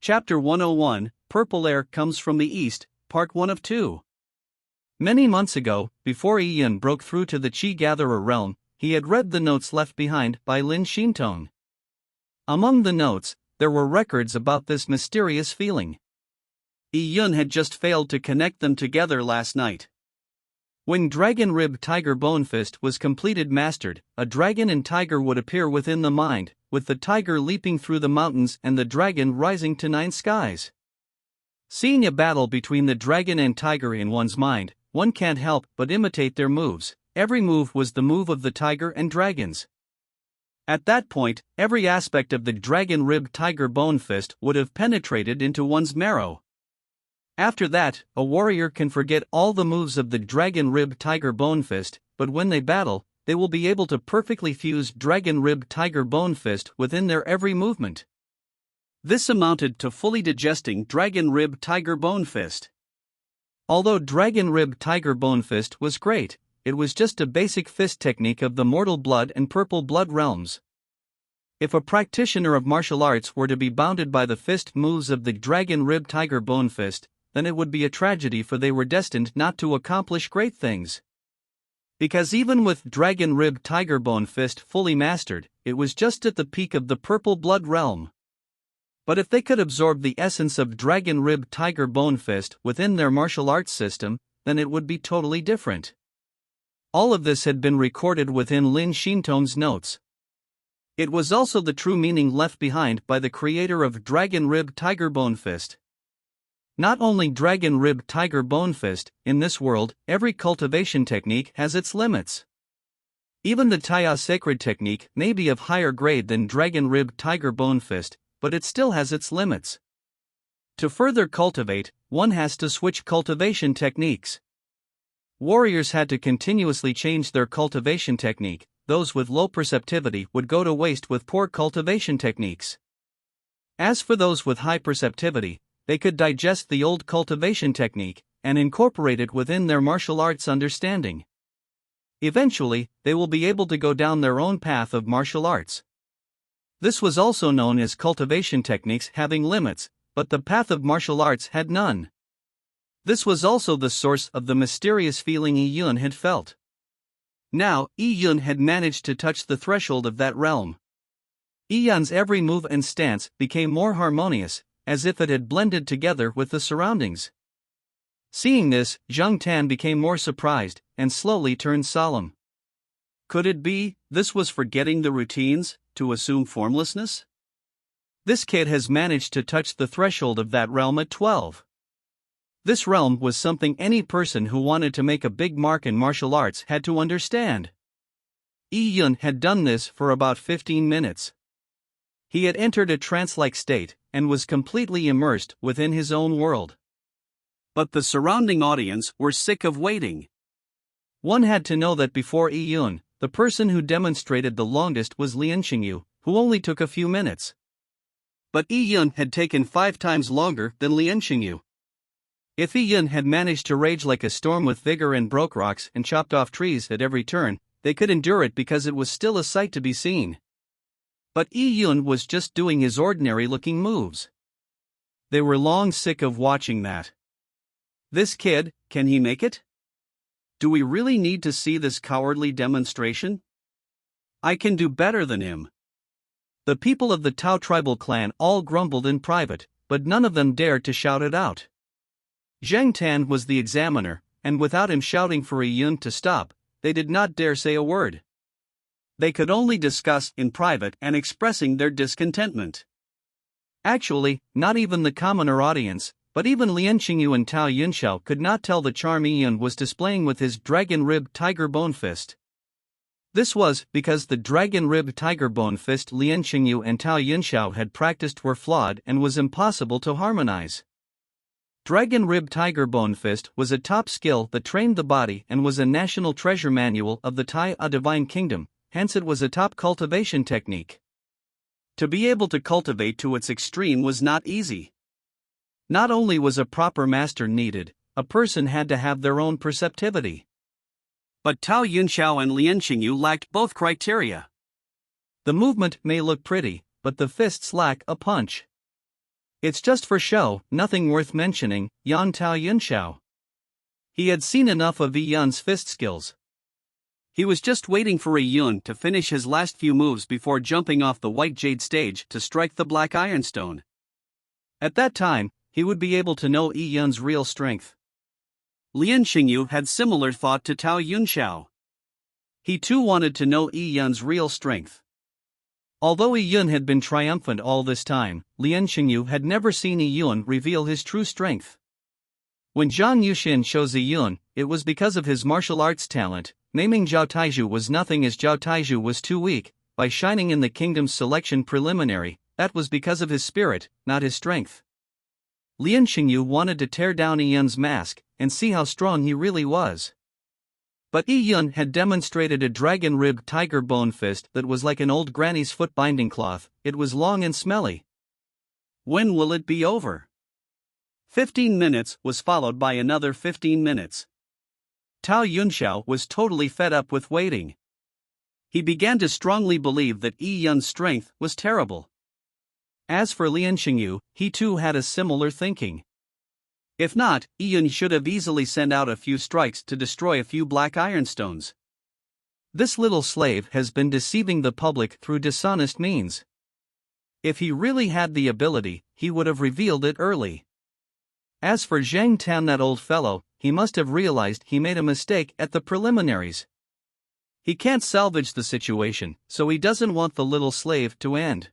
Chapter 101, Purple Air Comes from the East, Part 1 of 2. Many months ago, before Yi Yun broke through to the Chi Gatherer realm, he had read the notes left behind by Lin Xintong. Among the notes, there were records about this mysterious feeling. Yi Yun had just failed to connect them together last night. When Dragon Rib Tiger Bone Fist was completed mastered, a dragon and tiger would appear within the mind, with the tiger leaping through the mountains and the dragon rising to 9 skies. Seeing a battle between the dragon and tiger in one's mind, one can't help but imitate their moves. Every move was the move of the tiger and dragons. At that point, every aspect of the Dragon Rib Tiger Bone Fist would have penetrated into one's marrow. After that, a warrior can forget all the moves of the Dragon Rib Tiger Bone Fist, but when they battle, they will be able to perfectly fuse Dragon Rib Tiger Bone Fist within their every movement. This amounted to fully digesting Dragon Rib Tiger Bone Fist. Although Dragon Rib Tiger Bone Fist was great, it was just a basic fist technique of the Mortal Blood and Purple Blood realms. If a practitioner of martial arts were to be bounded by the fist moves of the Dragon Rib Tiger Bone Fist, then it would be a tragedy, for they were destined not to accomplish great things. Because even with Dragon Rib Tiger Bone Fist fully mastered, it was just at the peak of the Purple Blood realm. But if they could absorb the essence of Dragon Rib Tiger Bone Fist within their martial arts system, then it would be totally different. All of this had been recorded within Lin Xintong's notes. It was also the true meaning left behind by the creator of Dragon Rib Tiger Bone Fist. Not only Dragon Rib Tiger Bone Fist, in this world, every cultivation technique has its limits. Even the Taya Sacred technique may be of higher grade than Dragon Rib Tiger Bone Fist, but it still has its limits. To further cultivate, one has to switch cultivation techniques. Warriors had to continuously change their cultivation technique. Those with low perceptivity would go to waste with poor cultivation techniques. As for those with high perceptivity, they could digest the old cultivation technique and incorporate it within their martial arts understanding. Eventually, they will be able to go down their own path of martial arts. This was also known as cultivation techniques having limits, but the path of martial arts had none. This was also the source of the mysterious feeling Yi Yun had felt. Now, Yi Yun had managed to touch the threshold of that realm. Yi Yun's every move and stance became more harmonious, as if it had blended together with the surroundings. Seeing this, Zhang Tan became more surprised, and slowly turned solemn. Could it be, this was forgetting the routines, to assume formlessness? This kid has managed to touch the threshold of that realm at 12. This realm was something any person who wanted to make a big mark in martial arts had to understand. Yi Yun had done this for about 15 minutes. He had entered a trance-like state, and was completely immersed within his own world. But the surrounding audience were sick of waiting. One had to know that before Yi Yun, the person who demonstrated the longest was Lian Xingyu, who only took a few minutes. But Yi Yun had taken 5 times longer than Lian Xingyu. If Yi Yun had managed to rage like a storm with vigor and broke rocks and chopped off trees at every turn, they could endure it because it was still a sight to be seen. But Yi Yun was just doing his ordinary-looking moves. They were long sick of watching that. This kid, can he make it? Do we really need to see this cowardly demonstration? I can do better than him. The people of the Tao tribal clan all grumbled in private, but none of them dared to shout it out. Zhang Tan was the examiner, and without him shouting for Yi Yun to stop, they did not dare say a word. They could only discuss in private and expressing their discontentment. Actually, not even the commoner audience, but even Lian Xingyu and Tao Yunxiao could not tell the charm Yi Yun was displaying with his Dragon Rib Tiger Bone Fist. This was because the Dragon Rib Tiger Bone Fist Lian Xingyu and Tao Yunxiao had practiced were flawed and was impossible to harmonize. Dragon Rib Tiger Bone Fist was a top skill that trained the body and was a national treasure manual of the Tai A Divine Kingdom. Hence it was a top cultivation technique. To be able to cultivate to its extreme was not easy. Not only was a proper master needed, a person had to have their own perceptivity. But Tao Yunxiao and Lian Xingyu lacked both criteria. The movement may look pretty, but the fists lack a punch. It's just for show, nothing worth mentioning, Yan Tao Yunxiao. He had seen enough of Yi Yun's fist skills. He was just waiting for Yi Yun to finish his last few moves before jumping off the white jade stage to strike the black ironstone. At that time, he would be able to know Yi Yun's real strength. Lin Xingyu had similar thought to Tao Yunxiao. He too wanted to know Yi Yun's real strength. Although Yi Yun had been triumphant all this time, Lin Xingyu had never seen Yi Yun reveal his true strength. When Zhang Yuxin chose Yi Yun, it was because of his martial arts talent. Naming Zhao Taizhu was nothing as Zhao Taizhu was too weak. By shining in the kingdom's selection preliminary, that was because of his spirit, not his strength. Lin Xingyu wanted to tear down Yi Yun's mask and see how strong he really was. But Yi Yun had demonstrated a dragon-ribbed tiger bone fist that was like an old granny's foot binding cloth. It was long and smelly. When will it be over? 15 minutes was followed by another 15 minutes. Tao Yunxiao was totally fed up with waiting. He began to strongly believe that Yi Yun's strength was terrible. As for Lin Xingyu, he too had a similar thinking. If not, Yi Yun should have easily sent out a few strikes to destroy a few black ironstones. This little slave has been deceiving the public through dishonest means. If he really had the ability, he would have revealed it early. As for Zhang Tan, that old fellow, he must have realized he made a mistake at the preliminaries. He can't salvage the situation, so he doesn't want the little slave to end.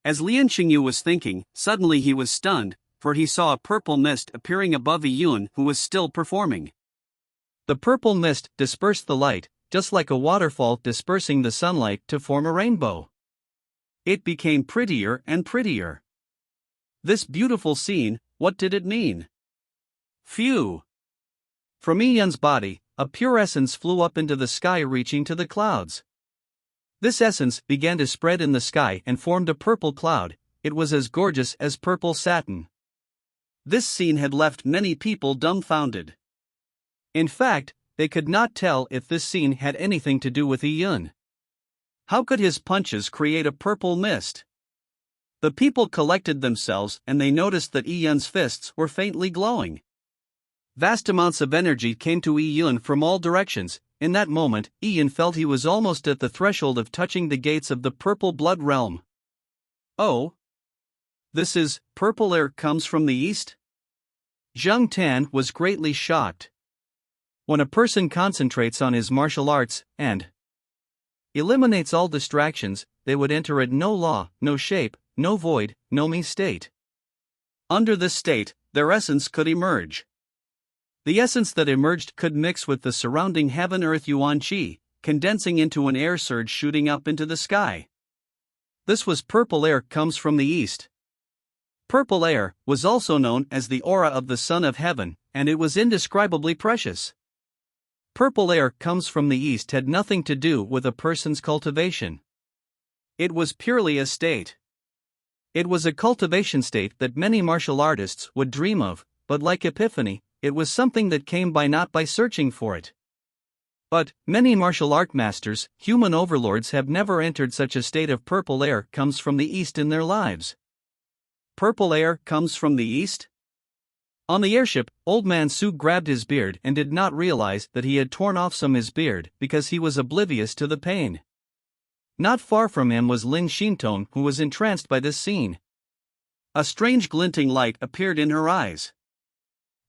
As Lin Xingyu was thinking, suddenly he was stunned, for he saw a purple mist appearing above Yi Yun, who was still performing. The purple mist dispersed the light, just like a waterfall dispersing the sunlight to form a rainbow. It became prettier and prettier. This beautiful scene, what did it mean? Phew! From Yi Yun's body, a pure essence flew up into the sky, reaching to the clouds. This essence began to spread in the sky and formed a purple cloud. It was as gorgeous as purple satin. This scene had left many people dumbfounded. In fact, they could not tell if this scene had anything to do with Yi Yun. How could his punches create a purple mist? The people collected themselves and they noticed that Yi Yun's fists were faintly glowing. Vast amounts of energy came to Yi Yun from all directions. In that moment, Yi Yun felt he was almost at the threshold of touching the gates of the purple blood realm. Oh! This is, purple air comes from the east? Zhang Tan was greatly shocked. When a person concentrates on his martial arts, and eliminates all distractions, they would enter at no law, no shape, no void, no me state. Under this state, their essence could emerge. The essence that emerged could mix with the surrounding heaven-earth yuan qi, condensing into an air surge shooting up into the sky. This was purple air comes from the east. Purple air was also known as the aura of the Son of Heaven, and it was indescribably precious. Purple air comes from the east had nothing to do with a person's cultivation. It was purely a state. It was a cultivation state that many martial artists would dream of, but like epiphany, it was something that came by not by searching for it. But many martial art masters, human overlords, have never entered such a state of purple air comes from the east in their lives. Purple air comes from the east? On the airship, Old Man Su grabbed his beard and did not realize that he had torn off some of his beard because he was oblivious to the pain. Not far from him was Lin Xintong, who was entranced by this scene. A strange glinting light appeared in her eyes.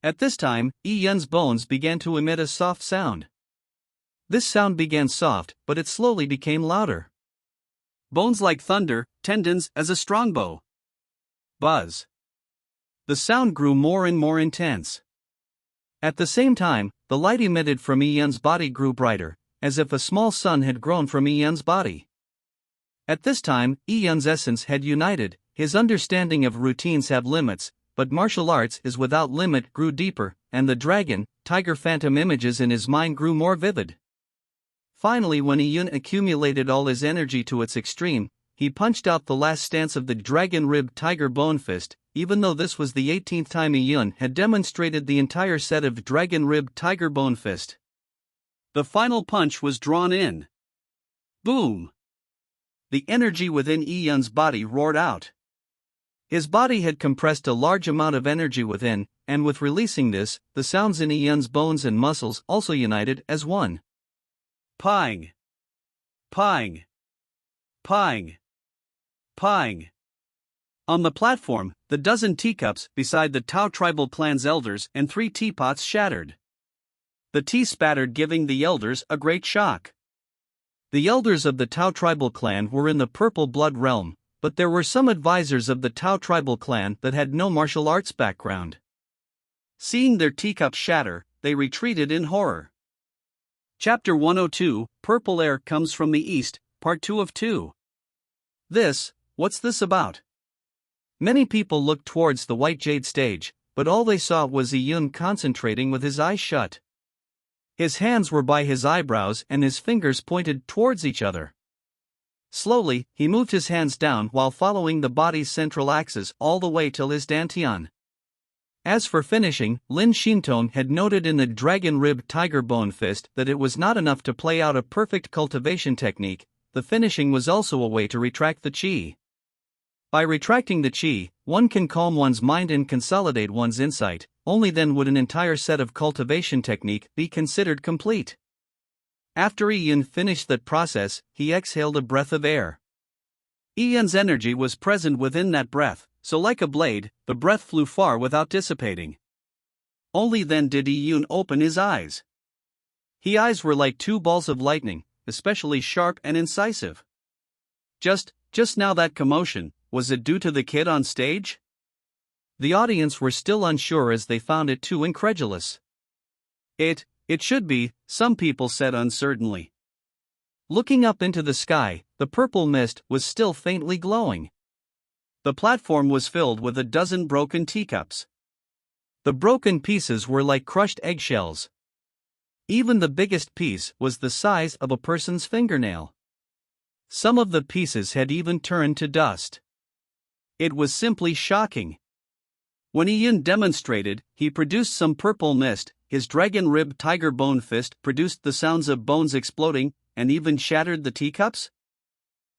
At this time, Yi Yun's bones began to emit a soft sound. This sound began soft, but it slowly became louder. Bones like thunder, tendons as a strongbow. Buzz. The sound grew more and more intense. At the same time, the light emitted from Yi Yun's body grew brighter, as if a small sun had grown from Yi Yun's body. At this time, Yi Yun's essence had united. His understanding of routines have limits, but martial arts is without limit grew deeper, and the dragon, tiger phantom images in his mind grew more vivid. Finally, when Yi Yun accumulated all his energy to its extreme, he punched out the last stance of the dragon-ribbed tiger bone fist. Even though this was the 18th time Yi Yun had demonstrated the entire set of dragon-ribbed tiger bone fist. The final punch was drawn in. Boom! The energy within Yi Yun's body roared out. His body had compressed a large amount of energy within, and with releasing this, the sounds in Yun's bones and muscles also united as one. Pang! Pang! Pang! Pang! On the platform, the dozen teacups beside the Tao tribal clan's elders and 3 teapots shattered. The tea spattered, giving the elders a great shock. The elders of the Tao tribal clan were in the purple blood realm, but there were some advisors of the Tao tribal clan that had no martial arts background. Seeing their teacups shatter, they retreated in horror. Chapter 102, Purple Air Comes from the East, Part 2 of 2. What's this about? Many people looked towards the white jade stage, but all they saw was Yun concentrating with his eyes shut. His hands were by his eyebrows and his fingers pointed towards each other. Slowly, he moved his hands down while following the body's central axis all the way till his dantian. As for finishing, Lin Xintong had noted in the dragon rib tiger bone fist that it was not enough to play out a perfect cultivation technique, the finishing was also a way to retract the qi. By retracting the qi, one can calm one's mind and consolidate one's insight, only then would an entire set of cultivation technique be considered complete. After Yun finished that process, he exhaled a breath of air. Yun's energy was present within that breath, so like a blade, the breath flew far without dissipating. Only then did Yun open his eyes. His eyes were like 2 balls of lightning, especially sharp and incisive. Just now that commotion, was it due to the kid on stage? The audience were still unsure as they found it too incredulous. It should be, some people said uncertainly. Looking up into the sky, the purple mist was still faintly glowing. The platform was filled with a dozen broken teacups. The broken pieces were like crushed eggshells. Even the biggest piece was the size of a person's fingernail. Some of the pieces had even turned to dust. It was simply shocking. When Yun demonstrated, he produced some purple mist, his dragon rib tiger bone fist produced the sounds of bones exploding, and even shattered the teacups?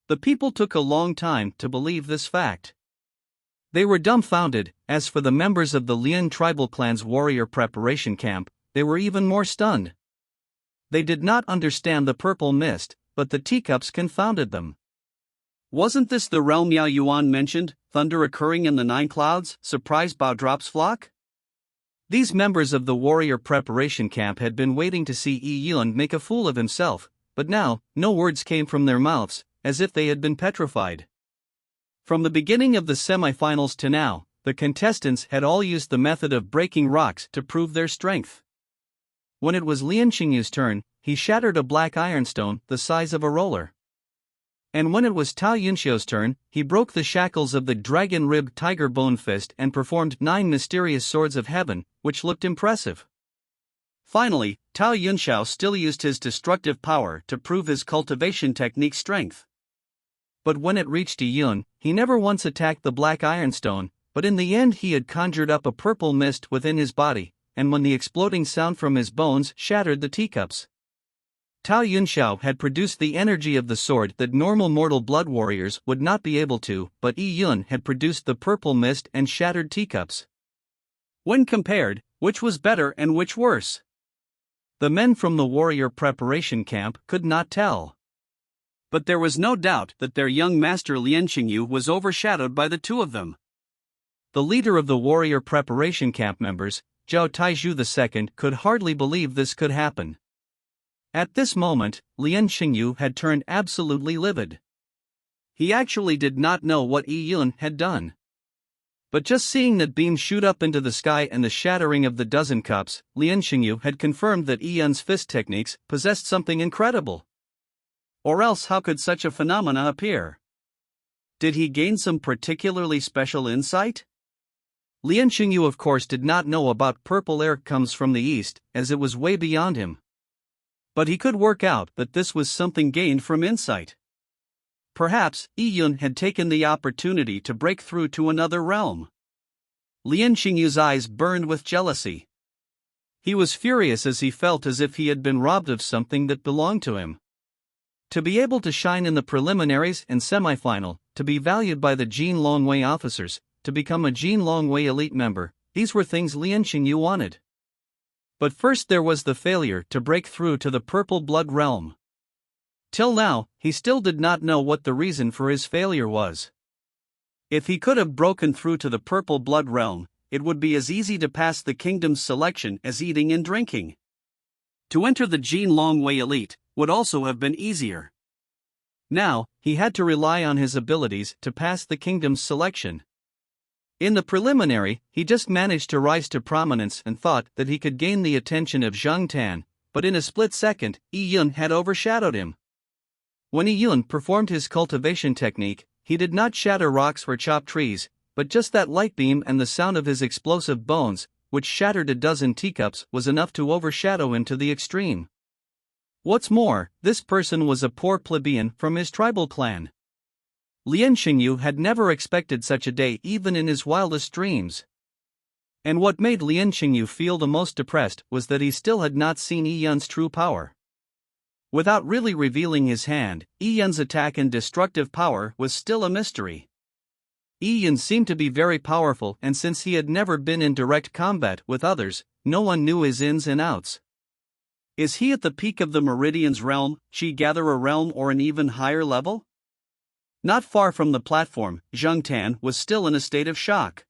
The people took a long time to believe this fact. They were dumbfounded. As for the members of the Lian tribal clan's warrior preparation camp, they were even more stunned. They did not understand the purple mist, but the teacups confounded them. Wasn't this the realm Yao Yuan mentioned, thunder occurring in the 9 clouds, surprised Bao Drop's flock? These members of the warrior preparation camp had been waiting to see Yun make a fool of himself, but now, no words came from their mouths, as if they had been petrified. From the beginning of the semifinals to now, the contestants had all used the method of breaking rocks to prove their strength. When it was Lian Xingyu's turn, he shattered a black ironstone the size of a roller. And when it was Tao Yunxiu's turn, he broke the shackles of the dragon rib tiger bone fist and performed 9 mysterious swords of heaven, which looked impressive. Finally, Tao Yunxiu still used his destructive power to prove his cultivation technique strength. But when it reached Yun, he never once attacked the black ironstone, but in the end he had conjured up a purple mist within his body, and when the exploding sound from his bones shattered the teacups. Tao Yunxiu had produced the energy of the sword that normal mortal blood warriors would not be able to, but Yun had produced the purple mist and shattered teacups. When compared, which was better and which worse? The men from the warrior preparation camp could not tell. But there was no doubt that their young master Lian Xingyu was overshadowed by the 2 of them. The leader of the warrior preparation camp members, Zhao Taizhu II, could hardly believe this could happen. At this moment, Lian Xingyu had turned absolutely livid. He actually did not know what Yun had done. But just seeing that beam shoot up into the sky and the shattering of the dozen cups, Lian Xingyu had confirmed that Yun's fist techniques possessed something incredible. Or else how could such a phenomena appear? Did he gain some particularly special insight? Lian Xingyu of course did not know about purple air comes from the east, as it was way beyond him. But he could work out that this was something gained from insight. Perhaps Yun had taken the opportunity to break through to another realm. Lian Xingyu's eyes burned with jealousy. He was furious as he felt as if he had been robbed of something that belonged to him. To be able to shine in the preliminaries and semifinal, to be valued by the Jin Longwei officers, to become a Jin Longwei elite member. These were things Lin Xingyu wanted. But first there was the failure to break through to the Purple Blood realm. Till now, he still did not know what the reason for his failure was. If he could have broken through to the Purple Blood realm, it would be as easy to pass the kingdom's selection as eating and drinking. To enter the Jin Longwei elite would also have been easier. Now, he had to rely on his abilities to pass the kingdom's selection. In the preliminary, he just managed to rise to prominence and thought that he could gain the attention of Zheng Tan, but in a split second, Yi Yun had overshadowed him. When Yi Yun performed his cultivation technique, he did not shatter rocks or chop trees, but just that light beam and the sound of his explosive bones, which shattered a dozen teacups, was enough to overshadow him to the extreme. What's more, this person was a poor plebeian from his tribal clan. Lin Xingyu had never expected such a day even in his wildest dreams. And what made Lin Xingyu feel the most depressed was that he still had not seen Yi Yun's true power. Without really revealing his hand, Yi Yun's attack and destructive power was still a mystery. Yi Yun seemed to be very powerful, and since he had never been in direct combat with others, no one knew his ins and outs. Is he at the peak of the Meridian's realm, Chi Gatherer realm, or an even higher level? Not far from the platform, Zheng Tan was still in a state of shock.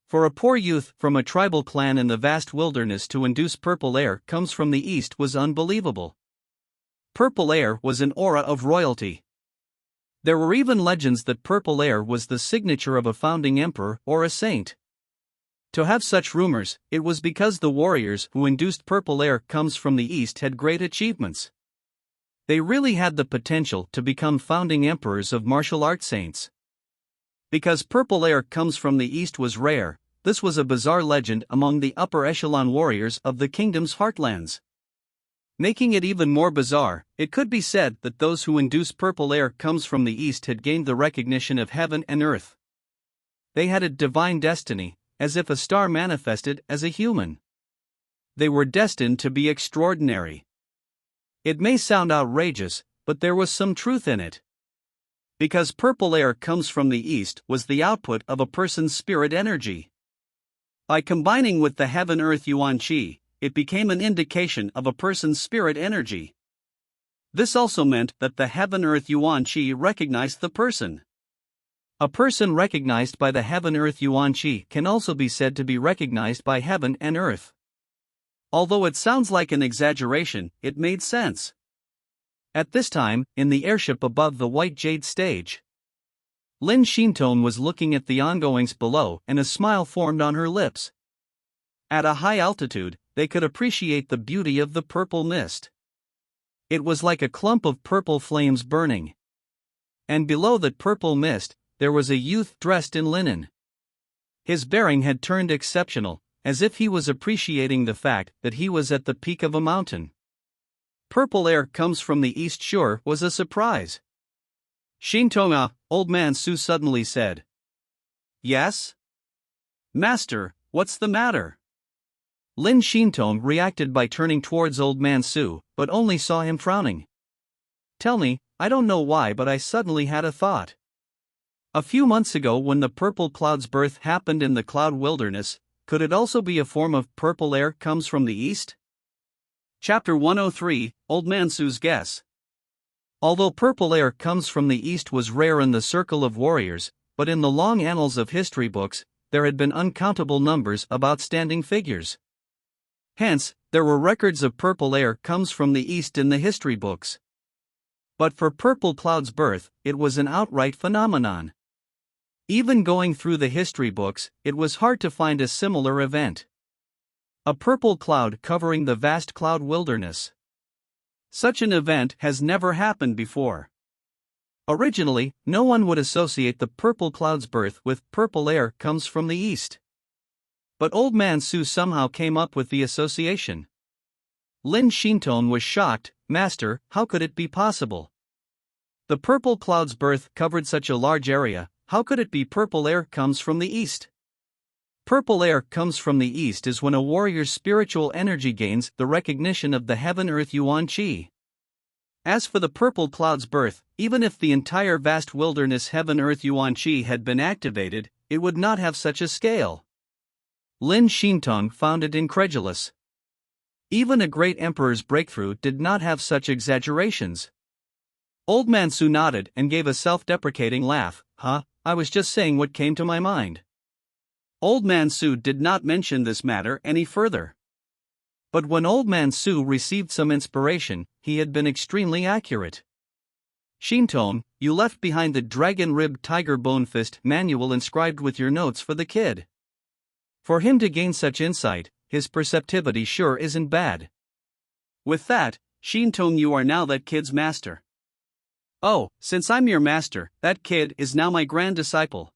For a poor youth from a tribal clan in the vast wilderness to induce purple air comes from the east was unbelievable. Purple air was an aura of royalty. There were even legends that purple air was the signature of a founding emperor or a saint. To have such rumors, it was because the warriors who induced purple air comes from the east had great achievements. They really had the potential to become founding emperors of martial arts saints. Because purple air comes from the east was rare, this was a bizarre legend among the upper echelon warriors of the kingdom's heartlands. Making it even more bizarre, it could be said that those who induce purple air comes from the east had gained the recognition of heaven and earth. They had a divine destiny, as if a star manifested as a human. They were destined to be extraordinary. It may sound outrageous, but there was some truth in it. Because purple air comes from the east was the output of a person's spirit energy. By combining with the heaven-earth yuan qi, it became an indication of a person's spirit energy. This also meant that the heaven-earth yuan qi recognized the person. A person recognized by the heaven-earth yuan qi can also be said to be recognized by heaven and earth. Although it sounds like an exaggeration, it made sense. At this time, in the airship above the White Jade stage, Lin Xintong was looking at the ongoings below and a smile formed on her lips. At a high altitude, they could appreciate the beauty of the purple mist. It was like a clump of purple flames burning. And below that purple mist, there was a youth dressed in linen. His bearing had turned exceptional, as if he was appreciating the fact that he was at the peak of a mountain. Purple air comes from the east shore was a surprise. Xintong, Old Man Su suddenly said. Yes? Master, what's the matter? Lin Xintong reacted by turning towards Old Man Su, but only saw him frowning. Tell me, I don't know why, but I suddenly had a thought. A few months ago, when the purple cloud's birth happened in the cloud wilderness, could it also be a form of purple air comes from the east? Chapter 103, Old Man Su's Guess. Although purple air comes from the east was rare in the circle of warriors, but in the long annals of history books, there had been uncountable numbers of outstanding figures. Hence, there were records of purple air comes from the east in the history books. But for purple cloud's birth, it was an outright phenomenon. Even going through the history books, it was hard to find a similar event. A purple cloud covering the vast cloud wilderness. Such an event has never happened before. Originally, no one would associate the purple cloud's birth with purple air comes from the east. But Old Man Su somehow came up with the association. Lin Xintong was shocked. Master, how could it be possible? The purple cloud's birth covered such a large area, how could it be purple air comes from the east? Purple air comes from the east is when a warrior's spiritual energy gains the recognition of the heaven-earth yuan qi. As for the purple cloud's birth, even if the entire vast wilderness heaven-earth yuan qi had been activated, it would not have such a scale. Lin Xintong found it incredulous. Even a great emperor's breakthrough did not have such exaggerations. Old Man Su nodded and gave a self-deprecating laugh. I was just saying what came to my mind. Old Man Su did not mention this matter any further. But when Old Man Su received some inspiration, he had been extremely accurate. Xintong, you left behind the dragon-ribbed tiger bone fist manual inscribed with your notes for the kid. For him to gain such insight, his perceptivity sure isn't bad. With that, Xintong, you are now that kid's master. Oh, since I'm your master, that kid is now my grand disciple.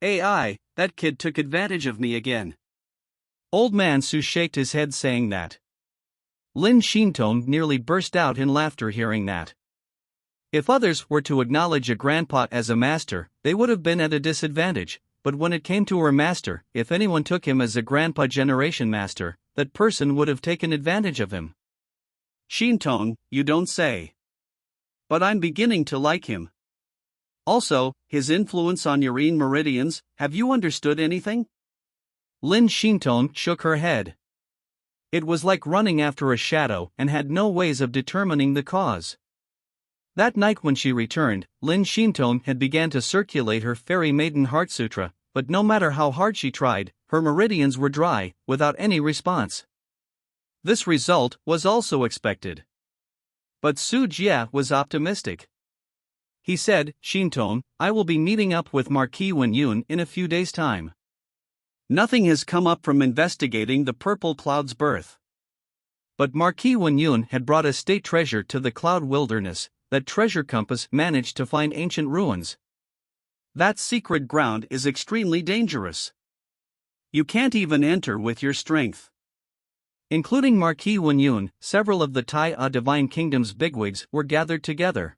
AI, that kid took advantage of me again. Old Man Su shaked his head saying that. Lin Xintong nearly burst out in laughter hearing that. If others were to acknowledge a grandpa as a master, they would have been at a disadvantage, but when it came to her master, if anyone took him as a grandpa generation master, that person would have taken advantage of him. Xintong, you don't say. But I'm beginning to like him. Also, his influence on your meridians, have you understood anything? Lin Xintong shook her head. It was like running after a shadow and had no ways of determining the cause. That night when she returned, Lin Xintong had began to circulate her Fairy Maiden Heart Sutra, but no matter how hard she tried, her meridians were dry, without any response. This result was also expected. But Su Jie was optimistic. He said, Xintong, I will be meeting up with Marquis Wenyun in a few days' time. Nothing has come up from investigating the purple cloud's birth. But Marquis Wenyun had brought a state treasure to the cloud wilderness. That treasure compass managed to find ancient ruins. That secret ground is extremely dangerous. You can't even enter with your strength. Including Marquis Wenyun, several of the Tai Divine Kingdom's bigwigs were gathered together.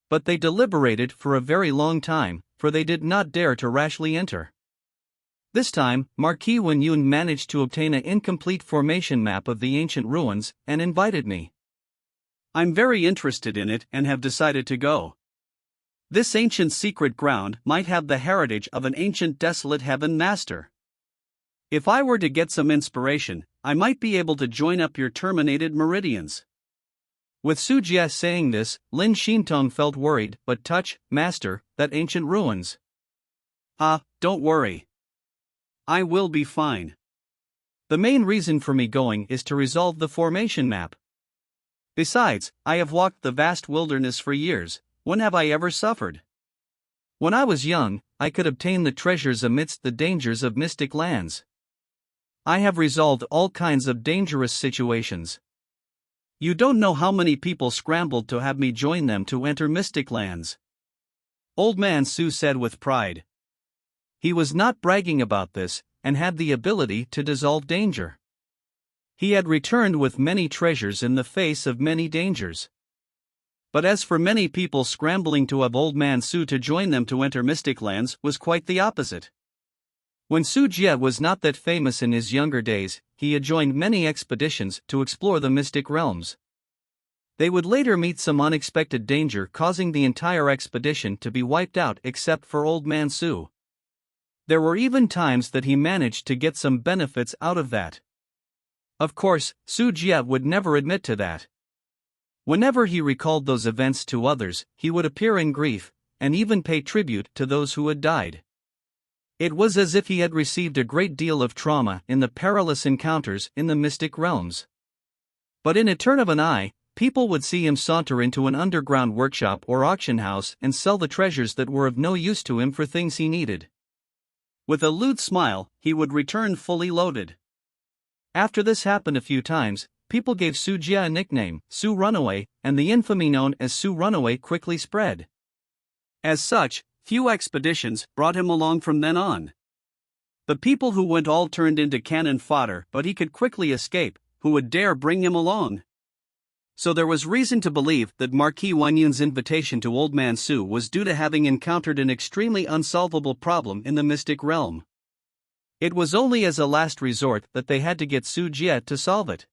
But they deliberated for a very long time, for they did not dare to rashly enter. This time, Marquis Wenyun managed to obtain an incomplete formation map of the ancient ruins and invited me. I'm very interested in it and have decided to go. This ancient secret ground might have the heritage of an ancient desolate heaven master. If I were to get some inspiration, I might be able to join up your terminated meridians. With Su Jie saying this, Lin Xintong felt worried, but master, that ancient ruins. Don't worry. I will be fine. The main reason for me going is to resolve the formation map. Besides, I have walked the vast wilderness for years. When have I ever suffered? When I was young, I could obtain the treasures amidst the dangers of mystic lands. I have resolved all kinds of dangerous situations. You don't know how many people scrambled to have me join them to enter mystic lands. Old Man Su said with pride. He was not bragging about this, and had the ability to dissolve danger. He had returned with many treasures in the face of many dangers. But as for many people scrambling to have Old Man Su to join them to enter mystic lands was quite the opposite. When Su Jie was not that famous in his younger days, he had joined many expeditions to explore the mystic realms. They would later meet some unexpected danger causing the entire expedition to be wiped out except for Old Man Su. There were even times that he managed to get some benefits out of that. Of course, Su Jie would never admit to that. Whenever he recalled those events to others, he would appear in grief, and even pay tribute to those who had died. It was as if he had received a great deal of trauma in the perilous encounters in the mystic realms. But in a turn of an eye, people would see him saunter into an underground workshop or auction house and sell the treasures that were of no use to him for things he needed. With a lewd smile, he would return fully loaded. After this happened a few times, people gave Su Jie a nickname, Su Runaway, and the infamy known as Su Runaway quickly spread. As such, few expeditions brought him along from then on. The people who went all turned into cannon fodder, but he could quickly escape. Who would dare bring him along? So there was reason to believe that Marquis Wenyun's invitation to Old Man Su was due to having encountered an extremely unsolvable problem in the mystic realm. It was only as a last resort that they had to get Su Jie to solve it.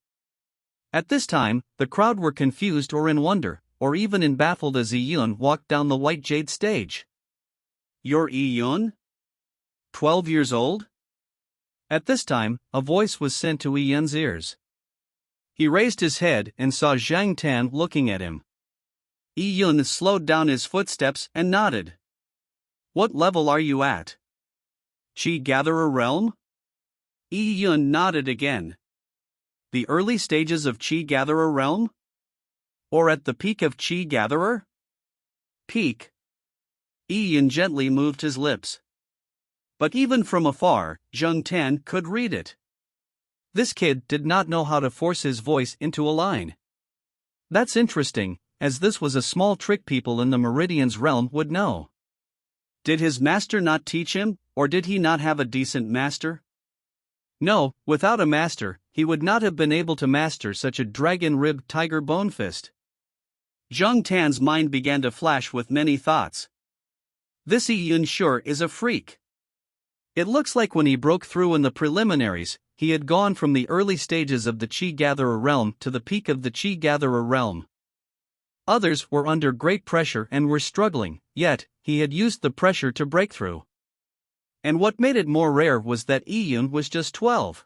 At this time, the crowd were confused or in wonder, or even in baffled as Yi Yun walked down the white jade stage. You're Yi Yun? 12 years old? At this time, a voice was sent to Yi Yun's ears. He raised his head and saw Zhang Tan looking at him. Yi Yun slowed down his footsteps and nodded. What level are you at? Qi Gatherer Realm? Yi Yun nodded again. The early stages of Qi Gatherer Realm? Or at the peak of Qi Gatherer? Peak. Yi Yun gently moved his lips. But even from afar, Zhang Tan could read it. This kid did not know how to force his voice into a line. That's interesting, as this was a small trick people in the Meridian's realm would know. Did his master not teach him, or did he not have a decent master? No, without a master, he would not have been able to master such a dragon-ribbed tiger bone fist. Zhang Tan's mind began to flash with many thoughts. This Yi Yun sure is a freak. It looks like when he broke through in the preliminaries, he had gone from the early stages of the Qi Gatherer realm to the peak of the Qi Gatherer realm. Others were under great pressure and were struggling, yet, he had used the pressure to break through. And what made it more rare was that Yi Yun was just 12.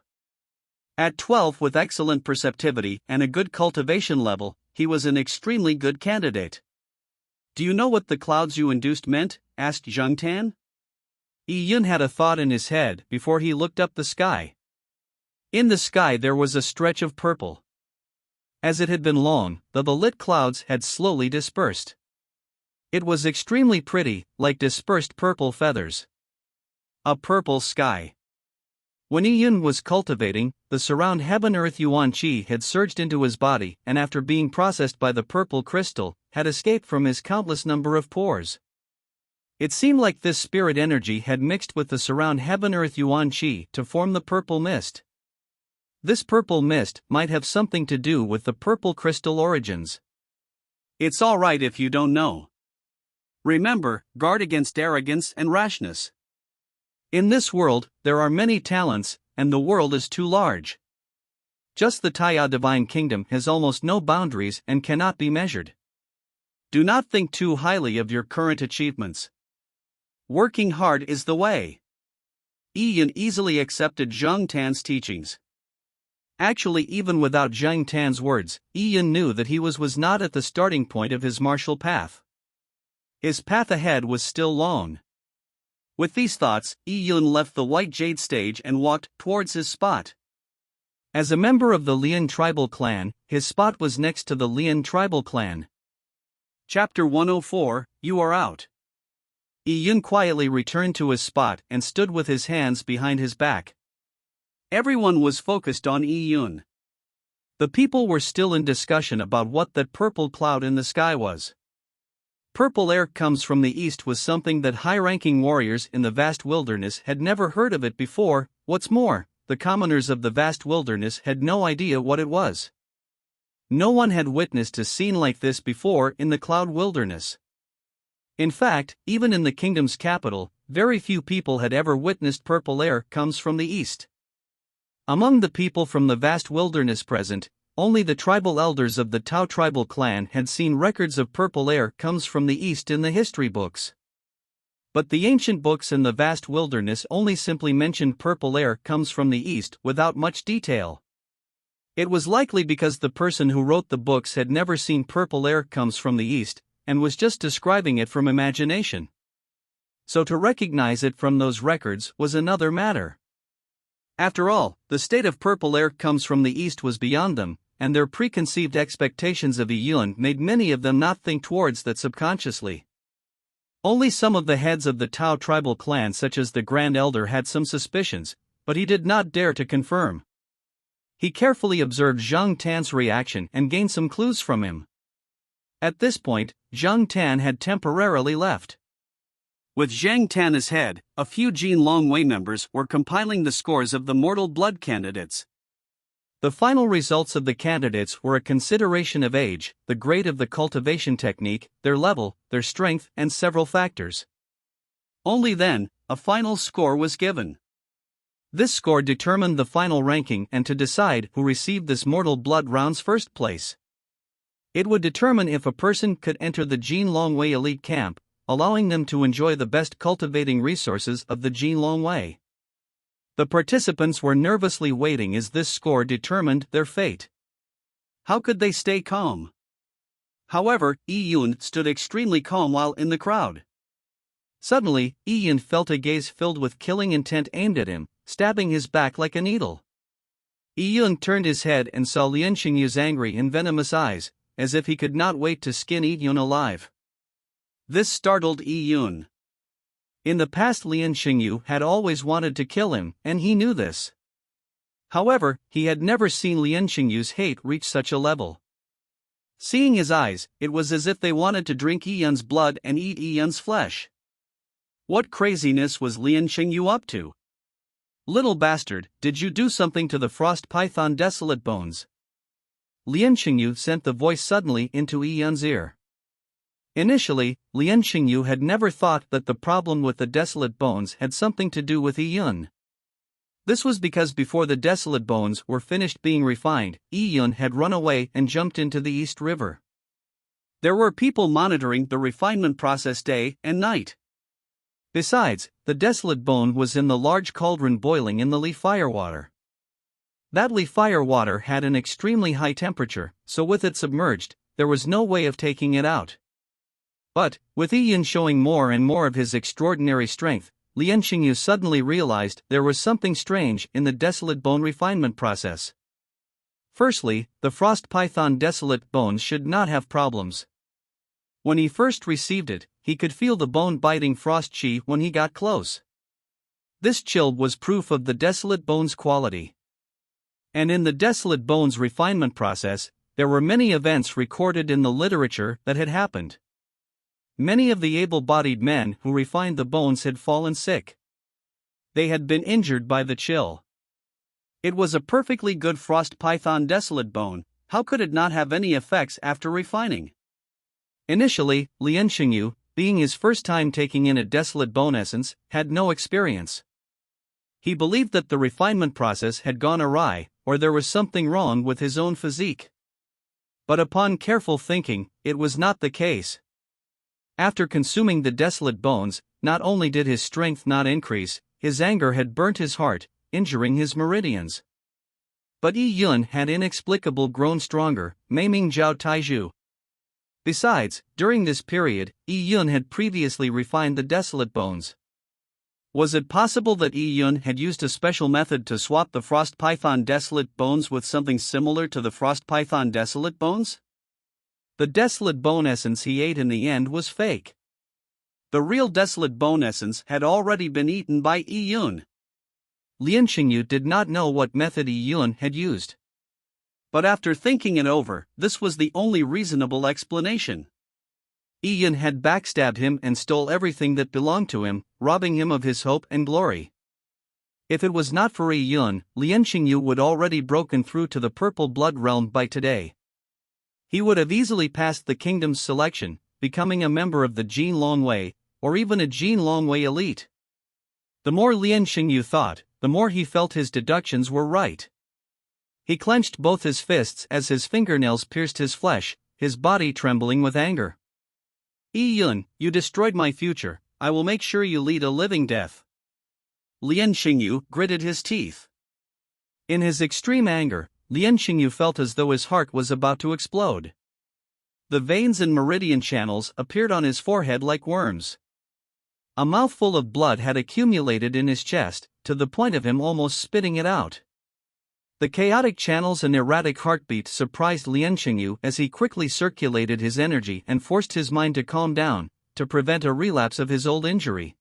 At 12, with excellent perceptivity and a good cultivation level, he was an extremely good candidate. Do you know what the clouds you induced meant? Asked Zhang Tan. Yi Yun had a thought in his head before he looked up the sky. In the sky there was a stretch of purple. As it had been long, the lit clouds had slowly dispersed. It was extremely pretty, like dispersed purple feathers. A purple sky. When Yi Yun was cultivating, the surround heaven-earth Yuan Qi had surged into his body and after being processed by the purple crystal, had escaped from his countless number of pores. It seemed like this spirit energy had mixed with the surround heaven-earth Yuan Qi to form the purple mist. This purple mist might have something to do with the purple crystal origins. It's alright if you don't know. Remember, guard against arrogance and rashness. In this world, there are many talents, and the world is too large. Just the Taiya Divine Kingdom has almost no boundaries and cannot be measured. Do not think too highly of your current achievements. Working hard is the way. Yi Yun easily accepted Zhang Tan's teachings. Actually, even without Zhang Tan's words, Yi Yun knew that he was not at the starting point of his martial path. His path ahead was still long. With these thoughts, Yi Yun left the White Jade stage and walked towards his spot. As a member of the Lian tribal clan, his spot was next to the Lian tribal clan. Chapter 104, You Are Out. Yi Yun quietly returned to his spot and stood with his hands behind his back. Everyone was focused on Yi Yun. The people were still in discussion about what that purple cloud in the sky was. Purple air comes from the east was something that high-ranking warriors in the vast wilderness had never heard of it before. What's more, the commoners of the vast wilderness had no idea what it was. No one had witnessed a scene like this before in the cloud wilderness. In fact, even in the kingdom's capital, very few people had ever witnessed purple air comes from the east. Among the people from the vast wilderness present, only the tribal elders of the Tao tribal clan had seen records of purple air comes from the east in the history books. But the ancient books in the vast wilderness only simply mentioned purple air comes from the east without much detail. It was likely because the person who wrote the books had never seen purple air comes from the east, and was just describing it from imagination. So to recognize it from those records was another matter. After all, the state of purple air comes from the east was beyond them, and their preconceived expectations of Yi Yun made many of them not think towards that subconsciously. Only some of the heads of the Tao tribal clan such as the Grand Elder had some suspicions, but he did not dare to confirm. He carefully observed Zhang Tan's reaction and gained some clues from him. At this point, Zhang Tan had temporarily left. With Zhang Tan as head, a few Jin Longwei members were compiling the scores of the mortal blood candidates. The final results of the candidates were a consideration of age, the grade of the cultivation technique, their level, their strength, and several factors. Only then, a final score was given. This score determined the final ranking and to decide who received this mortal blood round's first place. It would determine if a person could enter the Jin Longwei elite camp, allowing them to enjoy the best cultivating resources of the Jinlongwei. The participants were nervously waiting as this score determined their fate. How could they stay calm? However, Yi Yun stood extremely calm while in the crowd. Suddenly, Yi Yun felt a gaze filled with killing intent aimed at him, stabbing his back like a needle. Yi Yun turned his head and saw Lien Xingyu's angry and venomous eyes, as if he could not wait to skin Yi Yun alive. This startled Yi Yun. In the past, Lien Xingyu had always wanted to kill him, and he knew this. However, he had never seen Lien Xingyu's hate reach such a level. Seeing his eyes, it was as if they wanted to drink Yi Yun's blood and eat Yi Yun's flesh. What craziness was Lien Xingyu up to? Little bastard, did you do something to the frost python Desolate Bones? Lien Xingyu sent the voice suddenly into Yi Yun's ear. Initially, Lien Xingyu had never thought that the problem with the Desolate Bones had something to do with Yi Yun. This was because before the Desolate Bones were finished being refined, Yi Yun had run away and jumped into the East River. There were people monitoring the refinement process day and night. Besides, the Desolate Bone was in the large cauldron boiling in the Li firewater. That Li firewater had an extremely high temperature, so with it submerged, there was no way of taking it out. But, with Yi Yun showing more and more of his extraordinary strength, Lien Xingyu suddenly realized there was something strange in the Desolate Bone refinement process. Firstly, the frost python Desolate Bones should not have problems. When he first received it, he could feel the bone-biting frost chi when he got close. This chill was proof of the Desolate Bones' quality. And in the Desolate Bones refinement process, there were many events recorded in the literature that had happened. Many of the able-bodied men who refined the bones had fallen sick. They had been injured by the chill. It was a perfectly good frost python Desolate Bone, how could it not have any effects after refining? Initially, Lien Xingyu, being his first time taking in a Desolate Bone essence, had no experience. He believed that the refinement process had gone awry, or there was something wrong with his own physique. But upon careful thinking, it was not the case. After consuming the Desolate Bones, not only did his strength not increase, his anger had burnt his heart, injuring his meridians. But Yi Yun had inexplicably grown stronger, maiming Zhao Taizhu. Besides, during this period, Yi Yun had previously refined the Desolate Bones. Was it possible that Yi Yun had used a special method to swap the Frost Python Desolate Bones with something similar to the Frost Python Desolate Bones? The Desolate Bone essence he ate in the end was fake. The real Desolate Bone essence had already been eaten by Yi Yun. Lien Xingyu did not know what method Yi Yun had used. But after thinking it over, this was the only reasonable explanation. Yi Yun had backstabbed him and stole everything that belonged to him, robbing him of his hope and glory. If it was not for Yi Yun, Lien Xingyu would already broken through to the Purple Blood Realm by today. He would have easily passed the kingdom's selection, becoming a member of the Jinlongwei, or even a Jinlongwei elite. The more Lien Xingyu thought, the more he felt his deductions were right. He clenched both his fists as his fingernails pierced his flesh, his body trembling with anger. Yi Yun, you destroyed my future, I will make sure you lead a living death. Lien Xingyu gritted his teeth. In his extreme anger, Lien Xingyu felt as though his heart was about to explode. The veins and meridian channels appeared on his forehead like worms. A mouthful of blood had accumulated in his chest, to the point of him almost spitting it out. The chaotic channels and erratic heartbeat surprised Lien Xingyu as he quickly circulated his energy and forced his mind to calm down, to prevent a relapse of his old injury.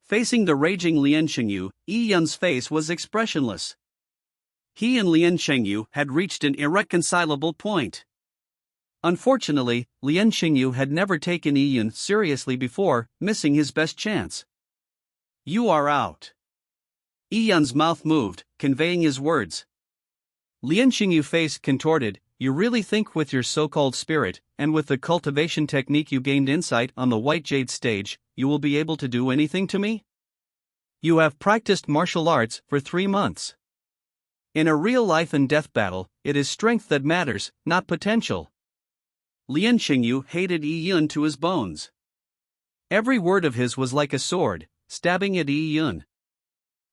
Facing the raging Lien Xingyu, Yi Yun's face was expressionless. He and Lien Xingyu had reached an irreconcilable point. Unfortunately, Lien Xingyu had never taken Yi Yun seriously before, missing his best chance. You are out. Yi Yun's mouth moved, conveying his words. Lien Xingyu's face contorted. You really think with your so-called spirit, and with the cultivation technique you gained insight on the White Jade stage, you will be able to do anything to me? You have practiced martial arts for 3 months. In a real life and death battle, it is strength that matters, not potential. Lien Xingyu hated Yi Yun to his bones. Every word of his was like a sword, stabbing at Yi Yun.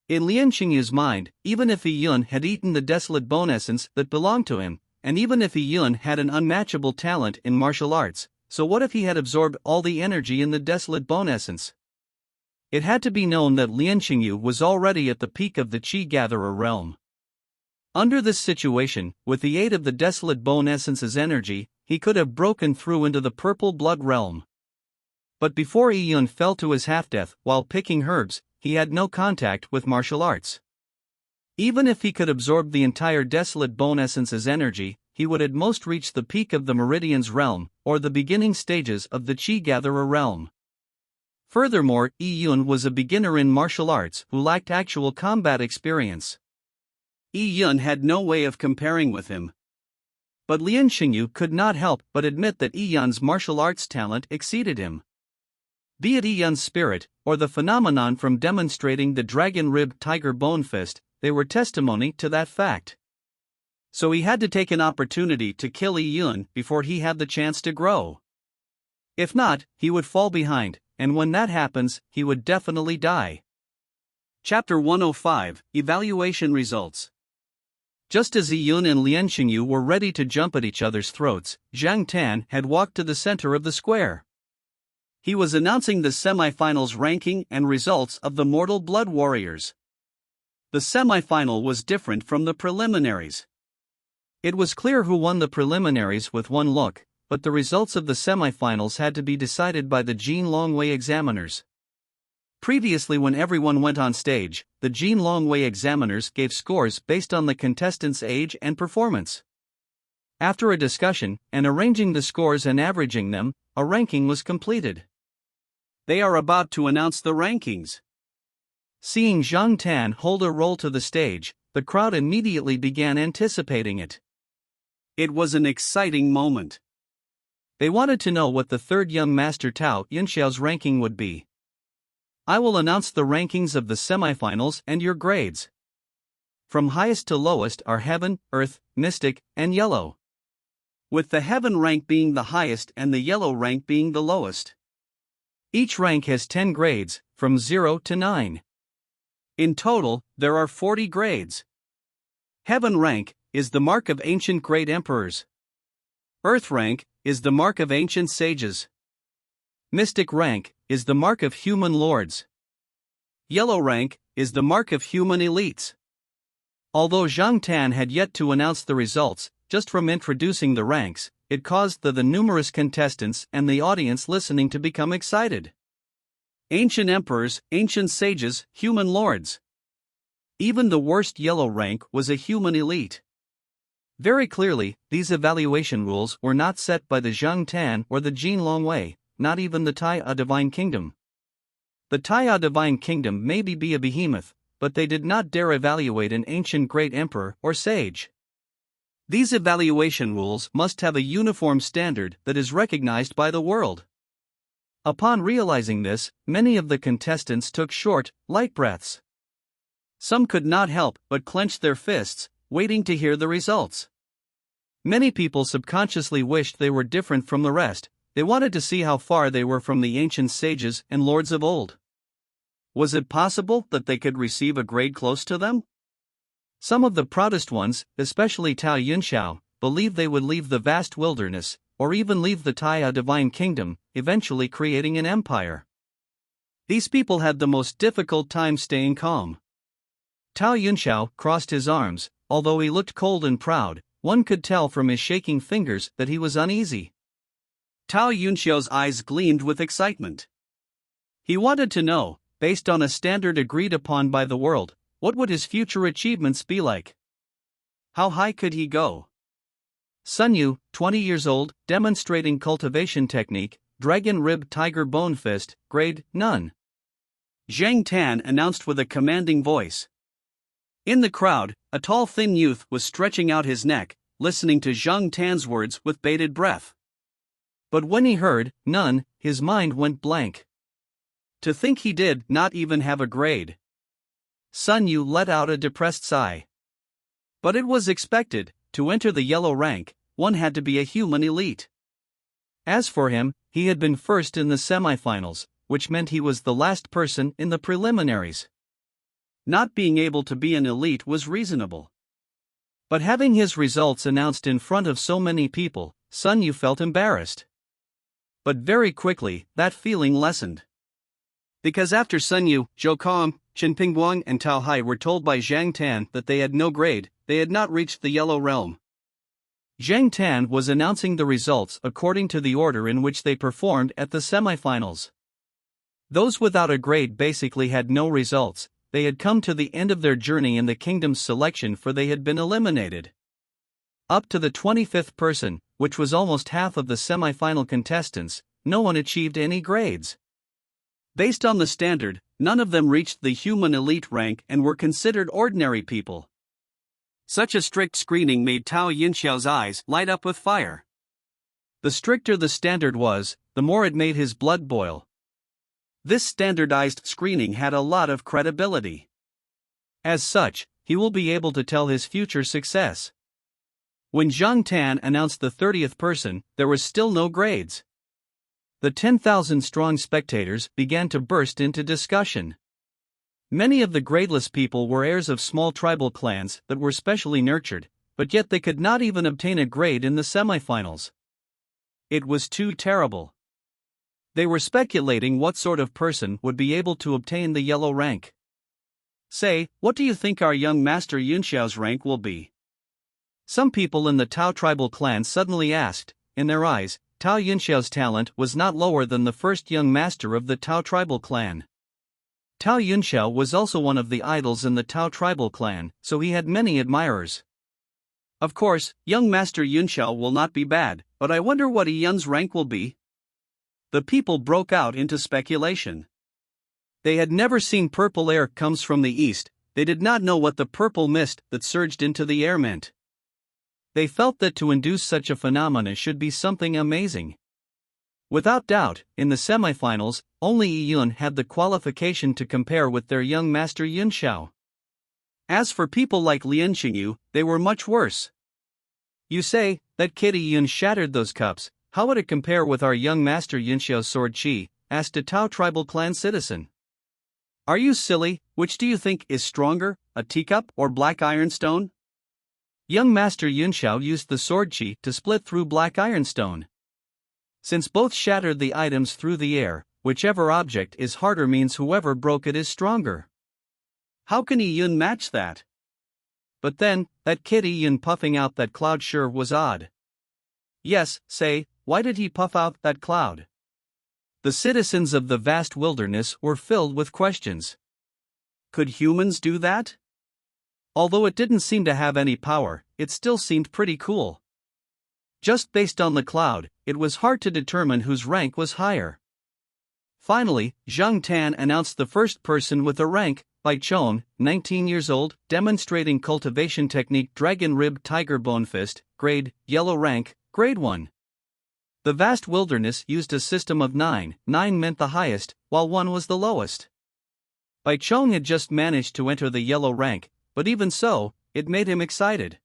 In Lian Xingyu's mind, even if Yi Yun had eaten the desolate bone essence that belonged to him, and even if Yi Yun had an unmatchable talent in martial arts, so what if he had absorbed all the energy in the desolate bone essence? It had to be known that Lian Xingyu was already at the peak of the Qi Gatherer realm. Under this situation, with the aid of the desolate bone essence's energy, he could have broken through into the purple blood realm. But before Yi Yun fell to his half-death while picking herbs, he had no contact with martial arts. Even if he could absorb the entire desolate bone essence's energy, he would at most reach the peak of the Meridian's realm, or the beginning stages of the Qi Gatherer realm. Furthermore, Yi Yun was a beginner in martial arts who lacked actual combat experience. Yi Yun had no way of comparing with him. But Lian Xingyu could not help but admit that Yi Yun's martial arts talent exceeded him. Be it Yi Yun's spirit, or the phenomenon from demonstrating the dragon-ribbed tiger bone fist, they were testimony to that fact. So he had to take an opportunity to kill Yi Yun before he had the chance to grow. If not, he would fall behind, and when that happens, he would definitely die. Chapter 105, Evaluation Results. Just as Yi Yun and Lian Xingyu were ready to jump at each other's throats, Zhang Tan had walked to the center of the square. He was announcing the semifinals ranking and results of the Mortal Blood Warriors. The semifinal was different from the preliminaries. It was clear who won the preliminaries with one look, but the results of the semifinals had to be decided by the Jin Longwei examiners. Previously, when everyone went on stage, the Jin Longwei examiners gave scores based on the contestants' age and performance. After a discussion, and arranging the scores and averaging them, a ranking was completed. They are about to announce the rankings. Seeing Zhang Tan hold a roll to the stage, the crowd immediately began anticipating it. It was an exciting moment. They wanted to know what the third young master Tao Yunxiao's ranking would be. I will announce the rankings of the semifinals and your grades. From highest to lowest are Heaven, Earth, Mystic, and Yellow. With the Heaven rank being the highest and the Yellow rank being the lowest. Each rank has 10 grades, from 0 to 9. In total, there are 40 grades. Heaven rank is the mark of ancient great emperors. Earth rank is the mark of ancient sages. Mystic rank is the mark of human lords. Yellow rank is the mark of human elites. Although Zhang Tan had yet to announce the results, just from introducing the ranks, it caused the numerous contestants and the audience listening to become excited. Ancient emperors, ancient sages, human lords. Even the worst yellow rank was a human elite. Very clearly, these evaluation rules were not set by the Zhang Tan or the Jin Longwei, not even the Taiya Divine Kingdom. The Taiya Divine Kingdom may be a behemoth, but they did not dare evaluate an ancient great emperor or sage. These evaluation rules must have a uniform standard that is recognized by the world. Upon realizing this, many of the contestants took short, light breaths. Some could not help but clench their fists, waiting to hear the results. Many people subconsciously wished they were different from the rest. They wanted to see how far they were from the ancient sages and lords of old. Was it possible that they could receive a grade close to them? Some of the proudest ones, especially Tao Yunxiao, believed they would leave the vast wilderness, or even leave the Taiya Divine Kingdom, eventually creating an empire. These people had the most difficult time staying calm. Tao Yunxiao crossed his arms. Although he looked cold and proud, one could tell from his shaking fingers that he was uneasy. Tao Yunxiao's eyes gleamed with excitement. He wanted to know, based on a standard agreed upon by the world, what would his future achievements be like? How high could he go? Sun Yu, 20 years old, demonstrating cultivation technique, dragon rib tiger bone fist, grade, none. Zhang Tan announced with a commanding voice. In the crowd, a tall thin youth was stretching out his neck, listening to Zhang Tan's words with bated breath. But when he heard, none, his mind went blank. To think he did not even have a grade. Sun Yu let out a depressed sigh. But it was expected, to enter the yellow rank, one had to be a human elite. As for him, he had been first in the semifinals, which meant he was the last person in the preliminaries. Not being able to be an elite was reasonable. But having his results announced in front of so many people, Sun Yu felt embarrassed. But very quickly, that feeling lessened. Because after Sun Yu, Zhou Kong, Chen Pingguang and Tao Hai were told by Zhang Tan that they had no grade, they had not reached the Yellow Realm. Zhang Tan was announcing the results according to the order in which they performed at the semifinals. Those without a grade basically had no results. They had come to the end of their journey in the kingdom's selection, for they had been eliminated. Up to the 25th person, which was almost half of the semi-final contestants, no one achieved any grades. Based on the standard, none of them reached the human elite rank and were considered ordinary people. Such a strict screening made Tao Yinxiao's eyes light up with fire. The stricter the standard was, the more it made his blood boil. This standardized screening had a lot of credibility. As such, he will be able to tell his future success. When Zhang Tan announced the 30th person, there was still no grades. The 10,000-strong spectators began to burst into discussion. Many of the gradeless people were heirs of small tribal clans that were specially nurtured, but yet they could not even obtain a grade in the semifinals. It was too terrible. They were speculating what sort of person would be able to obtain the yellow rank. Say, what do you think our young master Yunxiao's rank will be? Some people in the Tao tribal clan suddenly asked. In their eyes, Tao Yunxiao's talent was not lower than the first young master of the Tao tribal clan. Tao Yunxiao was also one of the idols in the Tao tribal clan, so he had many admirers. Of course, young master Yunxiao will not be bad, but I wonder what Yun's rank will be. The people broke out into speculation. They had never seen purple air comes from the east. They did not know what the purple mist that surged into the air meant. They felt that to induce such a phenomena should be something amazing. Without doubt, in the semifinals, only Yun had the qualification to compare with their young master Yunxiao. As for people like Lian Xingyu, they were much worse. You say, that kid Yun shattered those cups, how would it compare with our young master Yunxiao's sword Qi? Asked a Tao tribal clan citizen. Are you silly? Which do you think is stronger, a teacup or black ironstone? Young master Yunxiao used the sword Qi to split through black ironstone. Since both shattered the items through the air, whichever object is harder means whoever broke it is stronger. How can Yun match that? But then, that kid Yun puffing out that cloud sure was odd. Yes, say, why did he puff out that cloud? The citizens of the vast wilderness were filled with questions. Could humans do that? Although it didn't seem to have any power, it still seemed pretty cool. Just based on the cloud, it was hard to determine whose rank was higher. Finally, Zhang Tan announced the first person with a rank, Bai Chong, 19 years old, demonstrating cultivation technique Dragon Rib Tiger Bone Fist, grade, yellow rank, grade 1. The vast wilderness used a system of 9 meant the highest, while 1 was the lowest. Bai Chong had just managed to enter the yellow rank, but even so, it made him excited.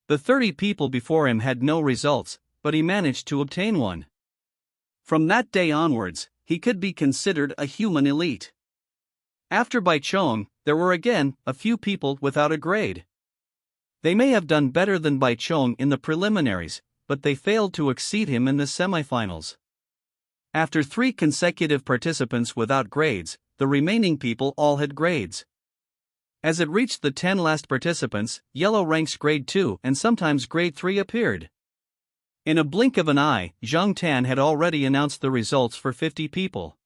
The 30 people before him had no results, but he managed to obtain one. From that day onwards, he could be considered a human elite. After Bai Chong, there were again a few people without a grade. They may have done better than Bai Chong in the preliminaries, but they failed to exceed him in the semifinals. After 3 consecutive participants without grades, the remaining people all had grades. As it reached the 10 last participants, yellow ranks grade 2 and sometimes grade 3 appeared. In a blink of an eye, Zhang Tan had already announced the results for 50 people.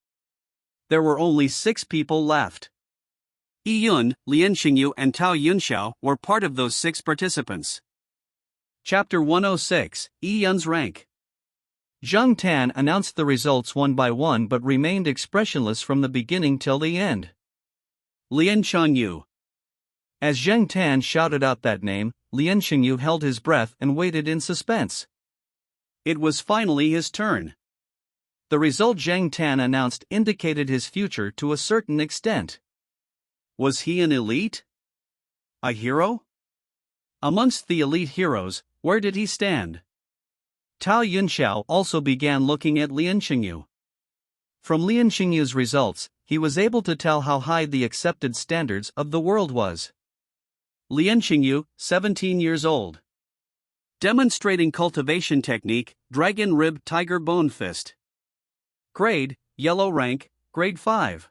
There were only 6 people left. Yun, Lian Xingyu and Tao Yunxiao were part of those 6 participants. Chapter 106, Yun's rank. Zhang Tan announced the results one by one but remained expressionless from the beginning till the end. Lian Xingyu. As Zhang Tan shouted out that name, Lian Xingyu held his breath and waited in suspense. It was finally his turn. The result Zhang Tan announced indicated his future to a certain extent. Was he an elite? A hero? Amongst the elite heroes, where did he stand? Tao Yunxiao also began looking at Lian Xingyu. From Lian Xingyu's results, he was able to tell how high the accepted standards of the world was. Lian Xingyu, 17 years old. Demonstrating cultivation technique, Dragon Rib Tiger Bone Fist. Grade, Yellow Rank, Grade 5.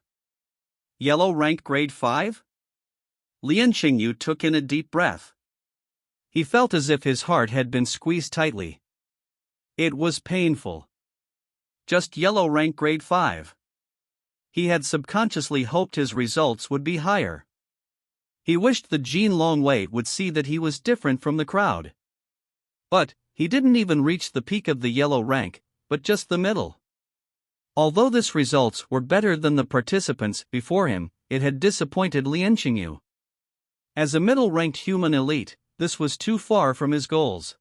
Yellow Rank Grade 5? Lian Xingyu took in a deep breath. He felt as if his heart had been squeezed tightly. It was painful. Just Yellow Rank Grade 5. He had subconsciously hoped his results would be higher. He wished the Jin Longwei would see that he was different from the crowd. But he didn't even reach the peak of the yellow rank, but just the middle. Although this results were better than the participants before him, it had disappointed Lian Xingyu. As a middle-ranked human elite, this was too far from his goals.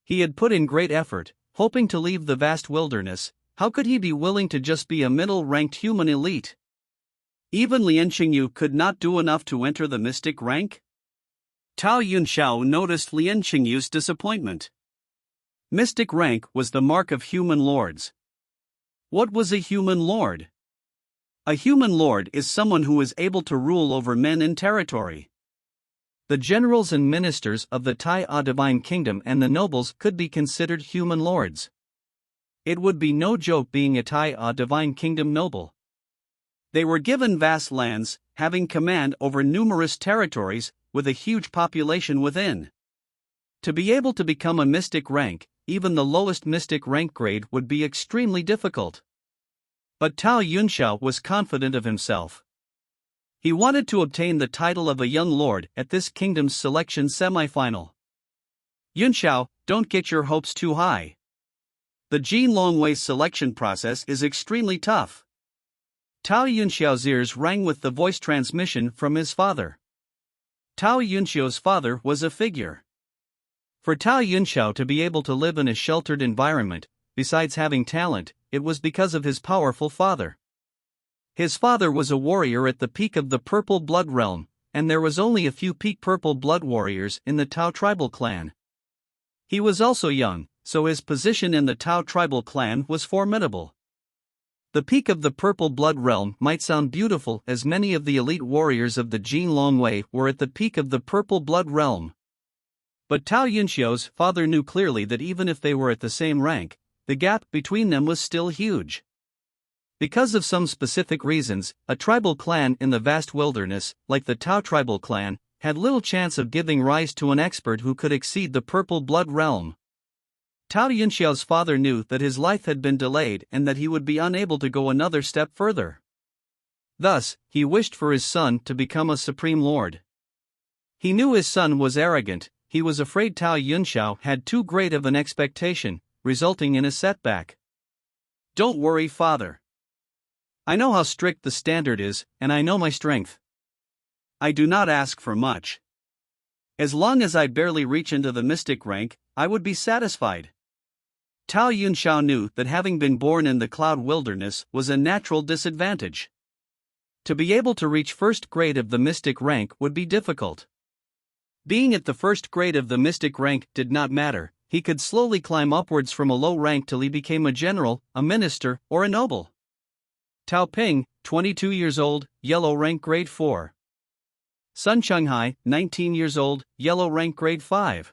He had put in great effort, hoping to leave the vast wilderness. How could he be willing to just be a middle-ranked human elite? Even Lian Xingyu could not do enough to enter the mystic rank? Tao Yunxiao noticed Lian Xingyu's disappointment. Mystic rank was the mark of human lords. What was a human lord? A human lord is someone who is able to rule over men and territory. The generals and ministers of the Tai Divine Kingdom and the nobles could be considered human lords. It would be no joke being a Tai Divine Kingdom noble. They were given vast lands, having command over numerous territories, with a huge population within. To be able to become a mystic rank, even the lowest mystic rank grade would be extremely difficult. But Tao Yunxiao was confident of himself. He wanted to obtain the title of a young lord at this kingdom's selection semi-final. Yunxiao, don't get your hopes too high. The Jin Longwei selection process is extremely tough. Tao Yunxiao's ears rang with the voice transmission from his father. Tao Yunxiao's father was a figure. For Tao Yunxiao to be able to live in a sheltered environment, besides having talent, it was because of his powerful father. His father was a warrior at the peak of the Purple Blood realm, and there was only a few peak Purple Blood warriors in the Tao tribal clan. He was also young, so his position in the Tao tribal clan was formidable. The peak of the Purple Blood realm might sound beautiful, as many of the elite warriors of the Jin Longwei were at the peak of the Purple Blood realm. But Tao Yunxiao's father knew clearly that even if they were at the same rank, the gap between them was still huge. Because of some specific reasons, a tribal clan in the vast wilderness, like the Tao tribal clan, had little chance of giving rise to an expert who could exceed the Purple Blood realm. Tao Yunxiao's father knew that his life had been delayed and that he would be unable to go another step further. Thus, he wished for his son to become a supreme lord. He knew his son was arrogant. He was afraid Tao Yunxiao had too great of an expectation, resulting in a setback. Don't worry, father. I know how strict the standard is, and I know my strength. I do not ask for much. As long as I barely reach into the mystic rank, I would be satisfied. Tao Yunxiao knew that having been born in the cloud wilderness was a natural disadvantage. To be able to reach first grade of the mystic rank would be difficult. Being at the first grade of the mystic rank did not matter. He could slowly climb upwards from a low rank till he became a general, a minister, or a noble. Tao Ping, 22 years old, yellow rank grade 4. Sun Chunghai, 19 years old, yellow rank grade 5.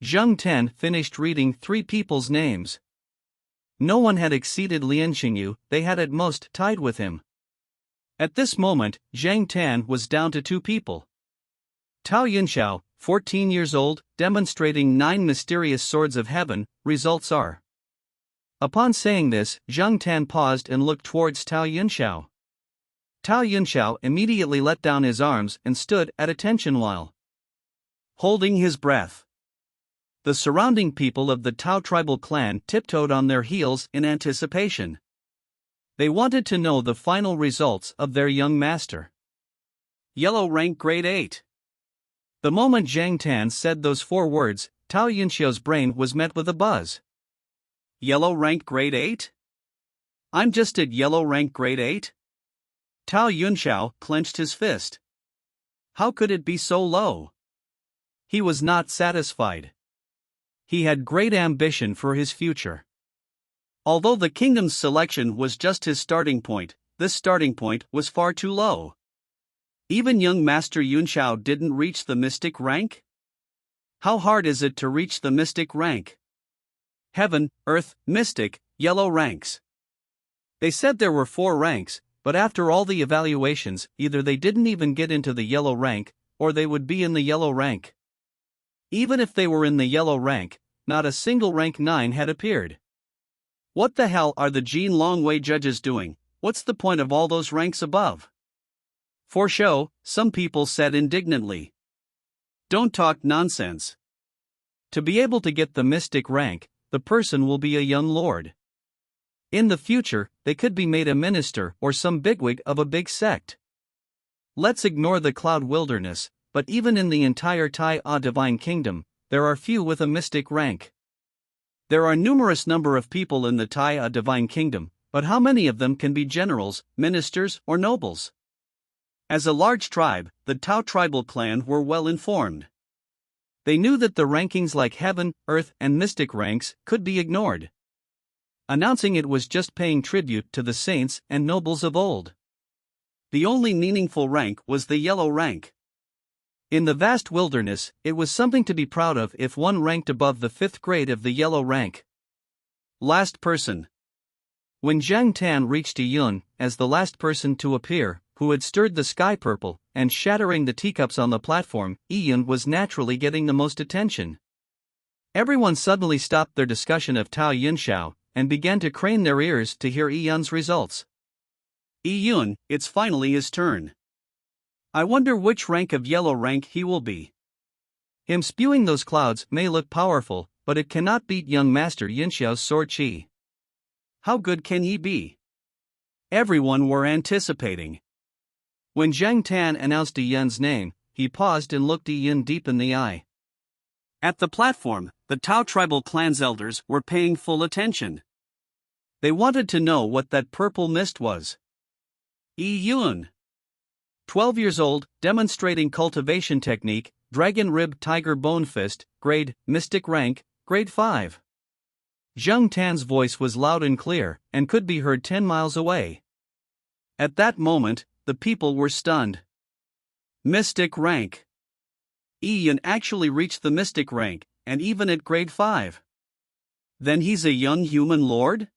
Zheng Tan finished reading 3 people's names. No one had exceeded Lian Xingyu, they had at most tied with him. At this moment, Zheng Tan was down to 2 people. Tao Yunxiao, 14 years old, demonstrating 9 mysterious swords of heaven. Results are. Upon saying this, Zheng Tan paused and looked towards Tao Yunxiao. Tao Yunxiao immediately let down his arms and stood at attention while holding his breath. The surrounding people of the Tao tribal clan tiptoed on their heels in anticipation. They wanted to know the final results of their young master. Yellow rank grade 8. The moment Zheng Tan said those 4 words, Tao Yunxiao's brain was met with a buzz. Yellow rank grade 8? I'm just at yellow rank grade 8? Tao Yunxiao clenched his fist. How could it be so low? He was not satisfied. He had great ambition for his future. Although the kingdom's selection was just his starting point, this starting point was far too low. Even young Master Yunxiao didn't reach the mystic rank? How hard is it to reach the mystic rank? Heaven, Earth, Mystic, Yellow ranks. They said there were 4 ranks, but after all the evaluations, either they didn't even get into the yellow rank, or they would be in the yellow rank. Even if they were in the yellow rank, not a single rank 9 had appeared. What the hell are the Jin Longwei judges doing? What's the point of all those ranks above? For show, some people said indignantly. Don't talk nonsense. To be able to get the mystic rank, the person will be a young lord. In the future, they could be made a minister or some bigwig of a big sect. Let's ignore the Cloud Wilderness, but even in the entire Tai Divine Kingdom, there are few with a mystic rank. There are numerous number of people in the Tai Divine Kingdom, but how many of them can be generals, ministers, or nobles? As a large tribe, the Tao tribal clan were well informed. They knew that the rankings like Heaven, Earth, and Mystic ranks could be ignored. Announcing it was just paying tribute to the saints and nobles of old. The only meaningful rank was the yellow rank. In the vast wilderness, it was something to be proud of if one ranked above the 5th grade of the yellow rank. Last person. When Zhang Tan reached Yun, as the last person to appear, who had stirred the sky purple, and shattering the teacups on the platform, Yun was naturally getting the most attention. Everyone suddenly stopped their discussion of Tao Yunxiao, and began to crane their ears to hear Yun's results. Yun, it's finally his turn. I wonder which rank of yellow rank he will be. Him spewing those clouds may look powerful, but it cannot beat young Master Yunxiao's sword chi. How good can he be? Everyone were anticipating. When Zhang Tan announced Yun's name, he paused and looked Yun deep in the eye. At the platform, the Tao tribal clan's elders were paying full attention. They wanted to know what that purple mist was. Yun. 12 years old, demonstrating cultivation technique, Dragon Rib Tiger Bone Fist, grade, Mystic rank, grade 5. Zhang Tan's voice was loud and clear, and could be heard 10 miles away. At that moment, the people were stunned. Mystic rank. Yun actually reached the mystic rank, and even at grade 5. Then he's a young human lord?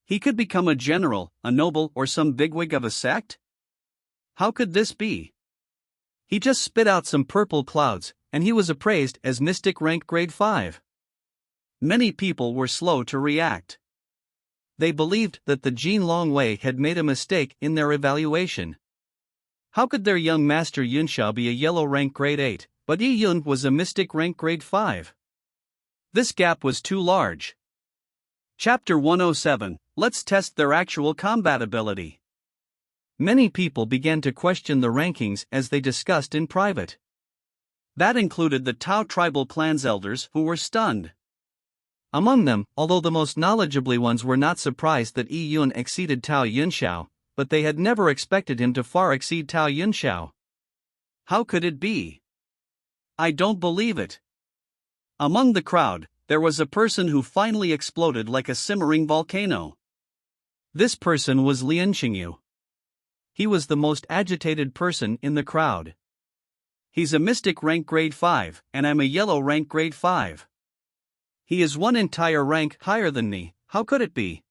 He could become a general, a noble, or some bigwig of a sect? How could this be? He just spit out some purple clouds, and he was appraised as mystic rank grade 5. Many people were slow to react. They believed that the Jin Longwei had made a mistake in their evaluation. How could their young master Yunxiao be a yellow rank grade 8, but Yun was a mystic rank grade 5? This gap was too large. Chapter 107, let's test their actual combat ability. Many people began to question the rankings as they discussed in private. That included the Tao tribal clan's elders who were stunned. Among them, although the most knowledgeably ones were not surprised that Yun exceeded Tao Yunxiao, but they had never expected him to far exceed Tao Yunxiao. How could it be? I don't believe it. Among the crowd, there was a person who finally exploded like a simmering volcano. This person was Lian Xingyu. He was the most agitated person in the crowd. He's a mystic rank grade 5, and I'm a yellow rank grade 5. He is one entire rank higher than me, how could it be?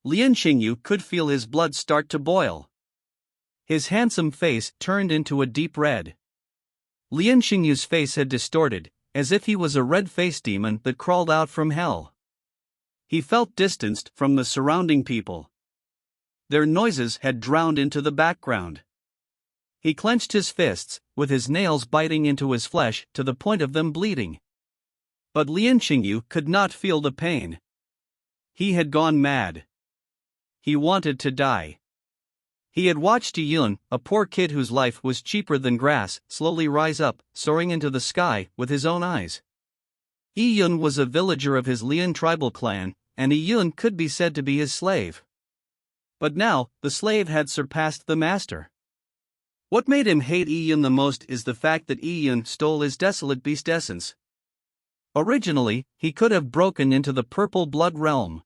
Lian Xingyu could feel his blood start to boil. His handsome face turned into a deep red. Lian Xingyu's face had distorted, as if he was a red-faced demon that crawled out from hell. He felt distanced from the surrounding people. Their noises had drowned into the background. He clenched his fists, with his nails biting into his flesh to the point of them bleeding. But Lian Xingyu could not feel the pain. He had gone mad. He wanted to die. He had watched Yun, a poor kid whose life was cheaper than grass, slowly rise up, soaring into the sky, with his own eyes. Yun was a villager of his Lian tribal clan, and Yun could be said to be his slave. But now, the slave had surpassed the master. What made him hate Yun the most is the fact that Yun stole his desolate beast essence. Originally, he could have broken into the purple blood realm.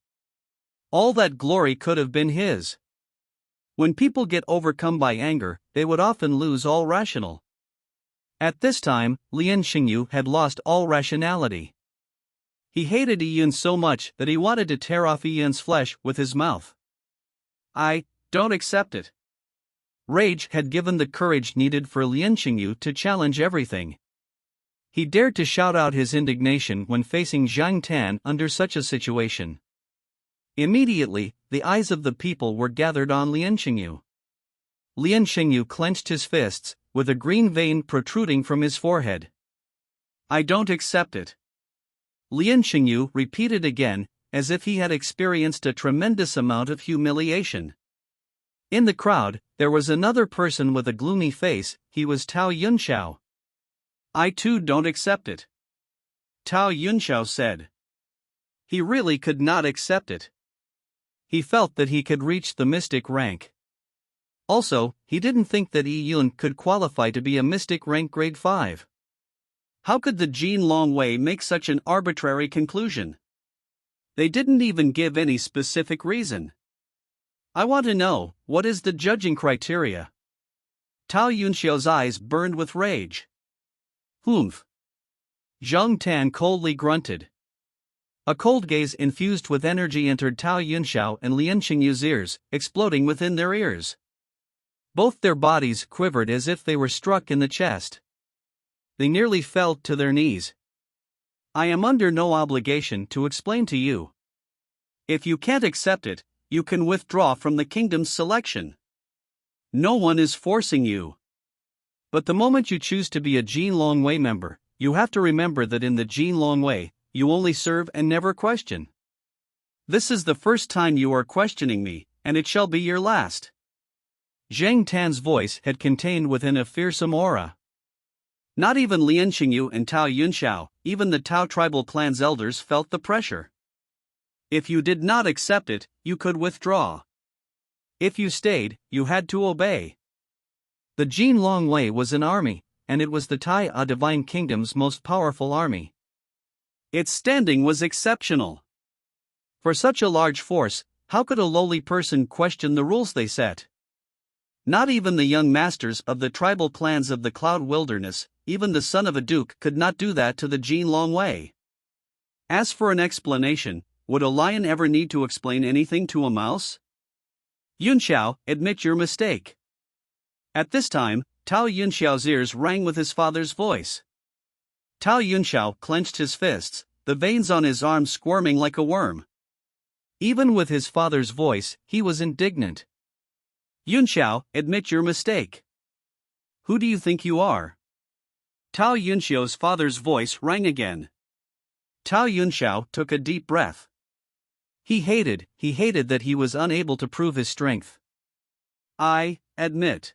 All that glory could have been his. When people get overcome by anger, they would often lose all rational. At this time, Lian Xingyu had lost all rationality. He hated Yi Yun so much that he wanted to tear off Yi Yun's flesh with his mouth. I don't accept it. Rage had given the courage needed for Lian Xingyu to challenge everything. He dared to shout out his indignation when facing Zhang Tan under such a situation. Immediately, the eyes of the people were gathered on Lian Xingyu. Lian Xingyu clenched his fists, with a green vein protruding from his forehead. I don't accept it. Lian Xingyu repeated again, as if he had experienced a tremendous amount of humiliation. In the crowd, there was another person with a gloomy face. He was Tao Yunxiao. I too don't accept it. Tao Yunxiao said. He really could not accept it. He felt that he could reach the mystic rank. Also, he didn't think that Yi Yun could qualify to be a mystic rank grade 5. How could the Jin Longwei make such an arbitrary conclusion? They didn't even give any specific reason. I want to know, what is the judging criteria? Tao Yunxiao's eyes burned with rage. Humph. Zhang Tan coldly grunted. A cold gaze infused with energy entered Tao Yunxiao and Lian Xingyu's ears, exploding within their ears. Both their bodies quivered as if they were struck in the chest. They nearly fell to their knees. I am under no obligation to explain to you. If you can't accept it, you can withdraw from the kingdom's selection. No one is forcing you. But the moment you choose to be a Jin Longwei member, you have to remember that in the Jin Longwei, you only serve and never question. This is the first time you are questioning me, and it shall be your last. Zhang Tan's voice had contained within a fearsome aura. Not even Lian Xingyu and Tao Yunxiao, even the Tao tribal clan's elders felt the pressure. If you did not accept it, you could withdraw. If you stayed, you had to obey. The Jin Longwei was an army, and it was the Tai Divine Kingdom's most powerful army. Its standing was exceptional. For such a large force, how could a lowly person question the rules they set? Not even the young masters of the tribal clans of the Cloud Wilderness, even the son of a duke, could not do that to the Jin Longwei. As for an explanation, would a lion ever need to explain anything to a mouse? Yunxiao, admit your mistake. At this time, Tao Yunxiao's ears rang with his father's voice. Tao Yunxiao clenched his fists, the veins on his arms squirming like a worm. Even with his father's voice, he was indignant. Yunxiao, admit your mistake. Who do you think you are? Tao Yunxiao's father's voice rang again. Tao Yunxiao took a deep breath. He hated that he was unable to prove his strength. I admit.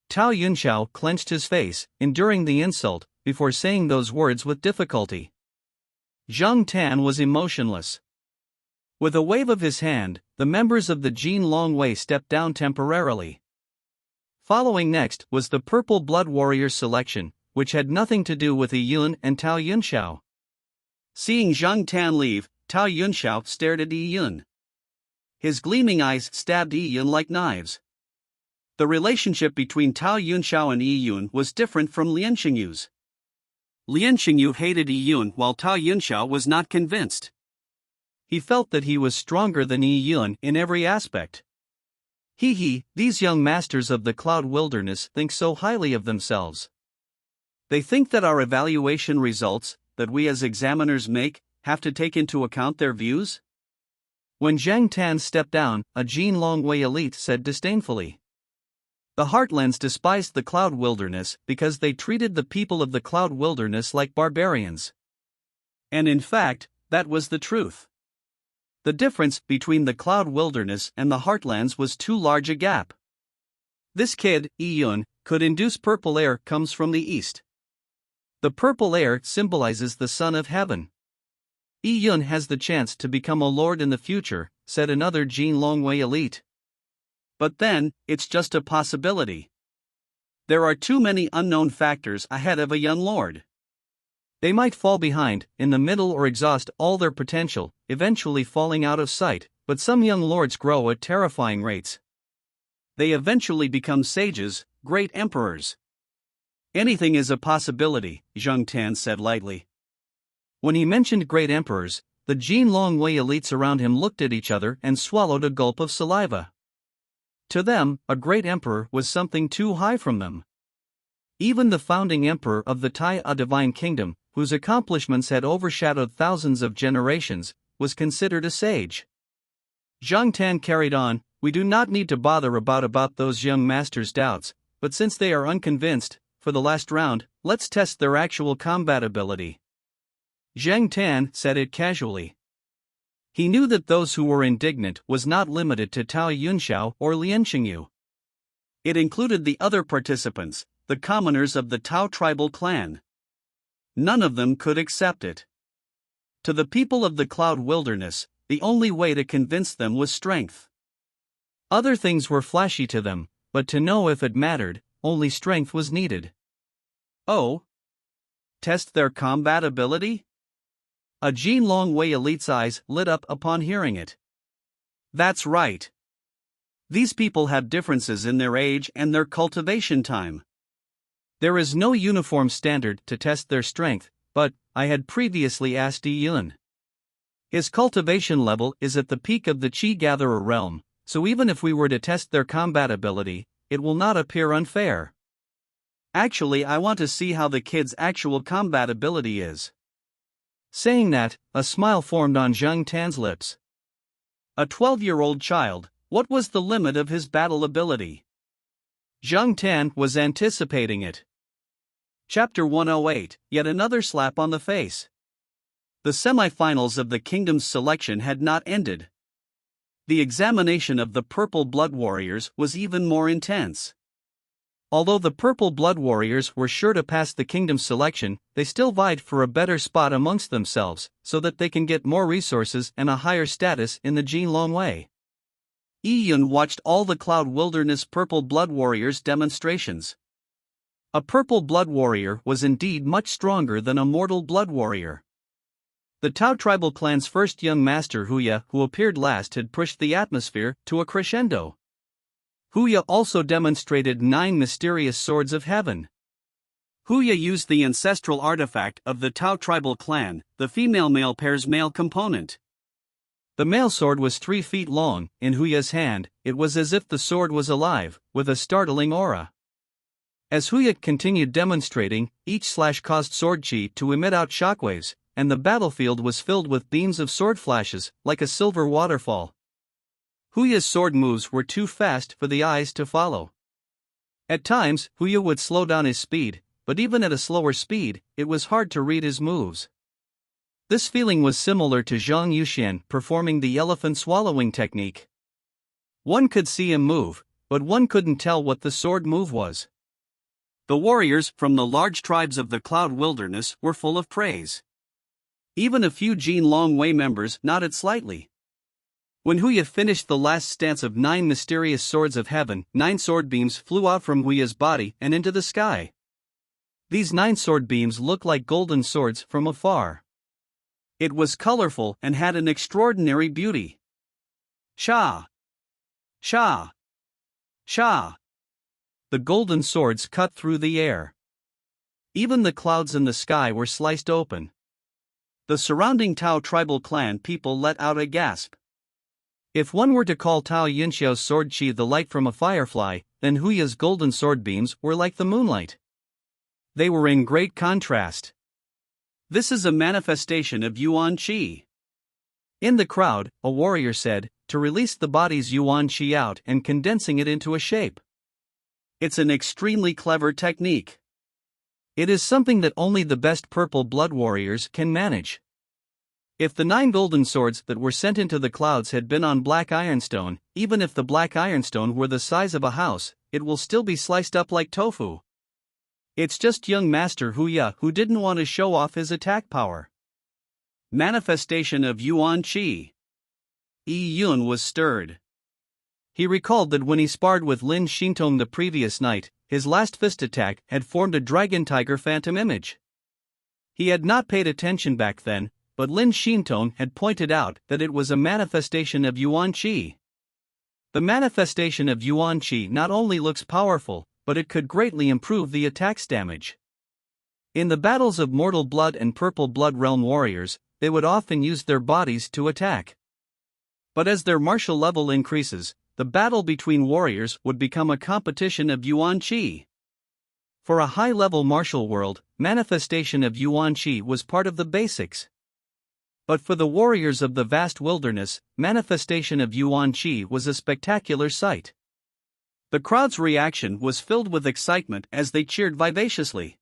Tao Yunxiao clenched his face, enduring the insult, before saying those words with difficulty. Zhang Tan was emotionless. With a wave of his hand, the members of the Jin Longwei stepped down temporarily. Following next was the Purple Blood Warriors selection, which had nothing to do with Yi Yun and Tao Yunxiao. Seeing Zhang Tan leave, Tao Yunxiao stared at Yi Yun. His gleaming eyes stabbed Yi Yun like knives. The relationship between Tao Yunxiao and Yi Yun was different from Lian Xingyu's. Lian Xingyu hated Yi Yun while Tao Yunxiao was not convinced. He felt that he was stronger than Yi Yun in every aspect. These young masters of the Cloud Wilderness think so highly of themselves. They think that our evaluation results, that we as examiners make, have to take into account their views? When Zhang Tan stepped down, a Jin Longwei elite said disdainfully. The Heartlands despised the Cloud Wilderness because they treated the people of the Cloud Wilderness like barbarians. And in fact, that was the truth. The difference between the Cloud Wilderness and the Heartlands was too large a gap. This kid, Yi Yun, could induce purple air comes from the east. The purple air symbolizes the Son of Heaven. Yi Yun has the chance to become a lord in the future, said another Jin Longwei elite. But then, it's just a possibility. There are too many unknown factors ahead of a young lord. They might fall behind, in the middle, or exhaust all their potential, eventually falling out of sight, but some young lords grow at terrifying rates. They eventually become sages, great emperors. Anything is a possibility, Zheng Tan said lightly. When he mentioned great emperors, the Jin Longwei elites around him looked at each other and swallowed a gulp of saliva. To them, a great emperor was something too high from them. Even the founding emperor of the Tai Divine Kingdom, whose accomplishments had overshadowed thousands of generations, was considered a sage. Zheng Tan carried on, "We do not need to bother about those young masters' doubts, but since they are unconvinced, for the last round, let's test their actual combat ability." Zheng Tan said it casually. He knew that those who were indignant was not limited to Tao Yunxiao or Lian Xingyu. It included the other participants, the commoners of the Tao tribal clan. None of them could accept it. To the people of the Cloud Wilderness, the only way to convince them was strength. Other things were flashy to them, but to know if it mattered, only strength was needed. Oh? Test their combat ability? A Jin Longwei elite's eyes lit up upon hearing it. That's right. These people have differences in their age and their cultivation time. There is no uniform standard to test their strength, but I had previously asked Yi Yun. His cultivation level is at the peak of the Qi Gatherer realm, so even if we were to test their combat ability, it will not appear unfair. Actually, I want to see how the kid's actual combat ability is. Saying that, a smile formed on Zheng Tan's lips. A 12-year-old child, what was the limit of his battle ability? Zheng Tan was anticipating it. Chapter 108, yet another slap on the face. The semi-finals of the kingdom's selection had not ended. The examination of the Purple Blood Warriors was even more intense. Although the Purple Blood Warriors were sure to pass the kingdom's selection, they still vied for a better spot amongst themselves, so that they can get more resources and a higher status in the Jin Longwei. Yi Yun watched all the Cloud Wilderness Purple Blood Warriors demonstrations. A Purple Blood Warrior was indeed much stronger than a mortal Blood Warrior. The Tao tribal clan's first young master Huya, who appeared last, had pushed the atmosphere to a crescendo. Huya also demonstrated 9 mysterious swords of heaven. Huya used the ancestral artifact of the Tao tribal clan, the female-male pair's male component. The male sword was 3 feet long. In Huya's hand, it was as if the sword was alive, with a startling aura. As Huya continued demonstrating, each slash caused sword chi to emit out shockwaves, and the battlefield was filled with beams of sword flashes, like a silver waterfall. Huya's sword moves were too fast for the eyes to follow. At times, Huya would slow down his speed, but even at a slower speed, it was hard to read his moves. This feeling was similar to Zhang Yuxian performing the elephant swallowing technique. One could see him move, but one couldn't tell what the sword move was. The warriors from the large tribes of the Cloud Wilderness were full of praise. Even a few Jin Longwei members nodded slightly. When Huya finished the last stance of 9 mysterious swords of heaven, 9 sword beams flew out from Huya's body and into the sky. These 9 sword beams looked like golden swords from afar. It was colorful and had an extraordinary beauty. Sha! Sha! Sha! The golden swords cut through the air. Even the clouds in the sky were sliced open. The surrounding Tao tribal clan people let out a gasp. If one were to call Tao Yunxiao's sword chi the light from a firefly, then Huya's golden sword beams were like the moonlight. They were in great contrast. This is a manifestation of Yuan Qi. In the crowd, a warrior said, to release the body's Yuan Qi out and condensing it into a shape. It's an extremely clever technique. It is something that only the best Purple Blood Warriors can manage. If the 9 golden swords that were sent into the clouds had been on black ironstone, even if the black ironstone were the size of a house, it will still be sliced up like tofu. It's just young Master Huya who didn't want to show off his attack power. Manifestation of Yuan Qi. Yi Yun was stirred. He recalled that when he sparred with Lin Xintong the previous night, his last fist attack had formed a dragon tiger phantom image. He had not paid attention back then, but Lin Xintong had pointed out that it was a manifestation of Yuan Qi. The manifestation of Yuan Qi not only looks powerful, but it could greatly improve the attack's damage. In the battles of Mortal Blood and Purple Blood Realm warriors, they would often use their bodies to attack. But as their martial level increases, the battle between warriors would become a competition of Yuan Qi. For a high-level martial world, manifestation of Yuan Qi was part of the basics. But for the warriors of the vast wilderness, manifestation of Yuan Qi was a spectacular sight. The crowd's reaction was filled with excitement as they cheered vivaciously.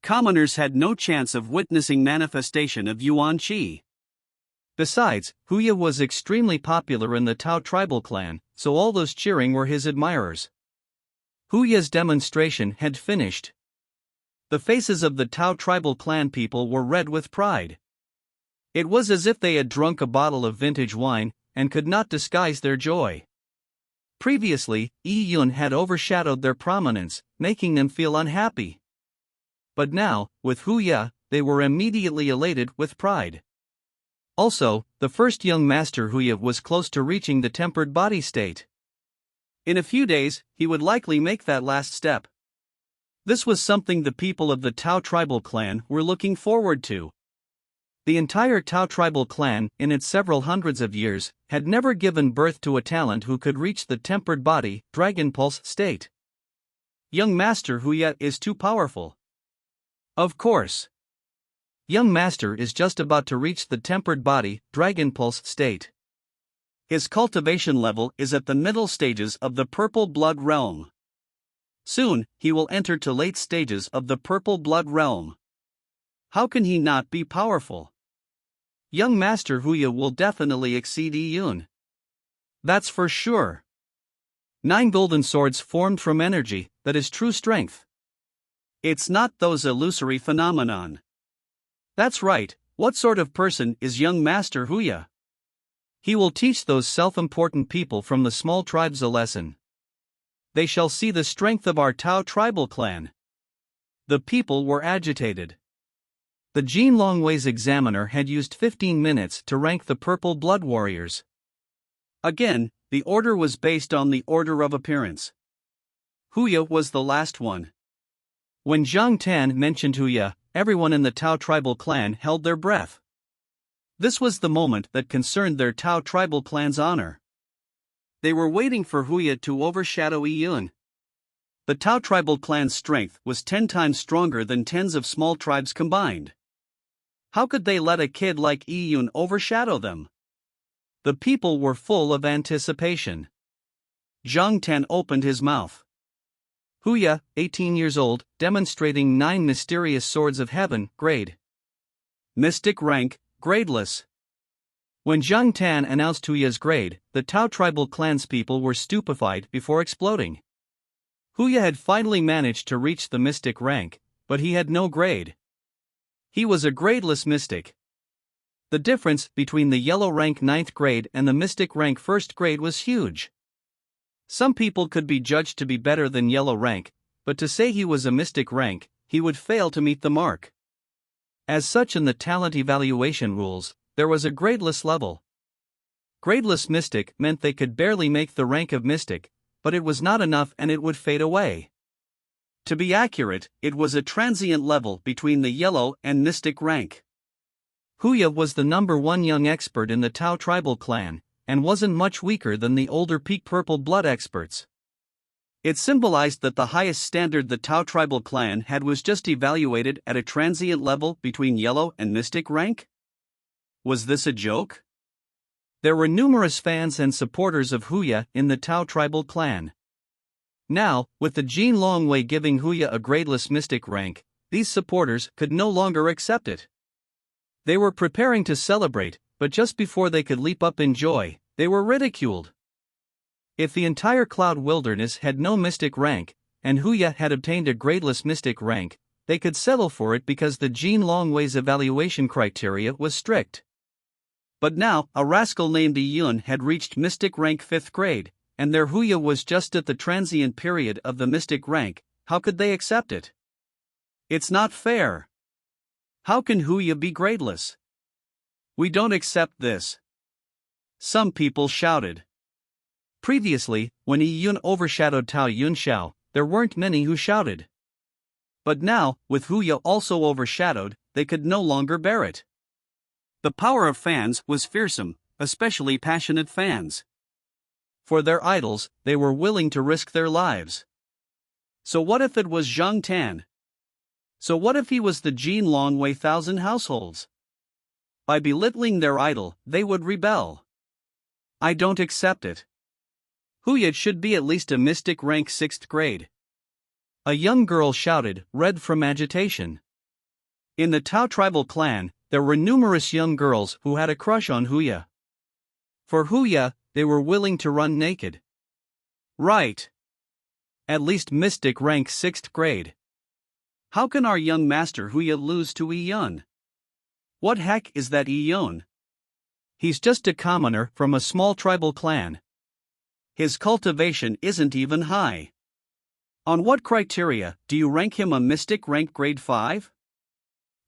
Commoners had no chance of witnessing manifestation of Yuan Qi. Besides, Huya was extremely popular in the Tao tribal clan, so all those cheering were his admirers. Huya's demonstration had finished. The faces of the Tao tribal clan people were red with pride. It was as if they had drunk a bottle of vintage wine, and could not disguise their joy. Previously, Yi Yun had overshadowed their prominence, making them feel unhappy. But now, with Huya, they were immediately elated with pride. Also, the first young master Huya was close to reaching the tempered body state. In a few days, he would likely make that last step. This was something the people of the Tao tribal clan were looking forward to. The entire Tao tribal clan, in its several hundreds of years, had never given birth to a talent who could reach the tempered body, Dragon Pulse state. Young Master Huya is too powerful. Of course. Young Master is just about to reach the tempered body, Dragon Pulse state. His cultivation level is at the middle stages of the Purple Blood Realm. Soon, he will enter to late stages of the Purple Blood Realm. How can he not be powerful? Young Master Huya will definitely exceed Yi Yun. That's for sure. 9 golden swords formed from energy, that is true strength. It's not those illusory phenomenon. That's right, what sort of person is young Master Huya? He will teach those self-important people from the small tribes a lesson. They shall see the strength of our Tao tribal clan. The people were agitated. The Jin Longwei's examiner had used 15 minutes to rank the Purple Blood warriors. Again, the order was based on the order of appearance. Huya was the last one. When Zhang Tan mentioned Huya, everyone in the Tao tribal clan held their breath. This was the moment that concerned their Tao tribal clan's honor. They were waiting for Huya to overshadow Yi Yun. The Tao tribal clan's strength was 10 times stronger than tens of small tribes combined. How could they let a kid like Yi Yun overshadow them? The people were full of anticipation. Zhang Tan opened his mouth. Huya, 18 years old, demonstrating 9 mysterious swords of heaven, grade. Mystic rank, gradeless. When Zhang Tan announced Huya's grade, the Tao tribal clan's people were stupefied before exploding. Huya had finally managed to reach the mystic rank, but he had no grade. He was a gradeless mystic. The difference between the yellow rank 9th grade and the mystic rank 1st grade was huge. Some people could be judged to be better than yellow rank, but to say he was a mystic rank, he would fail to meet the mark. As such, in the talent evaluation rules, there was a gradeless level. Gradeless mystic meant they could barely make the rank of mystic, but it was not enough and it would fade away. To be accurate, it was a transient level between the yellow and mystic rank. Huya was the #1 young expert in the Tao tribal clan, and wasn't much weaker than the older peak Purple Blood experts. It symbolized that the highest standard the Tao tribal clan had was just evaluated at a transient level between yellow and mystic rank? Was this a joke? There were numerous fans and supporters of Huya in the Tao tribal clan. Now, with the Jin Longwei giving Huya a gradeless mystic rank, these supporters could no longer accept it. They were preparing to celebrate, but just before they could leap up in joy, they were ridiculed. If the entire Cloud Wilderness had no mystic rank, and Huya had obtained a gradeless mystic rank, they could settle for it because the Jin Longwei's evaluation criteria was strict. But now, a rascal named Yi Yun had reached mystic rank 5th grade, and their Huya was just at the transient period of the mystic rank. How could they accept it? It's not fair. How can Huya be gradeless? We don't accept this. Some people shouted. Previously, when Yi Yun overshadowed Tao Yunxiao, there weren't many who shouted. But now, with Hu Ye also overshadowed, they could no longer bear it. The power of fans was fearsome, especially passionate fans. For their idols, they were willing to risk their lives. So what if it was Zhang Tan? So what if he was the Jin Longwei Thousand Households? By belittling their idol, they would rebel. I don't accept it. Hu Ye should be at least a mystic rank 6th grade. A young girl shouted, red from agitation. In the Tao tribal clan, there were numerous young girls who had a crush on Hu Ye. For Hu Ye, they were willing to run naked. Right. At least mystic rank 6th grade. How can our young master Hu Ye lose to Yi Yun? What heck is that Yi Yun? He's just a commoner from a small tribal clan. His cultivation isn't even high. On what criteria do you rank him a mystic rank grade 5?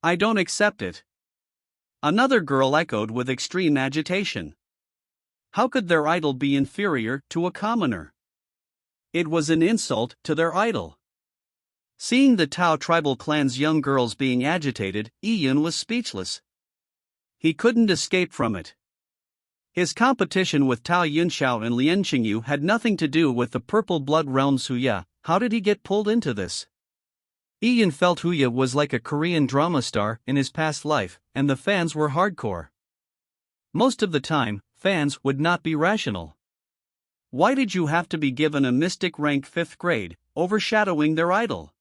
I don't accept it. Another girl echoed with extreme agitation. How could their idol be inferior to a commoner? It was an insult to their idol. Seeing the Tao tribal clan's young girls being agitated, Yi Yun was speechless. He couldn't escape from it. His competition with Tao Yunxiao and Lien Qingyu had nothing to do with the Purple Blood Realm's Hu Ye. How did he get pulled into this? Yi Yun felt Hu Ye was like a Korean drama star in his past life, and the fans were hardcore. Most of the time, fans would not be rational. Why did you have to be given a mystic rank 5th grade, overshadowing their idol?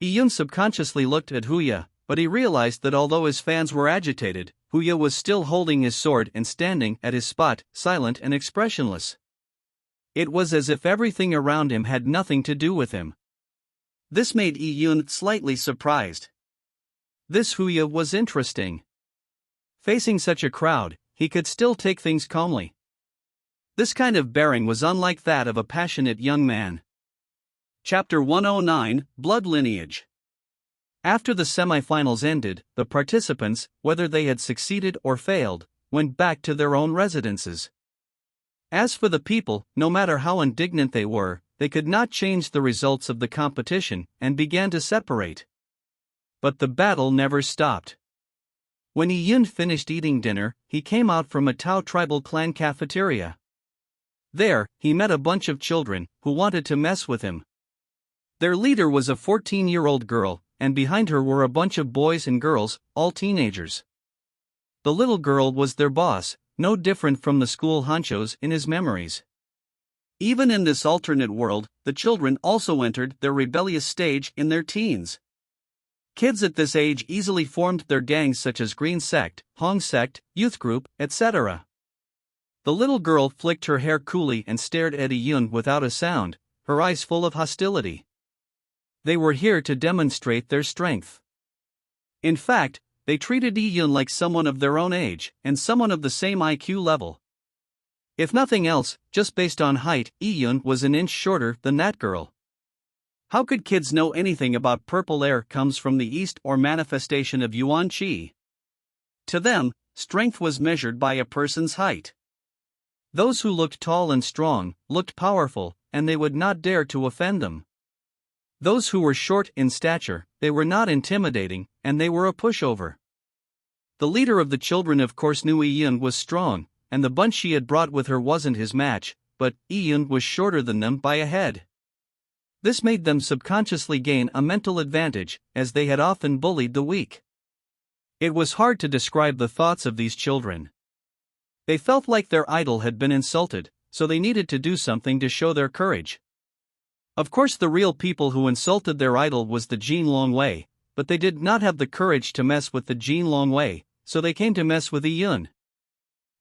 Yi Yun subconsciously looked at Hu Ye, but he realized that although his fans were agitated, Hu Ye was still holding his sword and standing at his spot, silent and expressionless. It was as if everything around him had nothing to do with him. This made Yi Yun slightly surprised. This Hu Ye was interesting. Facing such a crowd, he could still take things calmly. This kind of bearing was unlike that of a passionate young man. Chapter 109, Blood Lineage. After the semifinals ended, the participants, whether they had succeeded or failed, went back to their own residences. As for the people, no matter how indignant they were, they could not change the results of the competition and began to separate. But the battle never stopped. When Yi Yun finished eating dinner, he came out from a Tao tribal clan cafeteria. There, he met a bunch of children who wanted to mess with him. Their leader was a 14-year-old girl, and behind her were a bunch of boys and girls, all teenagers. The little girl was their boss, no different from the school honchos in his memories. Even in this alternate world, the children also entered their rebellious stage in their teens. Kids at this age easily formed their gangs such as Green Sect, Hong Sect, Youth Group, etc. The little girl flicked her hair coolly and stared at Yi Yun without a sound, her eyes full of hostility. They were here to demonstrate their strength. In fact, they treated Yi Yun like someone of their own age, and someone of the same IQ level. If nothing else, just based on height, Yi Yun was an inch shorter than that girl. How could kids know anything about purple air comes from the east or manifestation of Yuan Qi? To them, strength was measured by a person's height. Those who looked tall and strong, looked powerful, and they would not dare to offend them. Those who were short in stature, they were not intimidating, and they were a pushover. The leader of the children of course knew Yi Yun was strong, and the bunch she had brought with her wasn't his match, but Yi Yun was shorter than them by a head. This made them subconsciously gain a mental advantage, as they had often bullied the weak. It was hard to describe the thoughts of these children. They felt like their idol had been insulted, so they needed to do something to show their courage. Of course, the real people who insulted their idol was the Jin Longwei, but they did not have the courage to mess with the Jin Longwei, so they came to mess with Yi Yun.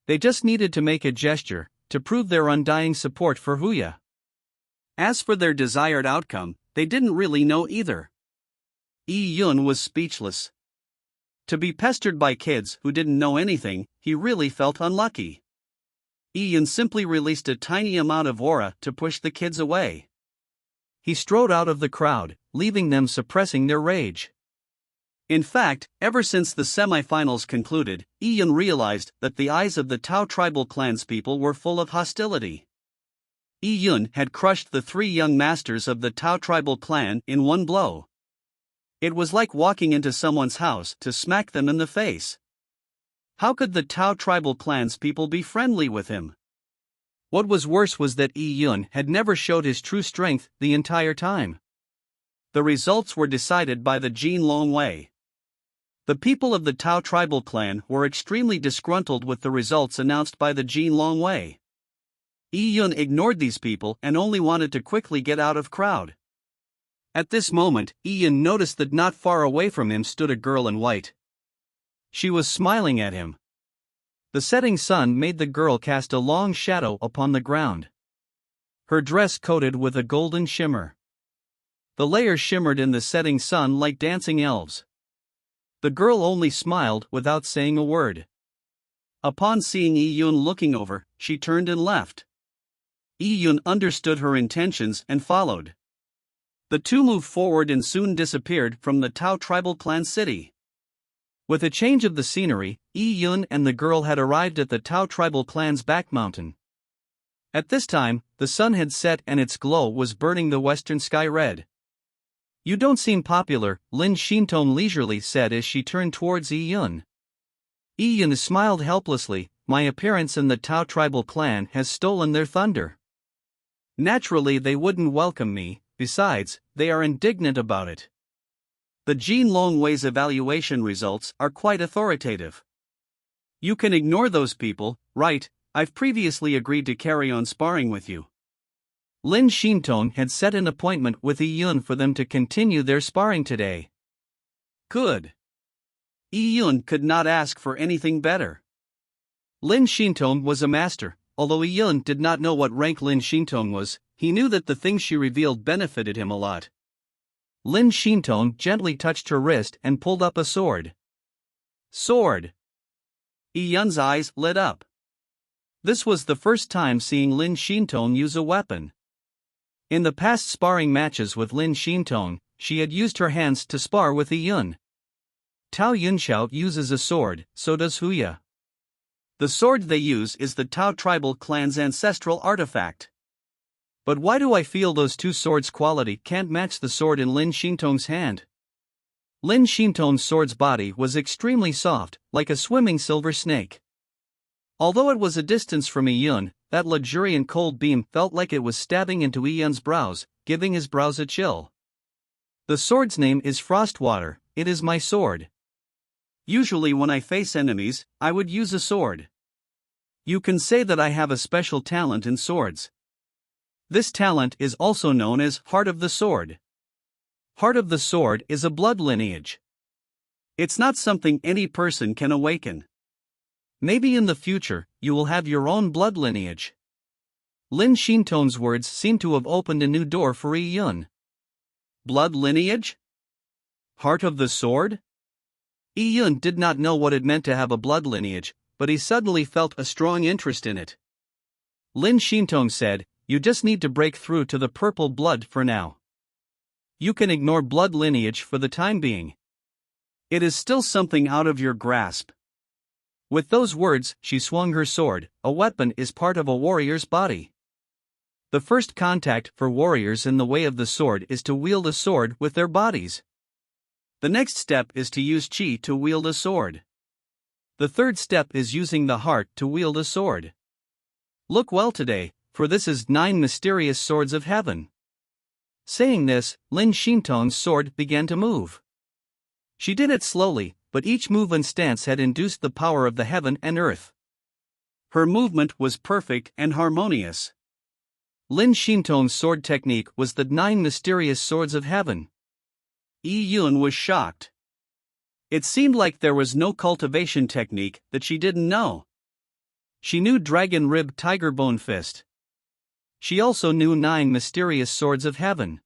They just needed to make a gesture, to prove their undying support for Hu Ye. As for their desired outcome, they didn't really know either. Yi Yun was speechless. To be pestered by kids who didn't know anything, he really felt unlucky. Yi Yun simply released a tiny amount of aura to push the kids away. He strode out of the crowd, leaving them suppressing their rage. In fact, ever since the semi-finals concluded, Lee Yun realized that the eyes of the Tao tribal clanspeople were full of hostility. Lee Yun had crushed the three young masters of the Tao tribal clan in one blow. It was like walking into someone's house to smack them in the face. How could the Tao tribal clanspeople be friendly with him? What was worse was that Lee Yun had never showed his true strength the entire time. The results were decided by the Jin Longwei. The people of the Tao tribal clan were extremely disgruntled with the results announced by the Jin Longwei. Lee Yun ignored these people and only wanted to quickly get out of crowd. At this moment, Lee Yun noticed that not far away from him stood a girl in white. She was smiling at him. The setting sun made the girl cast a long shadow upon the ground. Her dress coated with a golden shimmer. The layers shimmered in the setting sun like dancing elves. The girl only smiled without saying a word. Upon seeing Lee Yun looking over, she turned and left. Lee Yun understood her intentions and followed. The two moved forward and soon disappeared from the Tao tribal clan city. With a change of the scenery, Lee Yun and the girl had arrived at the Tao tribal clan's back mountain. At this time, the sun had set and its glow was burning the western sky red. "You don't seem popular," Lin Shintong leisurely said as she turned towards Lee Yun. Lee Yun smiled helplessly. "My appearance in the Tao tribal clan has stolen their thunder. Naturally they wouldn't welcome me, besides, they are indignant about it. The Jin Longwei's evaluation results are quite authoritative. You can ignore those people, right? I've previously agreed to carry on sparring with you." Lin Shintong had set an appointment with Lee Yun for them to continue their sparring today. Good. Lee Yun could not ask for anything better. Lin Shintong was a master. Although Lee Yun did not know what rank Lin Shintong was, he knew that the things she revealed benefited him a lot. Lin Shintong gently touched her wrist and pulled up a sword. Sword! Lee Yun's eyes lit up. This was the first time seeing Lin Shintong use a weapon. In the past sparring matches with Lin Shintong, she had used her hands to spar with Lee Yun. Tao Yunxiao uses a sword, so does Huya. The sword they use is the Tao tribal clan's ancestral artifact. But why do I feel those two swords' quality can't match the sword in Lin Shintong's hand? Lin Shintong's sword's body was extremely soft, like a swimming silver snake. Although it was a distance from Lee Yun, that luxuriant cold beam felt like it was stabbing into Lee Yun's brows, giving his brows a chill. The sword's name is Frostwater. It is my sword. Usually when I face enemies, I would use a sword. You can say that I have a special talent in swords. This talent is also known as Heart of the Sword. Heart of the Sword is a blood lineage. It's not something any person can awaken. Maybe in the future, you will have your own blood lineage. Lin Shintong's words seemed to have opened a new door for Lee Yun. Blood lineage? Heart of the Sword? Lee Yun did not know what it meant to have a blood lineage, but he suddenly felt a strong interest in it. Lin Shintong said, "You just need to break through to the purple blood for now. You can ignore blood lineage for the time being. It is still something out of your grasp." With those words, she swung her sword. A weapon is part of a warrior's body. The first contact for warriors in the way of the sword is to wield a sword with their bodies. The next step is to use qi to wield a sword. The third step is using the heart to wield a sword. Look well today, for this is 9 mysterious swords of heaven. Saying this, Lin Shintong's sword began to move. She did it slowly, but each move and stance had induced the power of the heaven and earth. Her movement was perfect and harmonious. Lin Shintong's sword technique was the 9 mysterious swords of heaven. Lee Yun was shocked. It seemed like there was no cultivation technique that she didn't know. She knew Dragon Rib Tiger Bone Fist. She also knew 9 mysterious swords of heaven.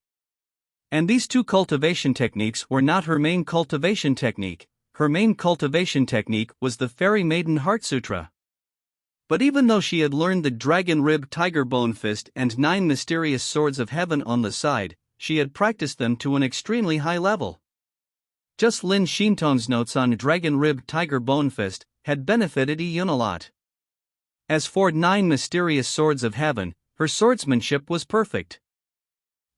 And these 2 cultivation techniques were not her main cultivation technique. Her main cultivation technique was the Fairy Maiden Heart Sutra. But even though she had learned the Dragon Rib Tiger Bone Fist and 9 mysterious swords of heaven on the side, she had practiced them to an extremely high level. Just Lin Xintong's notes on Dragon-Ribbed Tiger Bonefist had benefited Yi Yun a lot. As for 9 mysterious swords of heaven, her swordsmanship was perfect.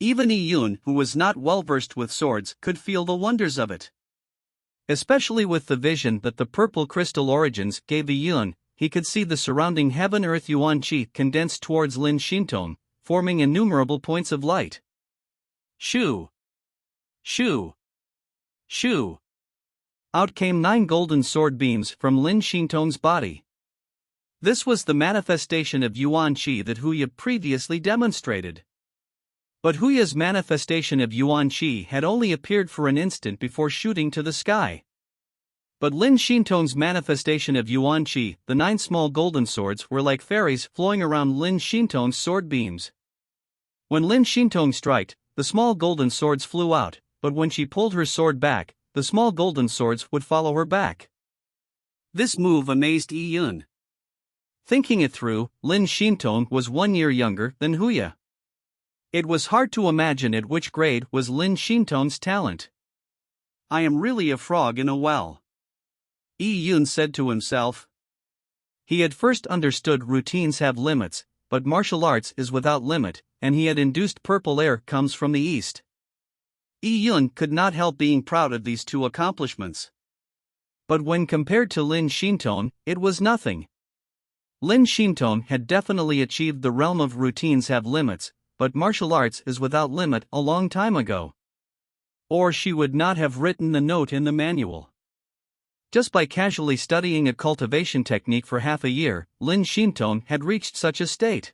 Even Yi Yun, who was not well versed with swords, could feel the wonders of it. Especially with the vision that the purple crystal origins gave Yi Yun, he could see the surrounding heaven-earth yuan qi condensed towards Lin Xintong, forming innumerable points of light. Shoo! Shoo! Shoo! Out came 9 golden sword beams from Lin Xintong's body. This was the manifestation of yuan qi that Huya previously demonstrated. But Huya's manifestation of yuan qi had only appeared for an instant before shooting to the sky. But Lin Xintong's manifestation of yuan qi, the 9 small golden swords, were like fairies flowing around Lin Xintong's sword beams. When Lin Xintong struck, the small golden swords flew out, but when she pulled her sword back, the small golden swords would follow her back. This move amazed Yi Yun. Thinking it through, Lin Xintong was 1 year younger than Huya. It was hard to imagine at which grade was Lin Xintong's talent. I am really a frog in a well, Yi Yun said to himself. He had first understood routines have limits, but martial arts is without limit, and he had induced purple air comes from the east. Yi Yun could not help being proud of these 2 accomplishments. But when compared to Lin Xintong, it was nothing. Lin Xintong had definitely achieved the realm of routines have limits, but martial arts is without limit a long time ago. Or she would not have written the note in the manual. Just by casually studying a cultivation technique for half a year, Lin Xintong had reached such a state.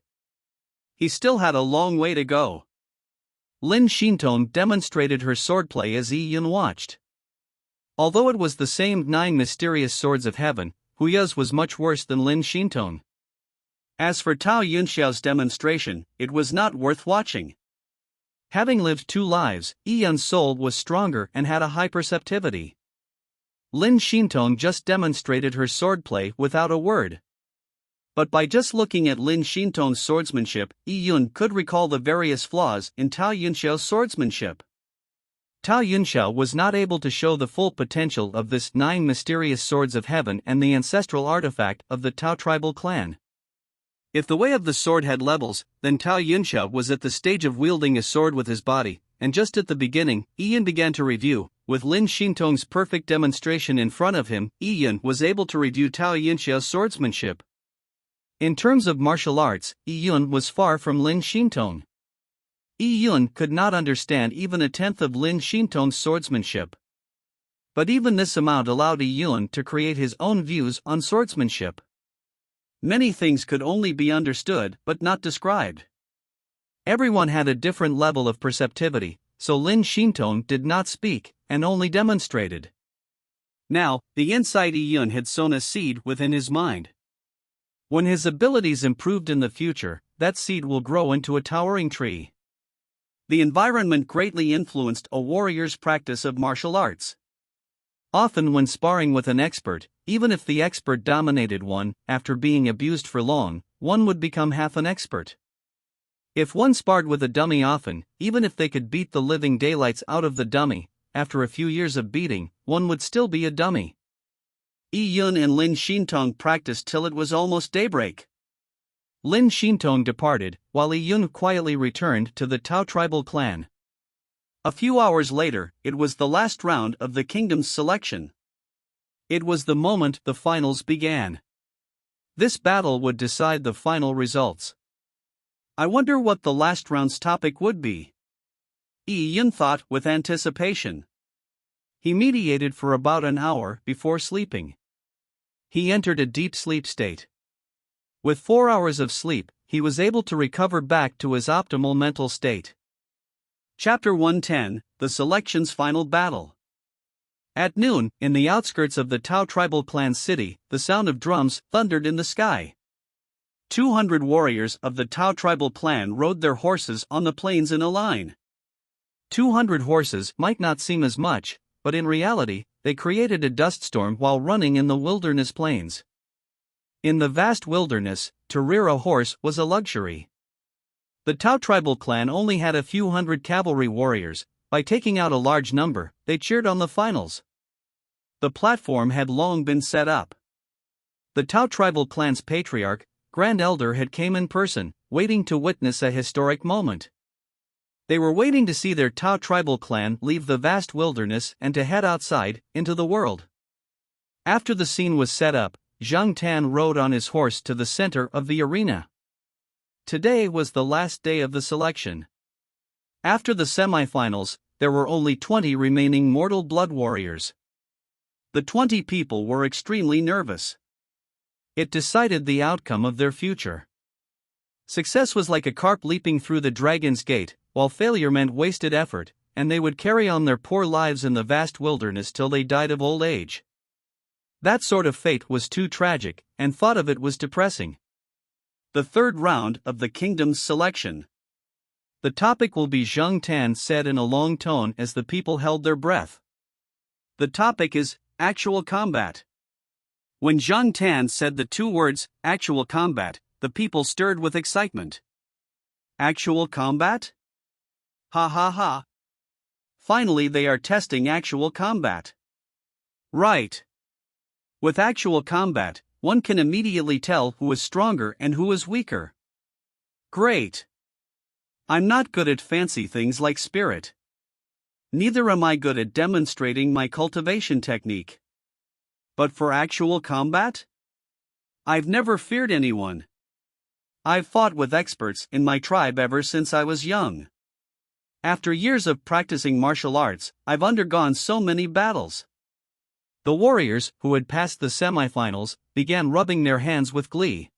He still had a long way to go. Lin Xintong demonstrated her swordplay as Yi Yun watched. Although it was the same 9 mysterious swords of heaven, Huya's was much worse than Lin Xintong. As for Tao Yunxiao's demonstration, it was not worth watching. Having lived 2 lives, Yi Yun's soul was stronger and had a high perceptivity. Lin Xintong just demonstrated her swordplay without a word. But by just looking at Lin Xintong's swordsmanship, Yi Yun could recall the various flaws in Tao Yunxiao's swordsmanship. Tao Yunxiao was not able to show the full potential of this 9 mysterious swords of heaven and the ancestral artifact of the Tao tribal clan. If the way of the sword had levels, then Tao Yunxiao was at the stage of wielding a sword with his body, and just at the beginning, Yi Yun began to review. With Lin Xintong's perfect demonstration in front of him, Yi Yun was able to review Tao Yunxiao's swordsmanship. In terms of martial arts, Yi Yun was far from Lin Xintong. Yi Yun could not understand even a tenth of Lin Xintong's swordsmanship. But even this amount allowed Yi Yun to create his own views on swordsmanship. Many things could only be understood but not described. Everyone had a different level of perceptivity, so Lin Xintong did not speak, and only demonstrated. Now, the insight Yi Yun had sown a seed within his mind. When his abilities improved in the future, that seed will grow into a towering tree. The environment greatly influenced a warrior's practice of martial arts. Often when sparring with an expert, even if the expert dominated one, after being abused for long, one would become half an expert. If one sparred with a dummy often, even if they could beat the living daylights out of the dummy, after a few years of beating, one would still be a dummy. Yi Yun and Lin Xintong practiced till it was almost daybreak. Lin Xintong departed, while Yi Yun quietly returned to the Tao tribal clan. A few hours later, it was the last round of the kingdom's selection. It was the moment the finals began. This battle would decide the final results. I wonder what the last round's topic would be. Yi Yun thought with anticipation. He meditated for about an hour before sleeping. He entered a deep sleep state. With 4 hours of sleep, he was able to recover back to his optimal mental state. Chapter 110, The Selection's Final Battle. At noon, in the outskirts of the Tao tribal clan city, the sound of drums thundered in the sky. 200 warriors of the Tao tribal clan rode their horses on the plains in a line. 200 horses might not seem as much, but in reality, they created a dust storm while running in the wilderness plains. In the vast wilderness, to rear a horse was a luxury. The Tao tribal clan only had a few hundred cavalry warriors. By taking out a large number, they cheered on the finals. The platform had long been set up. The Tao tribal clan's patriarch, Grand Elder, had came in person, waiting to witness a historic moment. They were waiting to see their Tao tribal clan leave the vast wilderness and to head outside, into the world. After the scene was set up, Zhang Tan rode on his horse to the center of the arena. Today was the last day of the selection. After the semifinals, there were only 20 remaining mortal blood warriors. The 20 people were extremely nervous. It decided the outcome of their future. Success was like a carp leaping through the dragon's gate, while failure meant wasted effort, and they would carry on their poor lives in the vast wilderness till they died of old age. That sort of fate was too tragic, and thought of it was depressing. The third round of the kingdom's selection. The topic will be, Zhang Tan said in a long tone as the people held their breath. The topic is actual combat. When Zhang Tan said the two words, actual combat, the people stirred with excitement. Actual combat? Ha ha ha. Finally they are testing actual combat. Right. With actual combat, one can immediately tell who is stronger and who is weaker. Great. I'm not good at fancy things like spirit. Neither am I good at demonstrating my cultivation technique. But for actual combat? I've never feared anyone. I've fought with experts in my tribe ever since I was young. After years of practicing martial arts, I've undergone so many battles. The warriors, who had passed the semifinals, began rubbing their hands with glee.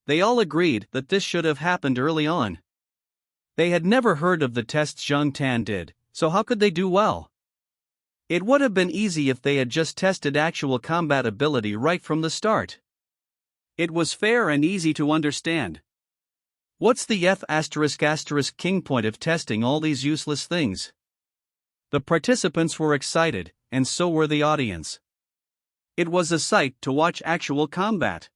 They all agreed that this should have happened early on. They had never heard of the tests Zhang Tan did, so how could they do well? It would have been easy if they had just tested actual combat ability right from the start. It was fair and easy to understand. What's the **** point of testing all these useless things? The participants were excited, and so were the audience. It was a sight to watch actual combat.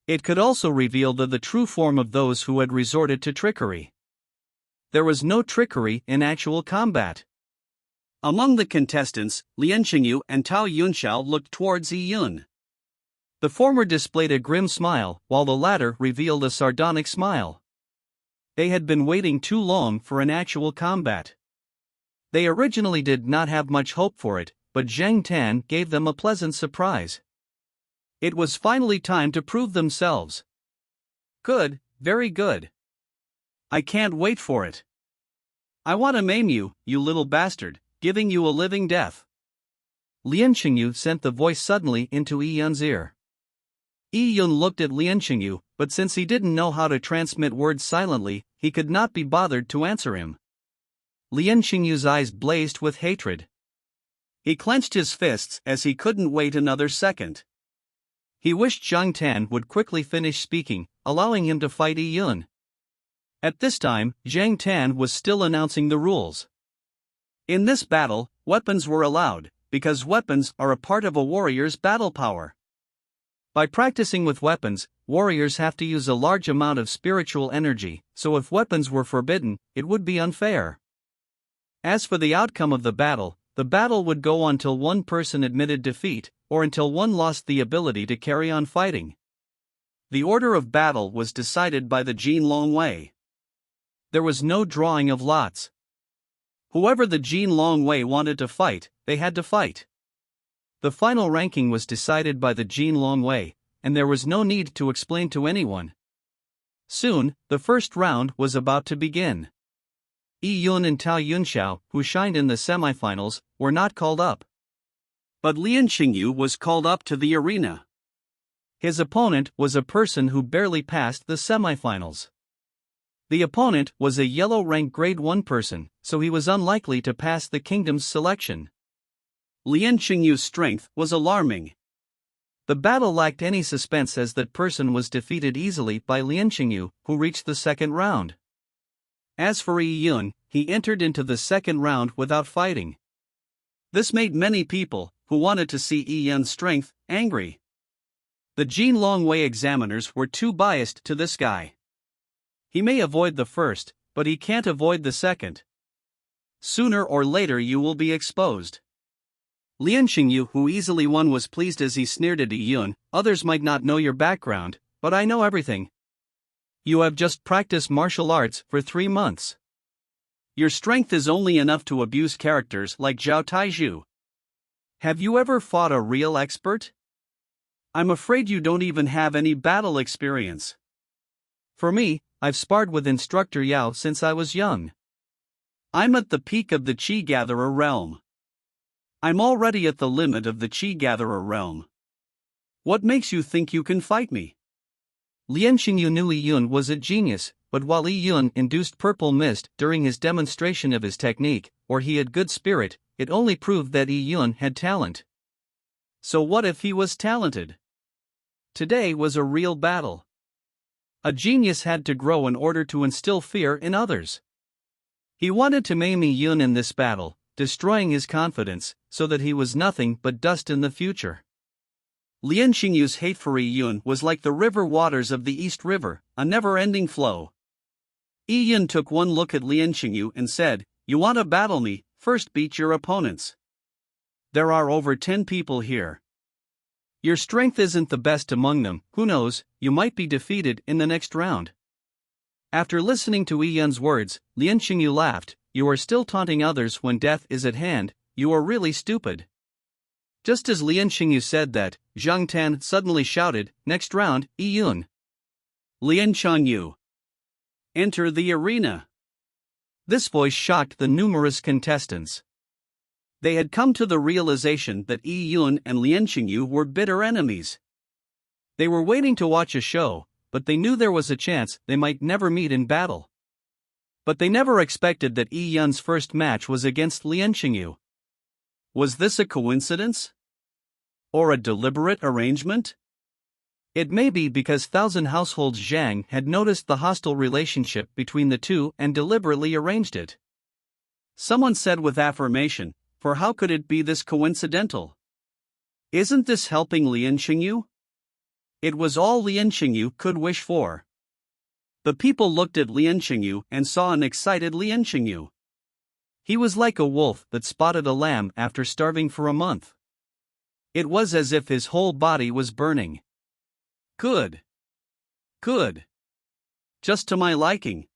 It could also reveal the true form of those who had resorted to trickery. There was no trickery in actual combat. Among the contestants, Lian Qingyu and Tao Yunxiao looked towards Yi Yun. The former displayed a grim smile, while the latter revealed a sardonic smile. They had been waiting too long for an actual combat. They originally did not have much hope for it, but Zhang Tan gave them a pleasant surprise. It was finally time to prove themselves. Good, very good. I can't wait for it. I want to maim you, you little bastard, giving you a living death. Lian Qingyu sent the voice suddenly into Yi Yun's ear. Yi Yun looked at Lian Qingyu, but since he didn't know how to transmit words silently, he could not be bothered to answer him. Lian Qingyu's eyes blazed with hatred. He clenched his fists as he couldn't wait another second. He wished Zhang Tan would quickly finish speaking, allowing him to fight Yi Yun. At this time, Zhang Tan was still announcing the rules. In this battle, weapons were allowed, because weapons are a part of a warrior's battle power. By practicing with weapons, warriors have to use a large amount of spiritual energy, so if weapons were forbidden, it would be unfair. As for the outcome of the battle would go on till one person admitted defeat, or until one lost the ability to carry on fighting. The order of battle was decided by the Jin Longwei. There was no drawing of lots. Whoever the Jin Longwei wanted to fight, they had to fight. The final ranking was decided by the Jin Longwei, and there was no need to explain to anyone. Soon, the first round was about to begin. Yi Yun and Tao Yunxiao, who shined in the semifinals, were not called up. But Lian Qingyu was called up to the arena. His opponent was a person who barely passed the semifinals. The opponent was a yellow-rank grade 1 person, so he was unlikely to pass the kingdom's selection. Lian Qingyu's strength was alarming. The battle lacked any suspense as that person was defeated easily by Lian Qingyu, who reached the second round. As for Yi Yun, he entered into the second round without fighting. This made many people, who wanted to see Yi Yun's strength, angry. The Jin Longwei examiners were too biased to this guy. He may avoid the first, but he can't avoid the second. Sooner or later you will be exposed. Lian Xingyu, who easily won, was pleased as he sneered at Yi Yun. Others might not know your background, but I know everything. You have just practiced martial arts for 3 months. Your strength is only enough to abuse characters like Zhao Taizhu. Have you ever fought a real expert? I'm afraid you don't even have any battle experience. For me, I've sparred with Instructor Yao since I was young. I'm at the peak of the Qi Gatherer realm. I'm already at the limit of the Qi Gatherer realm. What makes you think you can fight me? Lian Xingyu knew Yi Yun was a genius, but while Yi Yun induced purple mist during his demonstration of his technique, or he had good spirit, it only proved that Yi Yun had talent. So what if he was talented? Today was a real battle. A genius had to grow in order to instill fear in others. He wanted to maim Yi Yun in this battle, destroying his confidence, so that he was nothing but dust in the future. Lian Xingyu's hate for Yi Yun was like the river waters of the East River, a never-ending flow. Yi Yun took one look at Lian Xingyu and said, "You want to battle me, first beat your opponents. There are over 10 people here. Your strength isn't the best among them, who knows, you might be defeated in the next round." After listening to Yi Yun's words, Lian Xingyu laughed. "You are still taunting others when death is at hand, you are really stupid." Just as Lian Xingyu said that, Zhang Tan suddenly shouted, "Next round, Yi Yun." Lian Changyu. Enter the arena. This voice shocked the numerous contestants. They had come to the realization that Yi Yun and Lian Xingyu were bitter enemies. They were waiting to watch a show, but they knew there was a chance they might never meet in battle. But they never expected that Yi Yun's first match was against Lian Xingyu. Was this a coincidence? Or a deliberate arrangement? It may be because Thousand Households Zhang had noticed the hostile relationship between the two and deliberately arranged it. Someone said with affirmation, "For how could it be this coincidental? Isn't this helping Lian Xingyu?" It was all Lian Xingyu could wish for. The people looked at Lian Xingyu and saw an excited Lian Xingyu. He was like a wolf that spotted a lamb after starving for a month. It was as if his whole body was burning. Good. Good. Just to my liking.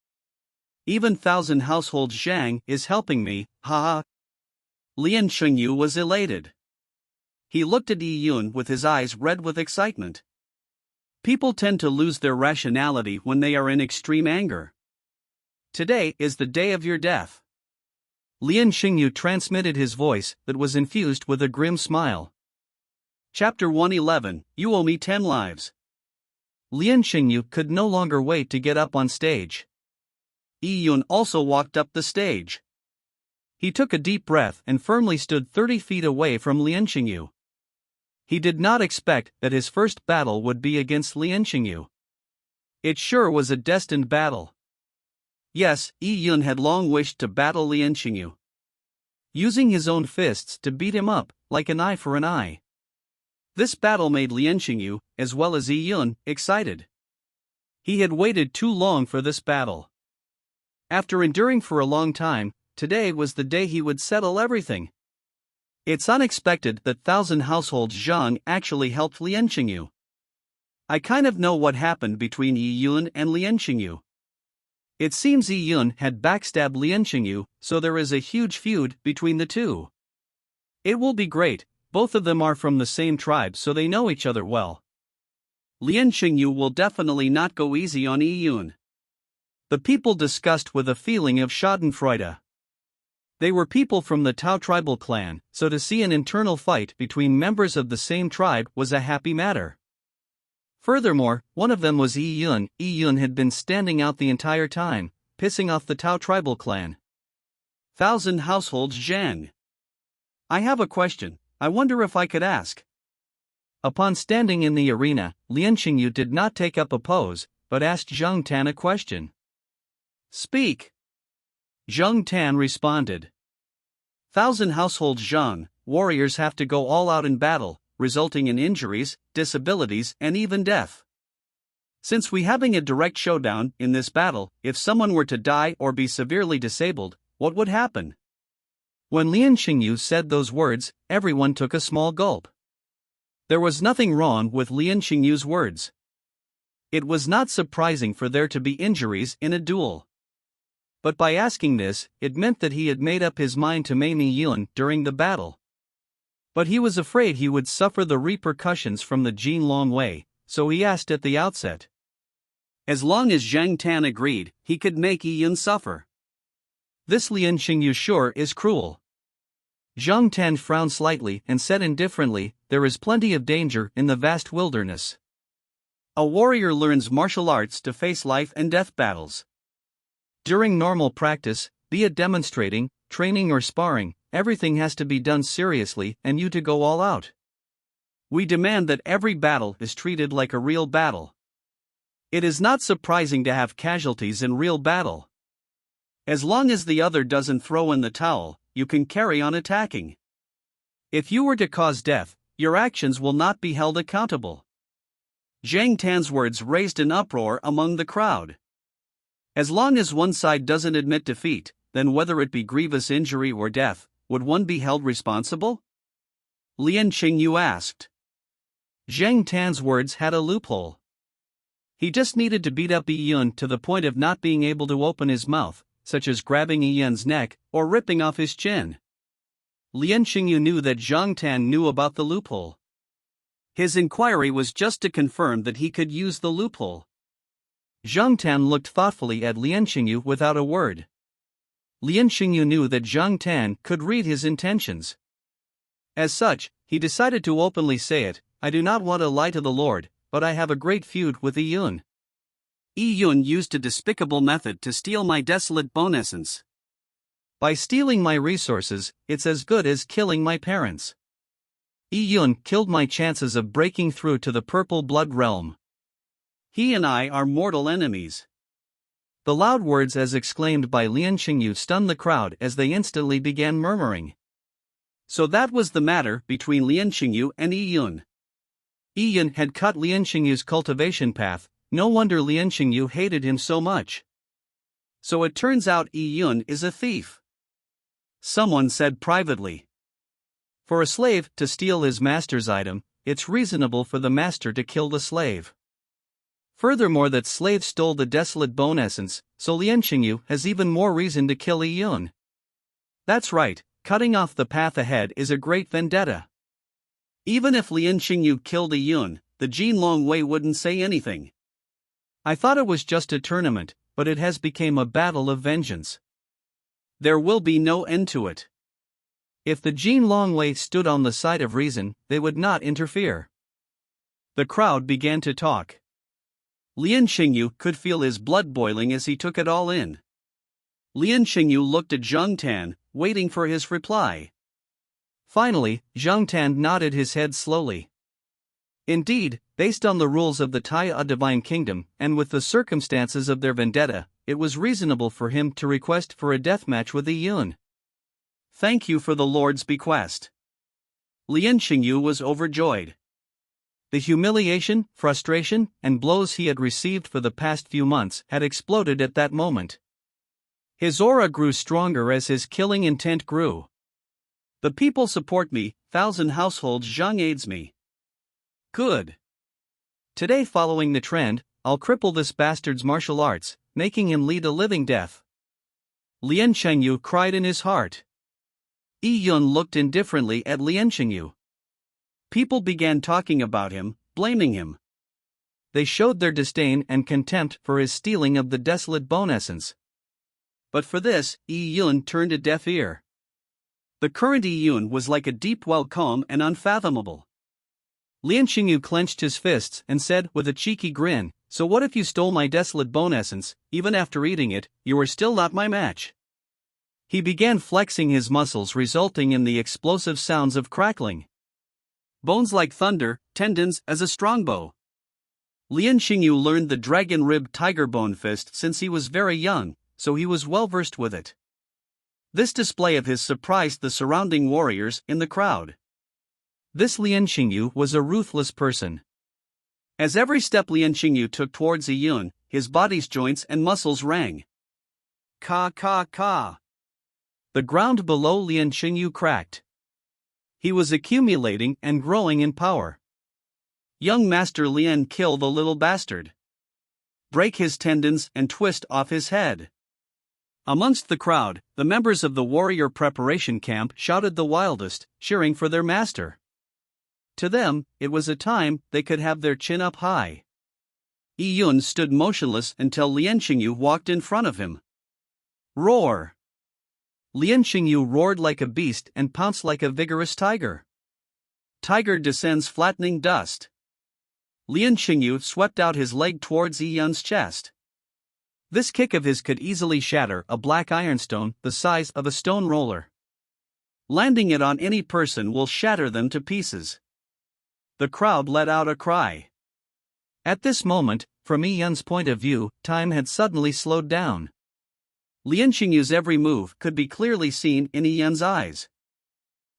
Even Thousand Households Zhang is helping me, haha. Lian Xingyu was elated. He looked at Yi Yun with his eyes red with excitement. People tend to lose their rationality when they are in extreme anger. Today is the day of your death. Lian Xingyu transmitted his voice that was infused with a grim smile. Chapter 111, You Owe Me 10 Lives. Lian Xingyu could no longer wait to get up on stage. Yi Yun also walked up the stage. He took a deep breath and firmly stood 30 feet away from Lian Xingyu. He did not expect that his first battle would be against Lian Xingyu. It sure was a destined battle. Yes, Yi Yun had long wished to battle Lian Xingyu, using his own fists to beat him up, like an eye for an eye. This battle made Lian Xingyu, as well as Yi Yun, excited. He had waited too long for this battle. After enduring for a long time, today was the day he would settle everything. It's unexpected that Thousand Households Zhang actually helped Lian Xingyu. I kind of know what happened between Yi Yun and Lian Xingyu. It seems Yi Yun had backstabbed Lian Xingyu, so there is a huge feud between the two. It will be great, both of them are from the same tribe so they know each other well. Lian Xingyu will definitely not go easy on Yi Yun. The people discussed with a feeling of schadenfreude. They were people from the Tao tribal clan, so to see an internal fight between members of the same tribe was a happy matter. Furthermore, one of them was Yi Yun. Yi Yun had been standing out the entire time, pissing off the Tao tribal clan. Thousand Households Zhang. I have a question, I wonder if I could ask. Upon standing in the arena, Lian Xingyu did not take up a pose, but asked Zhang Tan a question. Speak. Zhang Tan responded. Thousand Households Zhang, warriors have to go all out in battle, resulting in injuries, disabilities, and even death. Since we having a direct showdown in this battle, if someone were to die or be severely disabled, what would happen? When Lian Xingyu said those words, everyone took a small gulp. There was nothing wrong with Lian Xingyu's words. It was not surprising for there to be injuries in a duel. But by asking this, it meant that he had made up his mind to maim Yun during the battle. But he was afraid he would suffer the repercussions from the Jin Longwei, so he asked at the outset. As long as Zhang Tan agreed, he could make Yun suffer. This Lian Xingyu sure is cruel. Zhang Tan frowned slightly and said indifferently, there is plenty of danger in the vast wilderness. A warrior learns martial arts to face life and death battles. During normal practice, be it demonstrating, training or sparring, everything has to be done seriously and you to go all out. We demand that every battle is treated like a real battle. It is not surprising to have casualties in real battle. As long as the other doesn't throw in the towel, you can carry on attacking. If you were to cause death, your actions will not be held accountable. Zhang Tan's words raised an uproar among the crowd. As long as one side doesn't admit defeat, then whether it be grievous injury or death, would one be held responsible? Lian Xingyu asked. Zhang Tan's words had a loophole. He just needed to beat up Yun to the point of not being able to open his mouth, such as grabbing Yun's neck or ripping off his chin. Lian Xingyu knew that Zhang Tan knew about the loophole. His inquiry was just to confirm that he could use the loophole. Zhang Tan looked thoughtfully at Lian Xingyu without a word. Lian Xingyu knew that Zhang Tan could read his intentions. As such, he decided to openly say it, I do not want to lie to the Lord, but I have a great feud with Yun. Yun used a despicable method to steal my desolate bone essence. By stealing my resources, it's as good as killing my parents. Yun killed my chances of breaking through to the Purple Blood realm. He and I are mortal enemies. The loud words as exclaimed by Lian Xingyu stunned the crowd as they instantly began murmuring. So that was the matter between Lian Xingyu and Yun. Yun had cut Lian Xingyu's cultivation path, no wonder Lian Xingyu hated him so much. So it turns out Yun is a thief. Someone said privately. For a slave to steal his master's item, it's reasonable for the master to kill the slave. Furthermore, that slave stole the desolate bone essence, so Lian Xingyu has even more reason to kill Yun. That's right, cutting off the path ahead is a great vendetta. Even if Lian Xingyu killed Yun, the Jin Longwei wouldn't say anything. I thought it was just a tournament, but it has become a battle of vengeance. There will be no end to it. If the Jin Longwei stood on the side of reason, they would not interfere. The crowd began to talk. Lian Xingyu could feel his blood boiling as he took it all in. Lian Xingyu looked at Zhang Tan, waiting for his reply. Finally, Zhang Tan nodded his head slowly. Indeed, based on the rules of the Taiya Divine Kingdom and with the circumstances of their vendetta, it was reasonable for him to request for a deathmatch with Yun. Thank you for the Lord's bequest. Lian Xingyu was overjoyed. The humiliation, frustration, and blows he had received for the past few months had exploded at that moment. His aura grew stronger as his killing intent grew. The people support me, 1,000 households Zhang aids me. Good. Today, following the trend, I'll cripple this bastard's martial arts, making him lead a living death. Lian Xingyu cried in his heart. Yun looked indifferently at Lian Xingyu. People began talking about him, blaming him. They showed their disdain and contempt for his stealing of the desolate bone essence. But for this, Yun turned a deaf ear. The current Yun was like a deep well, calm and unfathomable. Lian Xingyu clenched his fists and said with a cheeky grin, so what if you stole my desolate bone essence, even after eating it, you are still not my match. He began flexing his muscles, resulting in the explosive sounds of crackling. Bones like thunder, tendons as a strongbow. Lian Xingyu learned the dragon rib tiger bone fist since he was very young, so he was well versed with it. This display of his surprised the surrounding warriors in the crowd. This Lian Xingyu was a ruthless person. As every step Lian Xingyu took towards Yun, his body's joints and muscles rang. Ka ka ka. The ground below Lian Xingyu cracked. He was accumulating and growing in power. Young Master Lian, kill the little bastard. Break his tendons and twist off his head. Amongst the crowd, the members of the warrior preparation camp shouted the wildest, cheering for their master. To them, it was a time they could have their chin up high. Yi Yun stood motionless until Lian Xingyu walked in front of him. Roar! Lian Xingyu roared like a beast and pounced like a vigorous tiger. Tiger descends flattening dust. Lian Xingyu swept out his leg towards Yi Yun's chest. This kick of his could easily shatter a black ironstone the size of a stone roller. Landing it on any person will shatter them to pieces. The crowd let out a cry. At this moment, from Yi Yun's point of view, time had suddenly slowed down. Lian Xingyu's every move could be clearly seen in Yi Yun's eyes.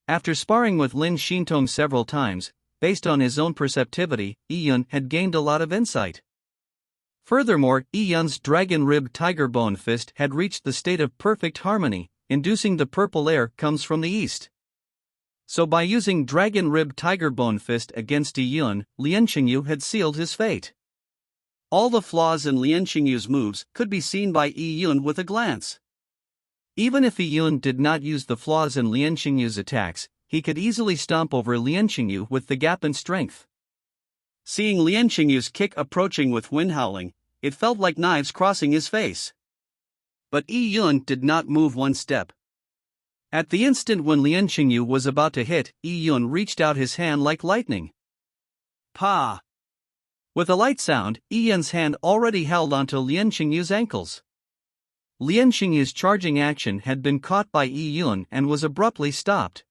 After sparring with Lin Xintong several times, based on his own perceptivity, Yi Yun had gained a lot of insight. Furthermore, Yi Yun's dragon rib tiger bone fist had reached the state of perfect harmony, inducing the purple air comes from the east. So by using dragon rib tiger bone fist against Yi Yun, Lian Xingyu had sealed his fate. All the flaws in Lian Xingyu's moves could be seen by Yi Yun with a glance. Even if Yi Yun did not use the flaws in Lian Xingyu's attacks, he could easily stomp over Lian Xingyu with the gap in strength. Seeing Lian Xingyu's kick approaching with wind howling, it felt like knives crossing his face. But Yi Yun did not move one step. At the instant when Lian Xingyu was about to hit, Yi Yun reached out his hand like lightning. Pa! With a light sound, Yi Yun's hand already held onto Lian Xingyu's ankles. Lian Xingyu's charging action had been caught by Yi Yun and was abruptly stopped.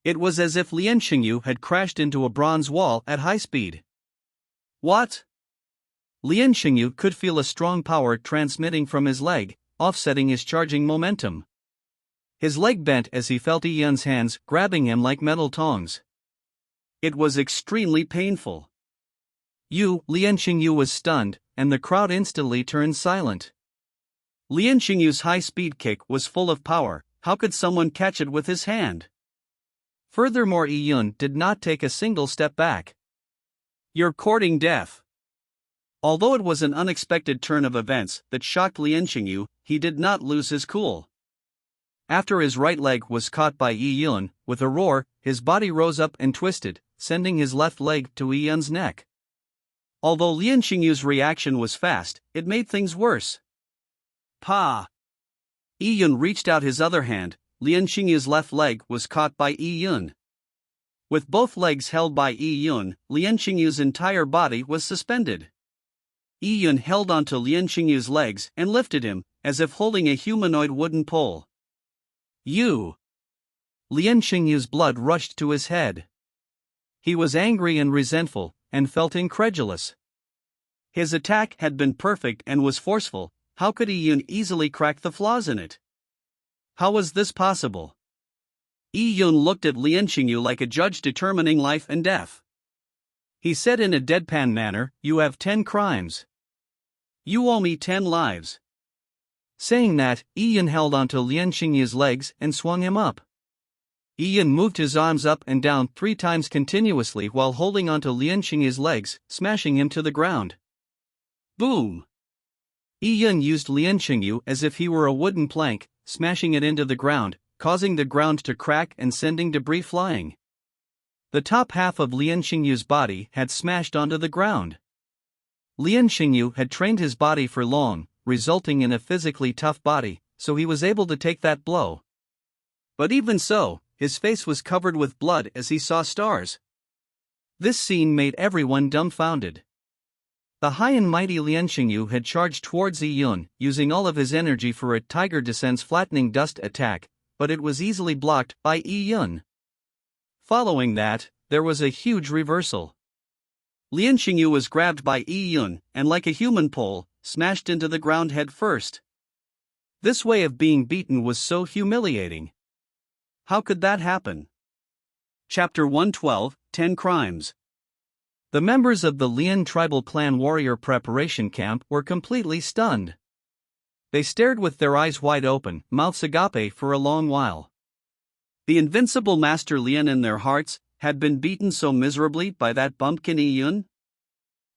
It was as if Lian Xingyu had crashed into a bronze wall at high speed. What? Lian Xingyu could feel a strong power transmitting from his leg, offsetting his charging momentum. His leg bent as he felt Yi Yun's hands grabbing him like metal tongs. It was extremely painful. Lian Xingyu was stunned, and the crowd instantly turned silent. Lian Xingyu's high-speed kick was full of power. How could someone catch it with his hand? Furthermore, Yi Yun did not take a single step back. You're courting death. Although it was an unexpected turn of events that shocked Lian Xingyu, he did not lose his cool. After his right leg was caught by Yi Yun, with a roar, his body rose up and twisted, sending his left leg to Yi Yun's neck. Although Lian Xingyu's reaction was fast, it made things worse. Pa! Yi Yun reached out his other hand. Lian Xingyu's left leg was caught by Yi Yun. With both legs held by Yi Yun, Lian Xingyu's entire body was suspended. Yi Yun held onto Lian Xingyu's legs and lifted him, as if holding a humanoid wooden pole. Lian Xingyu's blood rushed to his head. He was angry and resentful, and felt incredulous. His attack had been perfect and was forceful. How could Yi Yun easily crack the flaws in it? How was this possible? Yi Yun looked at Lian Xingyu like a judge determining life and death. He said in a deadpan manner, "You have 10 crimes. You owe me 10 lives." Saying that, Yi Yun held onto Lian Xingyu's legs and swung him up. Yi Yun moved his arms up and down 3 times continuously while holding onto Lian Xingyu's legs, smashing him to the ground. Boom! Yi Yun used Lian Xingyu as if he were a wooden plank, smashing it into the ground, causing the ground to crack and sending debris flying. The top half of Lian Xingyu's body had smashed onto the ground. Lian Xingyu had trained his body for long, resulting in a physically tough body, so he was able to take that blow. But even so, his face was covered with blood as he saw stars. This scene made everyone dumbfounded. The high and mighty Lian Xingyu had charged towards Yi Yun, using all of his energy for a tiger descends flattening dust attack, but it was easily blocked by Yi Yun. Following that, there was a huge reversal. Lian Xingyu was grabbed by Yi Yun, and like a human pole, smashed into the ground head first. This way of being beaten was so humiliating. How could that happen? Chapter 112, 10 Crimes. The members of the Lian tribal clan warrior preparation camp were completely stunned. They stared with their eyes wide open, mouths agape, for a long while. The invincible Master Lien in their hearts had been beaten so miserably by that bumpkin Yi Yun?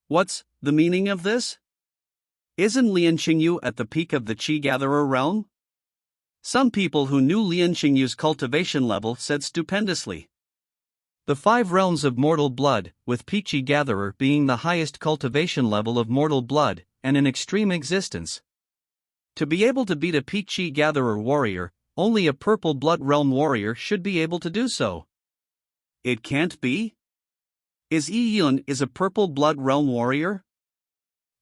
What's the meaning of this? Isn't Lien Qingyu at the peak of the Qi Gatherer realm? Some people who knew Lien Qingyu's cultivation level said stupendously. The 5 realms of mortal blood, with Qi Gatherer being the highest cultivation level of mortal blood, and an extreme existence. To be able to beat a Qi Gatherer warrior, only a purple blood realm warrior should be able to do so. It can't be? Is Yi Yun a purple blood realm warrior?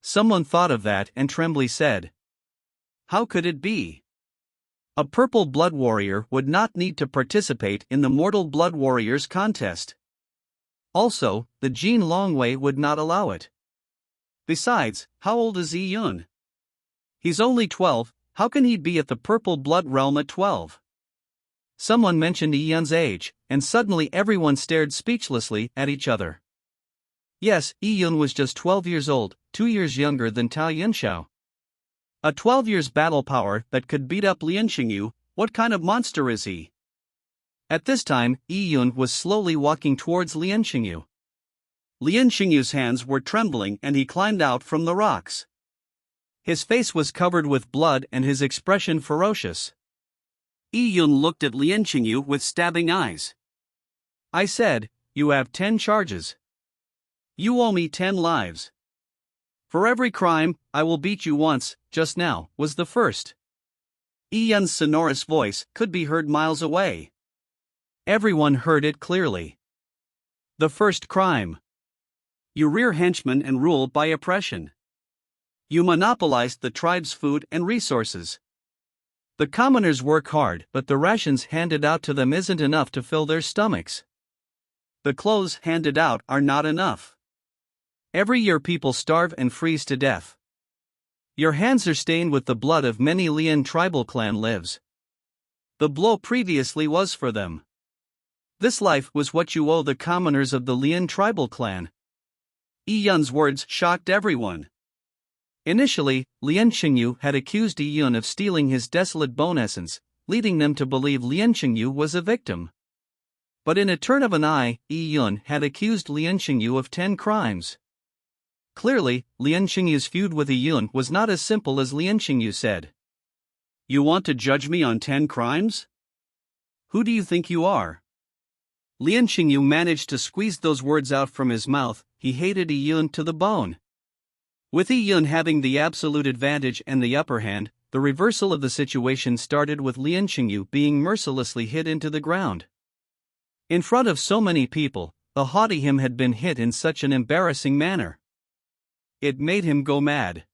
Someone thought of that and trembly said. How could it be? A purple blood warrior would not need to participate in the Mortal Blood Warriors contest. Also, the Jin Longwei would not allow it. Besides, how old is Yi Yun? He's only 12, how can he be at the purple blood realm at 12? Someone mentioned Yi Yun's age, and suddenly everyone stared speechlessly at each other. Yes, Yi Yun was just 12 years old, 2 years younger than Tao Yunxiao. A 12 years battle power that could beat up Lien Qingyu, what kind of monster is he? At this time, Yi Yun was slowly walking towards Lien Qingyu. Lien Qingyu's hands were trembling and he climbed out from the rocks. His face was covered with blood and his expression ferocious. Yi Yun looked at Lien Qingyu with stabbing eyes. I said, you have 10 charges. You owe me 10 lives. For every crime, I will beat you once, just now, was the first. Yi Yun's sonorous voice could be heard miles away. Everyone heard it clearly. The first crime. You rear henchmen and rule by oppression. You monopolized the tribe's food and resources. The commoners work hard, but the rations handed out to them isn't enough to fill their stomachs. The clothes handed out are not enough. Every year people starve and freeze to death. Your hands are stained with the blood of many Lien tribal clan lives. The blow previously was for them. This life was what you owe the commoners of the Lien tribal clan. Yi Yun's words shocked everyone. Initially, Lien Qingyu had accused Yi Yun of stealing his desolate bone essence, leading them to believe Lien Qingyu was a victim. But in a turn of an eye, Yi Yun had accused Lien Qingyu of 10 crimes. Clearly, Lien Qingyu's feud with Yi Yun was not as simple as Lien Qingyu said. You want to judge me on 10 crimes? Who do you think you are? Lien Qingyu managed to squeeze those words out from his mouth. He hated Yi Yun to the bone. With Yi Yun having the absolute advantage and the upper hand, the reversal of the situation started with Lien Qingyu being mercilessly hit into the ground. In front of so many people, the haughty him had been hit in such an embarrassing manner. It made him go mad.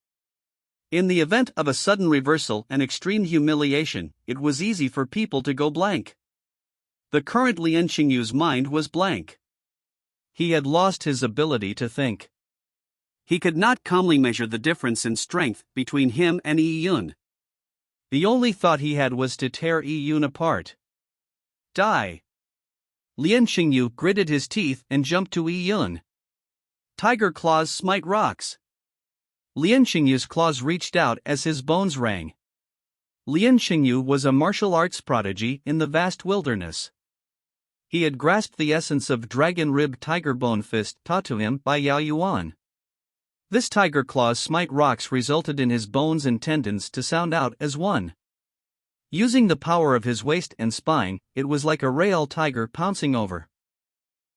In the event of a sudden reversal and extreme humiliation, it was easy for people to go blank. The current Lien Qingyu's mind was blank. He had lost his ability to think. He could not calmly measure the difference in strength between him and Yi Yun. The only thought he had was to tear Yi Yun apart. Die! Lien Qingyu gritted his teeth and jumped to Yi Yun. Tiger claws smite rocks. Lien Qingyu's claws reached out as his bones rang. Lien Qingyu was a martial arts prodigy in the vast wilderness. He had grasped the essence of dragon rib tiger bone fist taught to him by Yao Yuan. This tiger claws smite rocks resulted in his bones and tendons to sound out as one. Using the power of his waist and spine, it was like a real tiger pouncing over.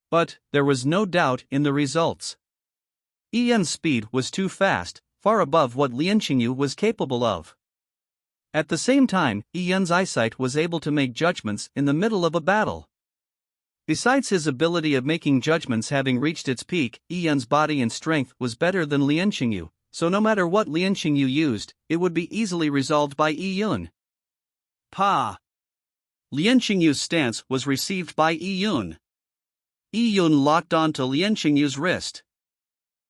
But there was no doubt in the results. Yi Yun's speed was too fast, far above what Lien Qingyu was capable of. At the same time, Yi Yun's eyesight was able to make judgments in the middle of a battle. Besides his ability of making judgments having reached its peak, Yi Yun's body and strength was better than Lien Qingyu, so no matter what Lien Qingyu used, it would be easily resolved by Yi Yun. Pa! Lien Qingyu's stance was received by Yi Yun. Yi Yun locked onto Lien Qingyu's wrist.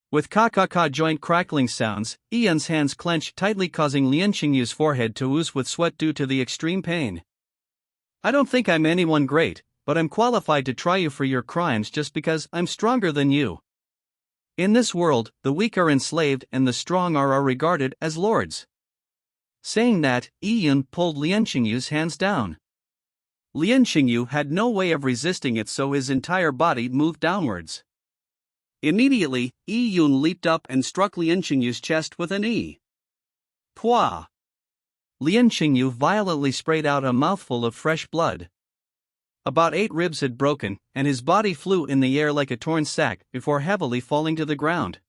With ka-ka-ka joint crackling sounds, Yi Yun's hands clenched tightly, causing Lien Qingyu's forehead to ooze with sweat due to the extreme pain. I don't think I'm anyone great, but I'm qualified to try you for your crimes just because I'm stronger than you. In this world, the weak are enslaved and the strong are regarded as lords. Saying that, Yi Yun pulled Lian Xingyu's hands down. Lian Xingyu had no way of resisting it, so his entire body moved downwards. Immediately, Yi Yun leaped up and struck Lian Xingyu's chest with a knee. Pwah! Lian Xingyu violently sprayed out a mouthful of fresh blood. About 8 ribs had broken, and his body flew in the air like a torn sack before heavily falling to the ground.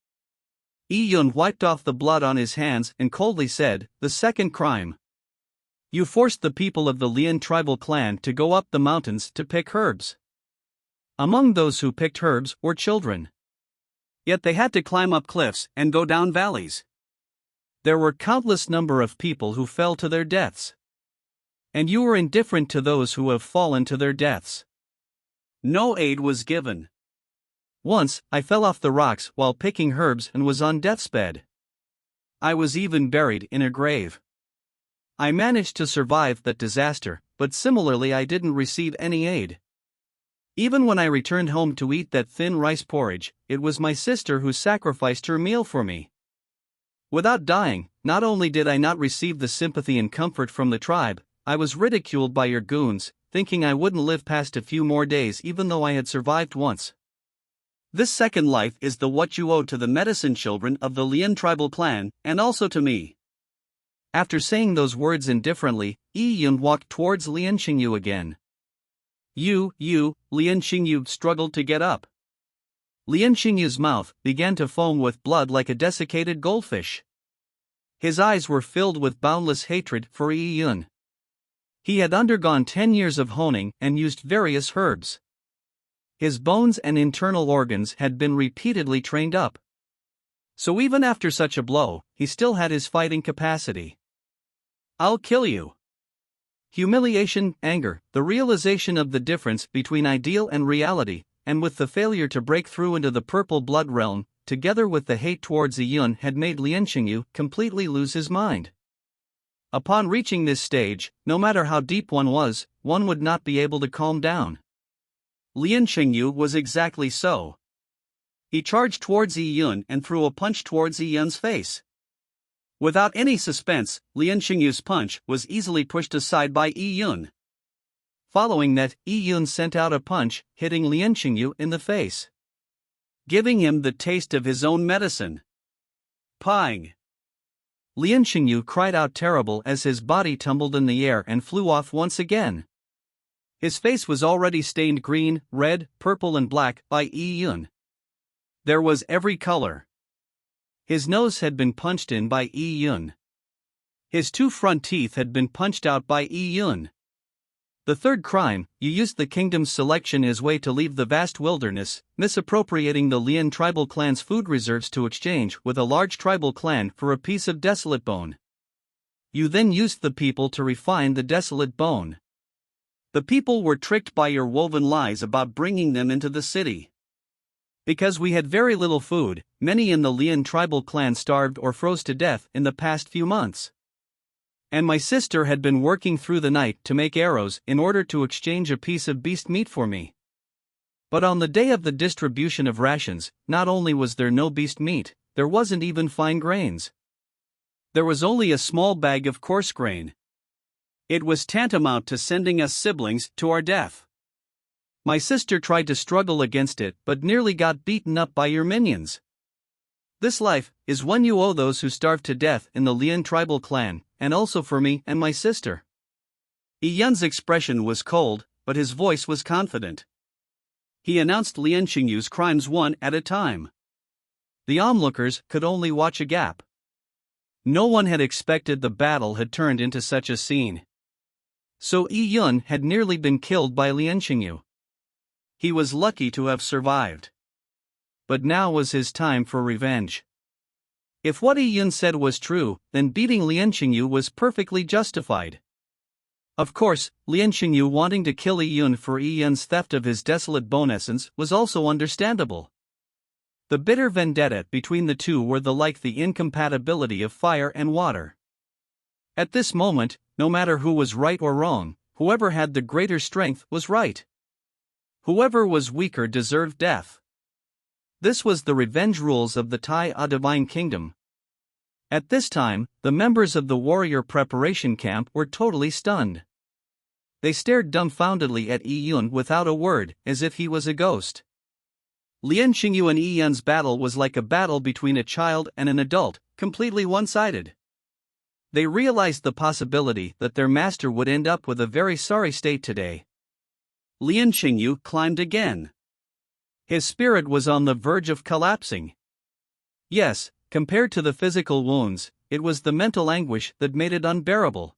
Yi Yun wiped off the blood on his hands and coldly said, "The second crime. You forced the people of the Lian tribal clan to go up the mountains to pick herbs. Among those who picked herbs were children. Yet they had to climb up cliffs and go down valleys. There were countless number of people who fell to their deaths. And you were indifferent to those who have fallen to their deaths. No aid was given. Once, I fell off the rocks while picking herbs and was on death's bed. I was even buried in a grave. I managed to survive that disaster, but similarly I didn't receive any aid. Even when I returned home to eat that thin rice porridge, it was my sister who sacrificed her meal for me. Without dying, not only did I not receive the sympathy and comfort from the tribe, I was ridiculed by your goons, thinking I wouldn't live past a few more days even though I had survived once. This second life is the what you owe to the medicine children of the Lian tribal clan, and also to me." After saying those words indifferently, Yi Yun walked towards Lian Xingyu again. Lian Xingyu struggled to get up. Lian Xingyu's mouth began to foam with blood like a desiccated goldfish. His eyes were filled with boundless hatred for Yi Yun. He had undergone 10 years of honing and used various herbs. His bones and internal organs had been repeatedly trained up. So even after such a blow, he still had his fighting capacity. "I'll kill you." Humiliation, anger, the realization of the difference between ideal and reality, and with the failure to break through into the purple blood realm, together with the hate towards Yi Yun, had made Lian Xingyu completely lose his mind. Upon reaching this stage, no matter how deep one would not be able to calm down. Lian Xingyu was exactly so. He charged towards Yi Yun and threw a punch towards Yi Yun's face. Without any suspense, Lian Xingyu's punch was easily pushed aside by Yi Yun. Following that, Yi Yun sent out a punch, hitting Lian Xingyu in the face, giving him the taste of his own medicine. Pang! Lian Xingyu cried out terrible as his body tumbled in the air and flew off once again. His face was already stained green, red, purple and black by Yi Yun. There was every color. His nose had been punched in by Yi Yun. His 2 front teeth had been punched out by Yi Yun. The third crime, you used the kingdom's selection as way to leave the vast wilderness, misappropriating the Lian tribal clan's food reserves to exchange with a large tribal clan for a piece of desolate bone. You then used the people to refine the desolate bone. The people were tricked by your woven lies about bringing them into the city. Because we had very little food, many in the Lian tribal clan starved or froze to death in the past few months. And my sister had been working through the night to make arrows in order to exchange a piece of beast meat for me. But on the day of the distribution of rations, not only was there no beast meat, there wasn't even fine grains. There was only a small bag of coarse grain. It was tantamount to sending us siblings to our death. My sister tried to struggle against it but nearly got beaten up by your minions. This life is one you owe those who starved to death in the Lian tribal clan, and also for me and my sister." Yi Yun's expression was cold, but his voice was confident. He announced Lian Xingyu's crimes one at a time. The onlookers could only watch agape. No one had expected the battle had turned into such a scene. So Yi Yun had nearly been killed by Lian Xingyu. He was lucky to have survived. But now was his time for revenge. If what Yi Yun said was true, then beating Lian Xingyu was perfectly justified. Of course, Lian Xingyu wanting to kill Yi Yun for Yi Yun's theft of his desolate bone essence was also understandable. The bitter vendetta between the two were like the incompatibility of fire and water. At this moment, no matter who was right or wrong, whoever had the greater strength was right. Whoever was weaker deserved death. This was the revenge rules of the Tai A Divine Kingdom. At this time, the members of the warrior preparation camp were totally stunned. They stared dumbfoundedly at Yi Yun without a word, as if he was a ghost. Lian Xingyu and Yi Yun's battle was like a battle between a child and an adult, completely one-sided. They realized the possibility that their master would end up with a very sorry state today. Lian Xingyu climbed again. His spirit was on the verge of collapsing. Yes, compared to the physical wounds, it was the mental anguish that made it unbearable.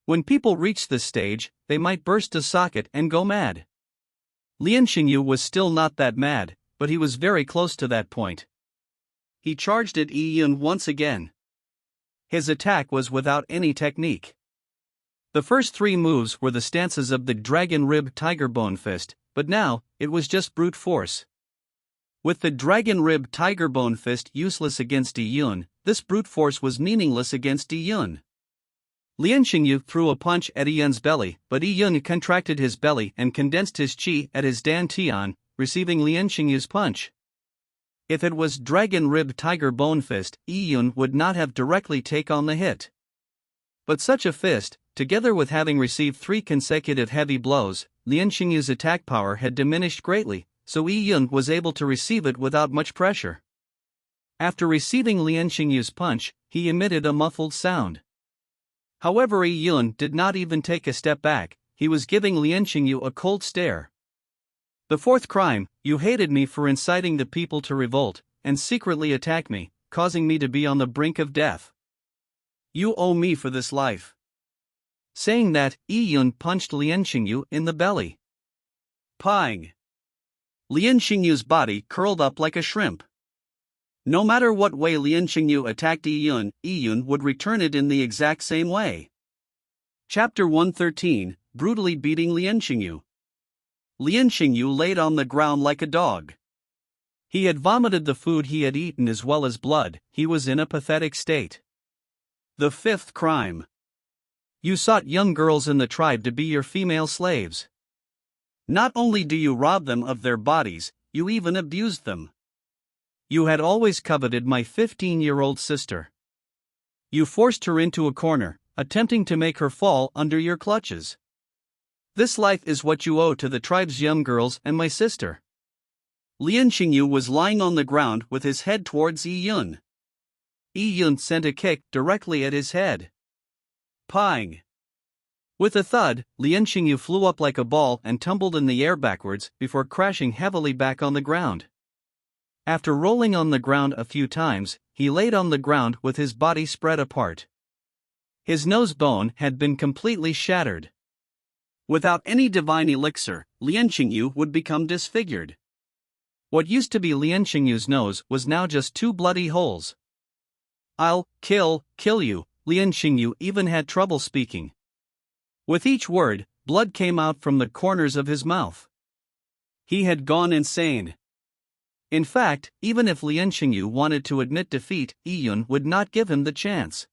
When people reached this stage, they might burst a socket and go mad. Lian Xingyu was still not that mad, but he was very close to that point. He charged at Yi Yun once again. His attack was without any technique. The first three moves were the stances of the Dragon Rib Tiger Bone Fist, but now, it was just brute force. With the Dragon Rib Tiger Bone Fist useless against Yi Yun, this brute force was meaningless against Yi Yun. Lian Xingyu threw a punch at Yi Yun's belly, but Yi Yun contracted his belly and condensed his qi at his dantian, receiving Lian Xingyu's punch. If it was Dragon Rib Tiger Bone Fist, Yi Yun would not have directly taken on the hit. But such a fist, together with having received 3 consecutive heavy blows, Lian Xingyu's attack power had diminished greatly, so Yi Yun was able to receive it without much pressure. After receiving Lian Xingyu's punch, he emitted a muffled sound. However, Yi Yun did not even take a step back, he was giving Lian Xingyu a cold stare. The fourth crime, you hated me for inciting the people to revolt, and secretly attack me, causing me to be on the brink of death. You owe me for this life. Saying that, Yi Yun punched Lian Xingyu in the belly. Pang! Lian Xingyu's body curled up like a shrimp. No matter what way Lian Xingyu attacked Yi Yun would return it in the exact same way. Chapter 113, Brutally Beating Lian Xingyu. Lian Xingyu laid on the ground like a dog. He had vomited the food he had eaten as well as blood, he was in a pathetic state. The fifth crime. You sought young girls in the tribe to be your female slaves. Not only do you rob them of their bodies, you even abused them. You had always coveted my 15-year-old sister. You forced her into a corner, attempting to make her fall under your clutches. This life is what you owe to the tribe's young girls and my sister. Lian Xingyu was lying on the ground with his head towards Yi Yun. Yi Yun sent a kick directly at his head. Pang! With a thud, Lian Xingyu flew up like a ball and tumbled in the air backwards before crashing heavily back on the ground. After rolling on the ground a few times, he laid on the ground with his body spread apart. His nose bone had been completely shattered. Without any divine elixir, Lian Xingyu would become disfigured. What used to be Lian Xingyu's nose was now just 2 bloody holes. I'll kill you, Lian Xingyu even had trouble speaking. With each word, blood came out from the corners of his mouth. He had gone insane. In fact, even if Lian Xingyu wanted to admit defeat, Yi Yun would not give him the chance.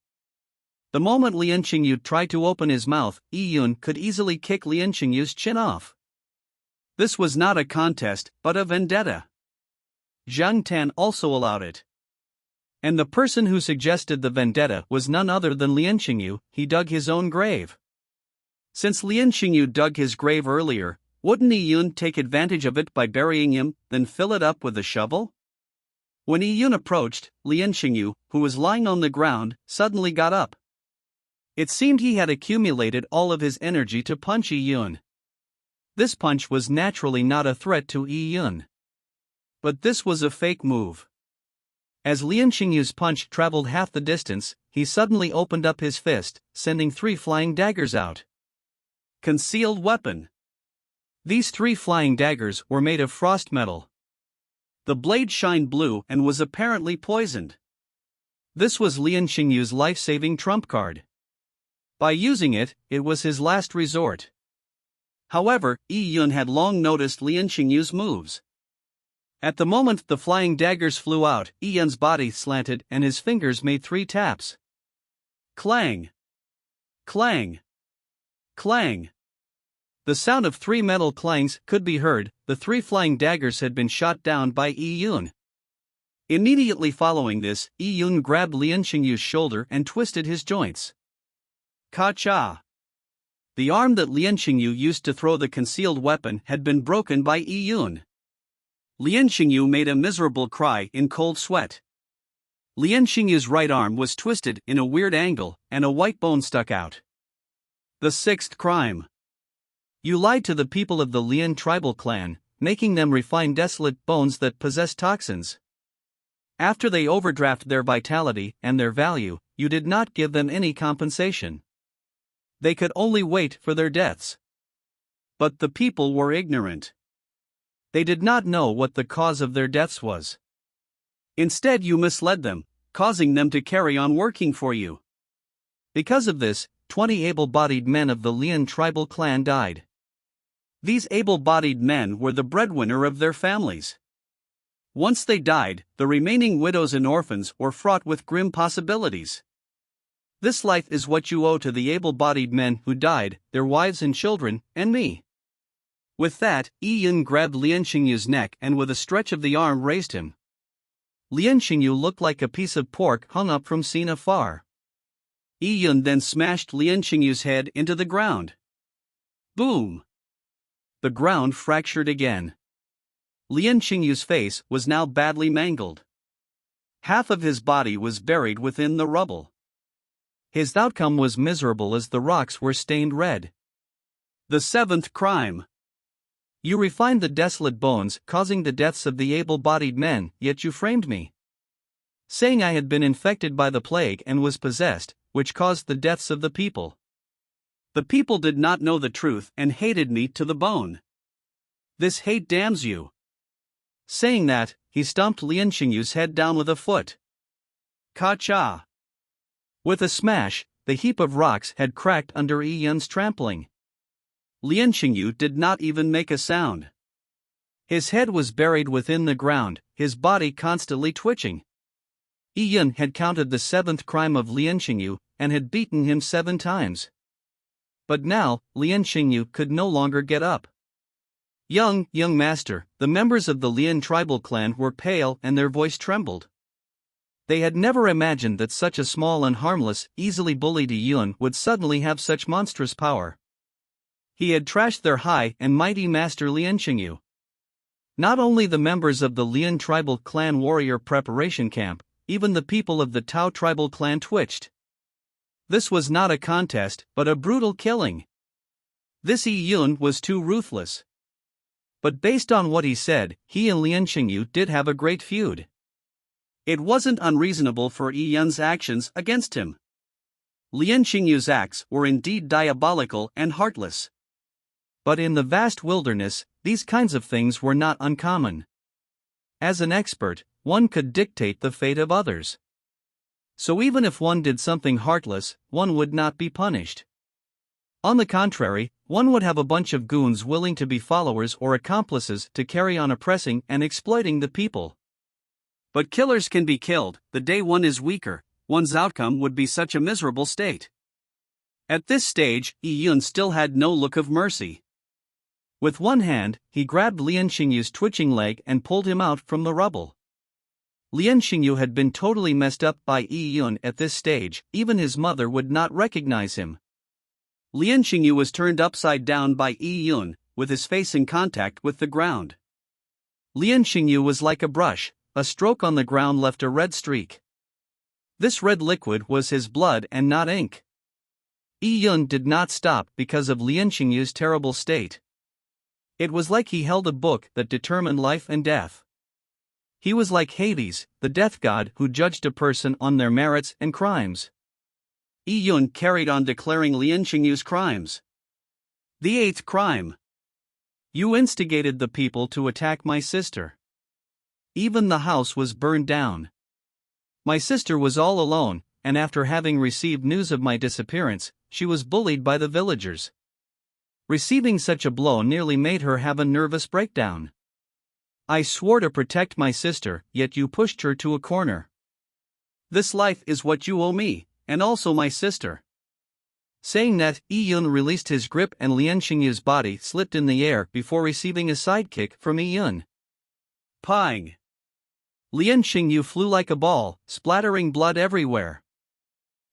The moment Lian Xingyu tried to open his mouth, Yi Yun could easily kick Lian Xingyu's chin off. This was not a contest, but a vendetta. Zhang Tan also allowed it. And the person who suggested the vendetta was none other than Lian Xingyu. He dug his own grave. Since Lian Xingyu dug his grave earlier, wouldn't Yi Yun take advantage of it by burying him, then fill it up with a shovel? When Yi Yun approached, Lian Xingyu, who was lying on the ground, suddenly got up. It seemed he had accumulated all of his energy to punch Yi Yun. This punch was naturally not a threat to Yi Yun. But this was a fake move. As Lian Xingyu's punch traveled half the distance, he suddenly opened up his fist, sending 3 flying daggers out. Concealed weapon. These 3 flying daggers were made of frost metal. The blade shined blue and was apparently poisoned. This was Lian Xingyu's life-saving trump card. By using it, it was his last resort. However, Yi Yun had long noticed Lian Xingyu's moves. At the moment the flying daggers flew out, Yi Yun's body slanted and his fingers made 3 taps. Clang! Clang! Clang! The sound of 3 metal clangs could be heard. The 3 flying daggers had been shot down by Yi Yun. Immediately following this, Yi Yun grabbed Lien Xingyu's shoulder and twisted his joints. Ka-cha! The arm that Lien Xingyu used to throw the concealed weapon had been broken by Yi Yun. Lien Xingyu made a miserable cry in cold sweat. Lien Xingyu's right arm was twisted in a weird angle, and a white bone stuck out. The sixth crime. You lied to the people of the Lien tribal clan, making them refine desolate bones that possess toxins. After they overdraft their vitality and their value, you did not give them any compensation. They could only wait for their deaths. But the people were ignorant. They did not know what the cause of their deaths was. Instead, you misled them, causing them to carry on working for you. Because of this, 20 able-bodied men of the Lien tribal clan died. These able-bodied men were the breadwinner of their families. Once they died, the remaining widows and orphans were fraught with grim possibilities. This life is what you owe to the able-bodied men who died, their wives and children, and me. With that, Yi Yun grabbed Lien Xingyu's neck and with a stretch of the arm raised him. Lien Xingyu looked like a piece of pork hung up from seen afar. Yi Yun then smashed Lien Xingyu's head into the ground. Boom! The ground fractured again. Lien Xingyu's face was now badly mangled. Half of his body was buried within the rubble. His outcome was miserable as the rocks were stained red. The seventh crime. You refined the desolate bones, causing the deaths of the able-bodied men, yet you framed me, saying I had been infected by the plague and was possessed, which caused the deaths of the people. The people did not know the truth and hated me to the bone. This hate damns you. Saying that, he stomped Lien Xingyu's head down with a foot. Ka-cha! With a smash, the heap of rocks had cracked under Yi Yun's trampling. Lien Xingyu did not even make a sound. His head was buried within the ground, his body constantly twitching. Yi Yun had counted the seventh crime of Lien Xingyu and had beaten him 7 times. But now, Lien Xingyu could no longer get up. Young master, the members of the Lien tribal clan were pale and their voice trembled. They had never imagined that such a small and harmless, easily bullied Yi Yun would suddenly have such monstrous power. He had trashed their high and mighty master Lien Xingyu. Not only the members of the Lien tribal clan warrior preparation camp, even the people of the Tao tribal clan twitched. This was not a contest, but a brutal killing. This Yi Yun was too ruthless. But based on what he said, he and Lien Xingyu did have a great feud. It wasn't unreasonable for Yi Yun's actions against him. Lien Xingyu's acts were indeed diabolical and heartless. But in the vast wilderness, these kinds of things were not uncommon. As an expert, one could dictate the fate of others. So even if one did something heartless, one would not be punished. On the contrary, one would have a bunch of goons willing to be followers or accomplices to carry on oppressing and exploiting the people. But killers can be killed. The day one is weaker, one's outcome would be such a miserable state. At this stage, Yi Yun still had no look of mercy. With one hand, he grabbed Lien Xingyu's twitching leg and pulled him out from the rubble. Lien Xingyu had been totally messed up by Yi Yun at this stage, even his mother would not recognize him. Lien Xingyu was turned upside down by Yi Yun, with his face in contact with the ground. Lien Xingyu was like a brush, a stroke on the ground left a red streak. This red liquid was his blood and not ink. Yi Yun did not stop because of Lien Xingyu's terrible state. It was like he held a book that determined life and death. He was like Hades, the death god who judged a person on their merits and crimes. Yi Yun carried on declaring Lien Xingyu's crimes. The 8th crime. You instigated the people to attack my sister. Even the house was burned down. My sister was all alone, and after having received news of my disappearance, she was bullied by the villagers. Receiving such a blow nearly made her have a nervous breakdown. I swore to protect my sister, yet you pushed her to a corner. This life is what you owe me, and also my sister. Saying that, Yi Yun released his grip and Lien Xingyu's body slipped in the air before receiving a sidekick from Yi Yun. Pang! Lian Xingyu flew like a ball, splattering blood everywhere.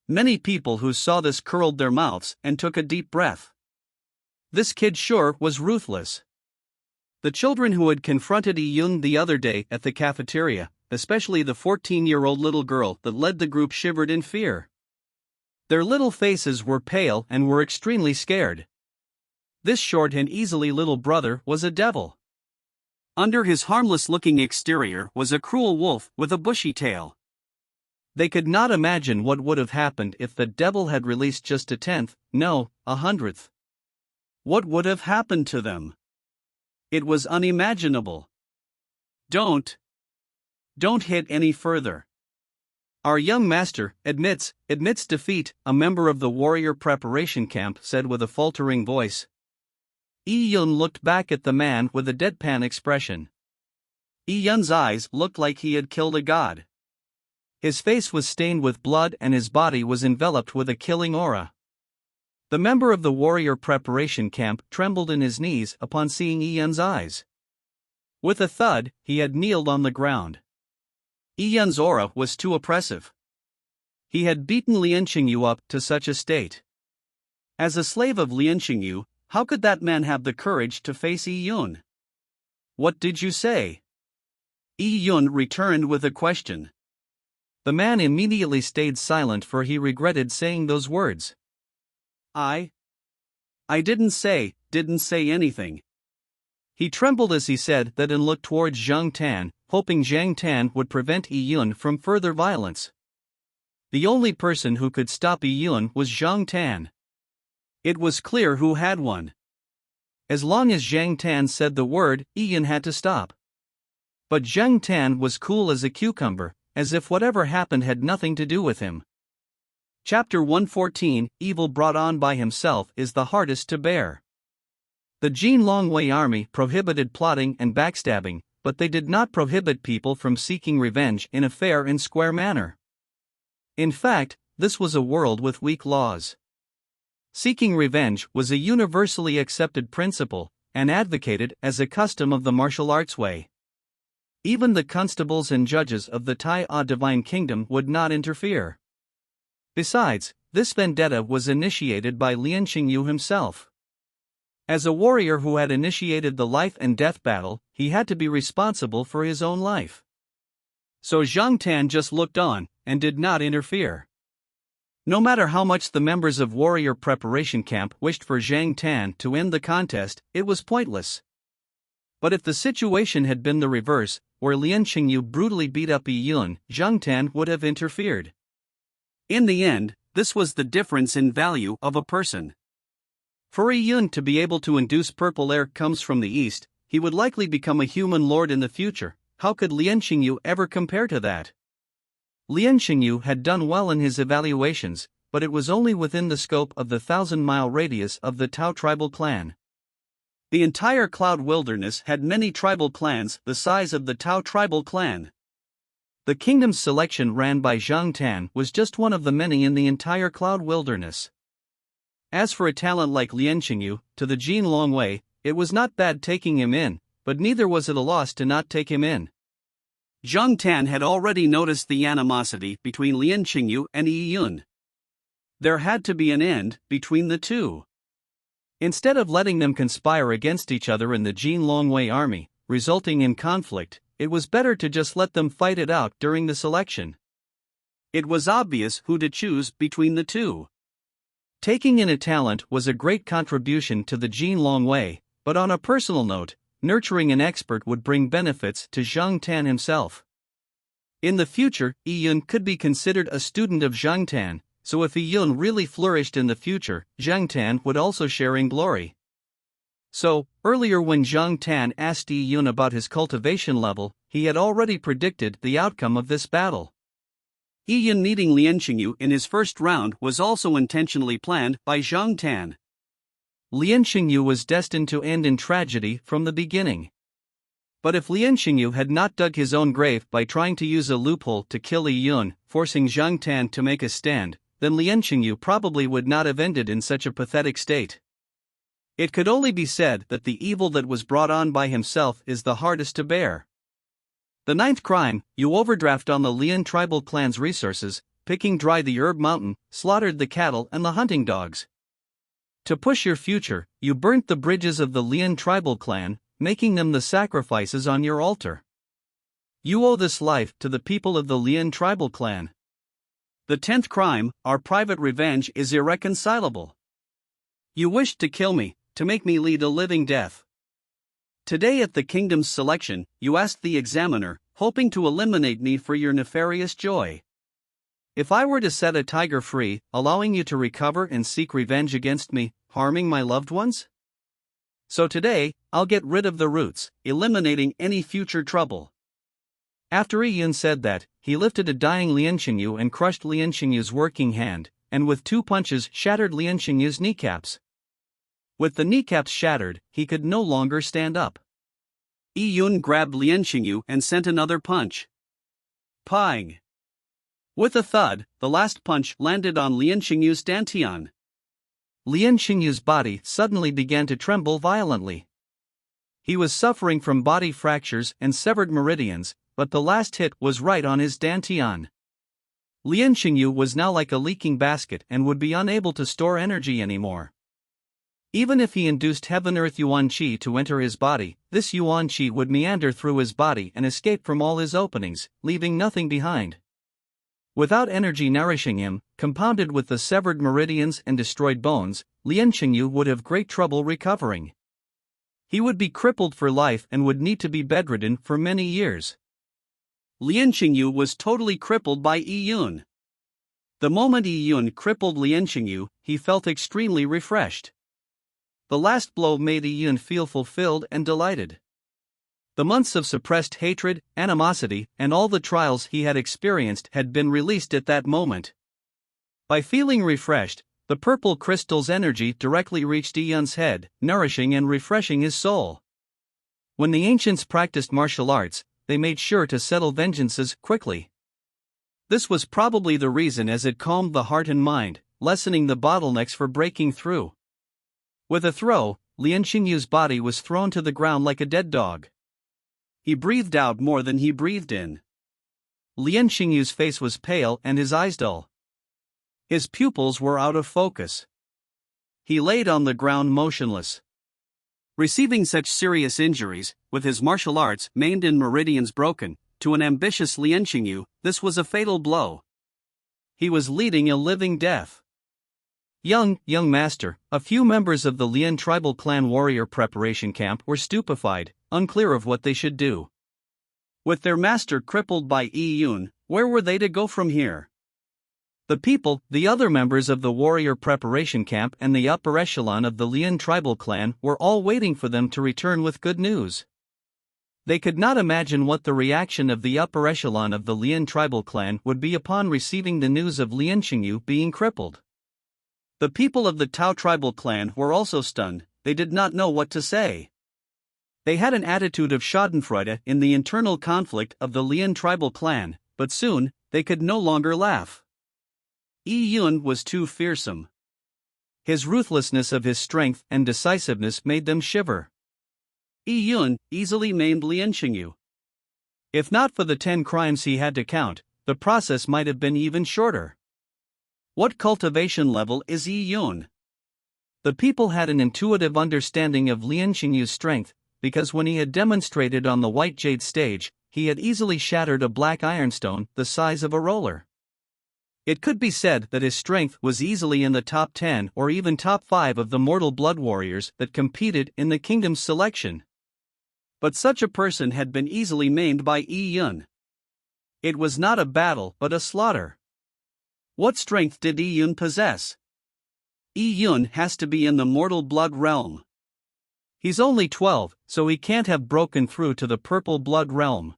Many people who saw this curled their mouths and took a deep breath. This kid sure was ruthless. The children who had confronted Yi Yun the other day at the cafeteria, especially the 14-year-old little girl that led the group, shivered in fear. Their little faces were pale and were extremely scared. This short and easily little brother was a devil. Under his harmless-looking exterior was a cruel wolf with a bushy tail. They could not imagine what would have happened if the devil had released just a 10th, no, a 100th. What would have happened to them? It was unimaginable. Don't hit any further. Our young master admits defeat, a member of the warrior preparation camp said with a faltering voice. Yi Yun looked back at the man with a deadpan expression. Yi Yun's eyes looked like he had killed a god. His face was stained with blood and his body was enveloped with a killing aura. The member of the warrior preparation camp trembled in his knees upon seeing Yi Yun's eyes. With a thud, he had kneeled on the ground. Yi Yun's aura was too oppressive. He had beaten Lian Xingyu up to such a state. As a slave of Lian Xingyu, how could that man have the courage to face Yi Yun? What did you say? Yi Yun returned with a question. The man immediately stayed silent, for he regretted saying those words. I didn't say anything. He trembled as he said that and looked towards Zhang Tan, hoping Zhang Tan would prevent Yi Yun from further violence. The only person who could stop Yi Yun was Zhang Tan. It was clear who had won. As long as Zhang Tan said the word, Yi Yun had to stop. But Zhang Tan was cool as a cucumber, as if whatever happened had nothing to do with him. Chapter 114, Evil brought on by himself is the hardest to bear. The Jin Longwei army prohibited plotting and backstabbing, but they did not prohibit people from seeking revenge in a fair and square manner. In fact, this was a world with weak laws. Seeking revenge was a universally accepted principle, and advocated as a custom of the martial arts way. Even the constables and judges of the Tai Divine Kingdom would not interfere. Besides, this vendetta was initiated by Lian Xingyu himself. As a warrior who had initiated the life and death battle, he had to be responsible for his own life. So Zhang Tan just looked on, and did not interfere. No matter how much the members of Warrior Preparation Camp wished for Zhang Tan to end the contest, it was pointless. But if the situation had been the reverse, where Lian Xingyu brutally beat up Yi Yun, Zhang Tan would have interfered. In the end, this was the difference in value of a person. For Yi Yun to be able to induce purple air comes from the east, he would likely become a human lord in the future. How could Lian Xingyu ever compare to that? Lian Xingyu had done well in his evaluations, but it was only within the scope of the 1,000-mile radius of the Tao tribal clan. The entire Cloud Wilderness had many tribal clans the size of the Tao tribal clan. The kingdom's selection ran by Zhang Tan was just one of the many in the entire Cloud Wilderness. As for a talent like Lian Xingyu, to the Jin Longwei, it was not bad taking him in, but neither was it a loss to not take him in. Zhang Tan had already noticed the animosity between Lian Xingyu and Yi Yun. There had to be an end between the two. Instead of letting them conspire against each other in the Jin Longwei army, resulting in conflict, it was better to just let them fight it out during the selection. It was obvious who to choose between the two. Taking in a talent was a great contribution to the Jin Longwei, but on a personal note, nurturing an expert would bring benefits to Zhang Tan himself. In the future, Yi Yun could be considered a student of Zhang Tan, so if Yi Yun really flourished in the future, Zhang Tan would also share in glory. So, earlier when Zhang Tan asked Yi Yun about his cultivation level, he had already predicted the outcome of this battle. Yi Yun needing Lian Xingyu in his first round was also intentionally planned by Zhang Tan. Lian Xingyu was destined to end in tragedy from the beginning. But if Lian Xingyu had not dug his own grave by trying to use a loophole to kill Yi Yun, forcing Zhang Tan to make a stand, then Lian Xingyu probably would not have ended in such a pathetic state. It could only be said that the evil that was brought on by himself is the hardest to bear. The ninth crime, you overdraft on the Lian tribal clan's resources, picking dry the herb mountain, slaughtered the cattle and the hunting dogs. To push your future, you burnt the bridges of the Lian tribal clan, making them the sacrifices on your altar. You owe this life to the people of the Lian tribal clan. The 10th crime, our private revenge is irreconcilable. You wished to kill me, to make me lead a living death. Today at the kingdom's selection, you asked the examiner, hoping to eliminate me for your nefarious joy. If I were to set a tiger free, allowing you to recover and seek revenge against me, harming my loved ones? So today, I'll get rid of the roots, eliminating any future trouble. After Yi Yun said that, he lifted a dying Lian Xingyu and crushed Lian Xingyu's working hand, and with 2 punches shattered Lian Xingyu's kneecaps. With the kneecaps shattered, he could no longer stand up. Yi Yun grabbed Lian Xingyu and sent another punch. Pang! With a thud, the last punch landed on Lian Xingyu's dantian. Lian Xingyu's body suddenly began to tremble violently. He was suffering from body fractures and severed meridians, but the last hit was right on his dantian. Lian Xingyu was now like a leaking basket and would be unable to store energy anymore. Even if he induced Heaven-Earth Yuan Qi to enter his body, this Yuan Qi would meander through his body and escape from all his openings, leaving nothing behind. Without energy nourishing him, compounded with the severed meridians and destroyed bones, Lian Xingyu would have great trouble recovering. He would be crippled for life and would need to be bedridden for many years. Lian Xingyu was totally crippled by Yi Yun. The moment Yi Yun crippled Lian Xingyu, he felt extremely refreshed. The last blow made Yi Yun feel fulfilled and delighted. The months of suppressed hatred, animosity, and all the trials he had experienced had been released at that moment. By feeling refreshed, the purple crystal's energy directly reached Yi Yun's head, nourishing and refreshing his soul. When the ancients practiced martial arts, they made sure to settle vengeances quickly. This was probably the reason, as it calmed the heart and mind, lessening the bottlenecks for breaking through. With a throw, Lian Xingyu's body was thrown to the ground like a dead dog. He breathed out more than he breathed in. Lian Xingyu's face was pale and his eyes dull. His pupils were out of focus. He laid on the ground motionless. Receiving such serious injuries, with his martial arts maimed and meridians broken, to an ambitious Lian Xingyu, this was a fatal blow. He was leading a living death. Young master, a few members of the Lian tribal clan warrior preparation camp were stupefied, unclear of what they should do. With their master crippled by Yi Yun, where were they to go from here? The other members of the warrior preparation camp and the upper echelon of the Lian tribal clan were all waiting for them to return with good news. They could not imagine what the reaction of the upper echelon of the Lian tribal clan would be upon receiving the news of Lian Xingyu being crippled. The people of the Tao tribal clan were also stunned. They did not know what to say. They had an attitude of schadenfreude in the internal conflict of the Lian tribal clan, but soon, they could no longer laugh. Yi Yun was too fearsome. His ruthlessness of his strength and decisiveness made them shiver. Yi Yun easily maimed Lian Xingyu. If not for the 10 crimes he had to count, the process might have been even shorter. What cultivation level is Yi Yun? The people had an intuitive understanding of Lian Xingyu's strength, because when he had demonstrated on the White Jade stage, he had easily shattered a black ironstone the size of a roller. It could be said that his strength was easily in the top 10 or even top 5 of the mortal blood warriors that competed in the kingdom's selection. But such a person had been easily maimed by Yi Yun. It was not a battle but a slaughter. What strength did Yi Yun possess? Yi Yun has to be in the mortal blood realm. He's only 12, so he can't have broken through to the purple blood realm.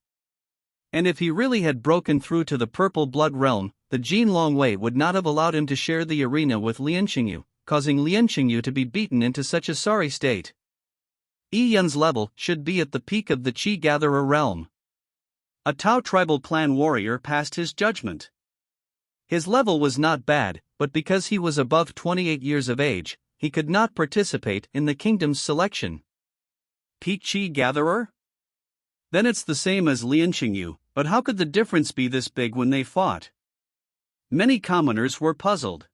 And if he really had broken through to the purple blood realm, the Jin Longwei would not have allowed him to share the arena with Lian Xingyu, causing Lian Xingyu to be beaten into such a sorry state. Yi Yun's level should be at the peak of the Qi Gatherer realm. A Tao tribal clan warrior passed his judgment. His level was not bad, but because he was above 28 years of age, he could not participate in the kingdom's selection. Peak Qi Gatherer? Then it's the same as Lin Xingyu, but how could the difference be this big when they fought? Many commoners were puzzled.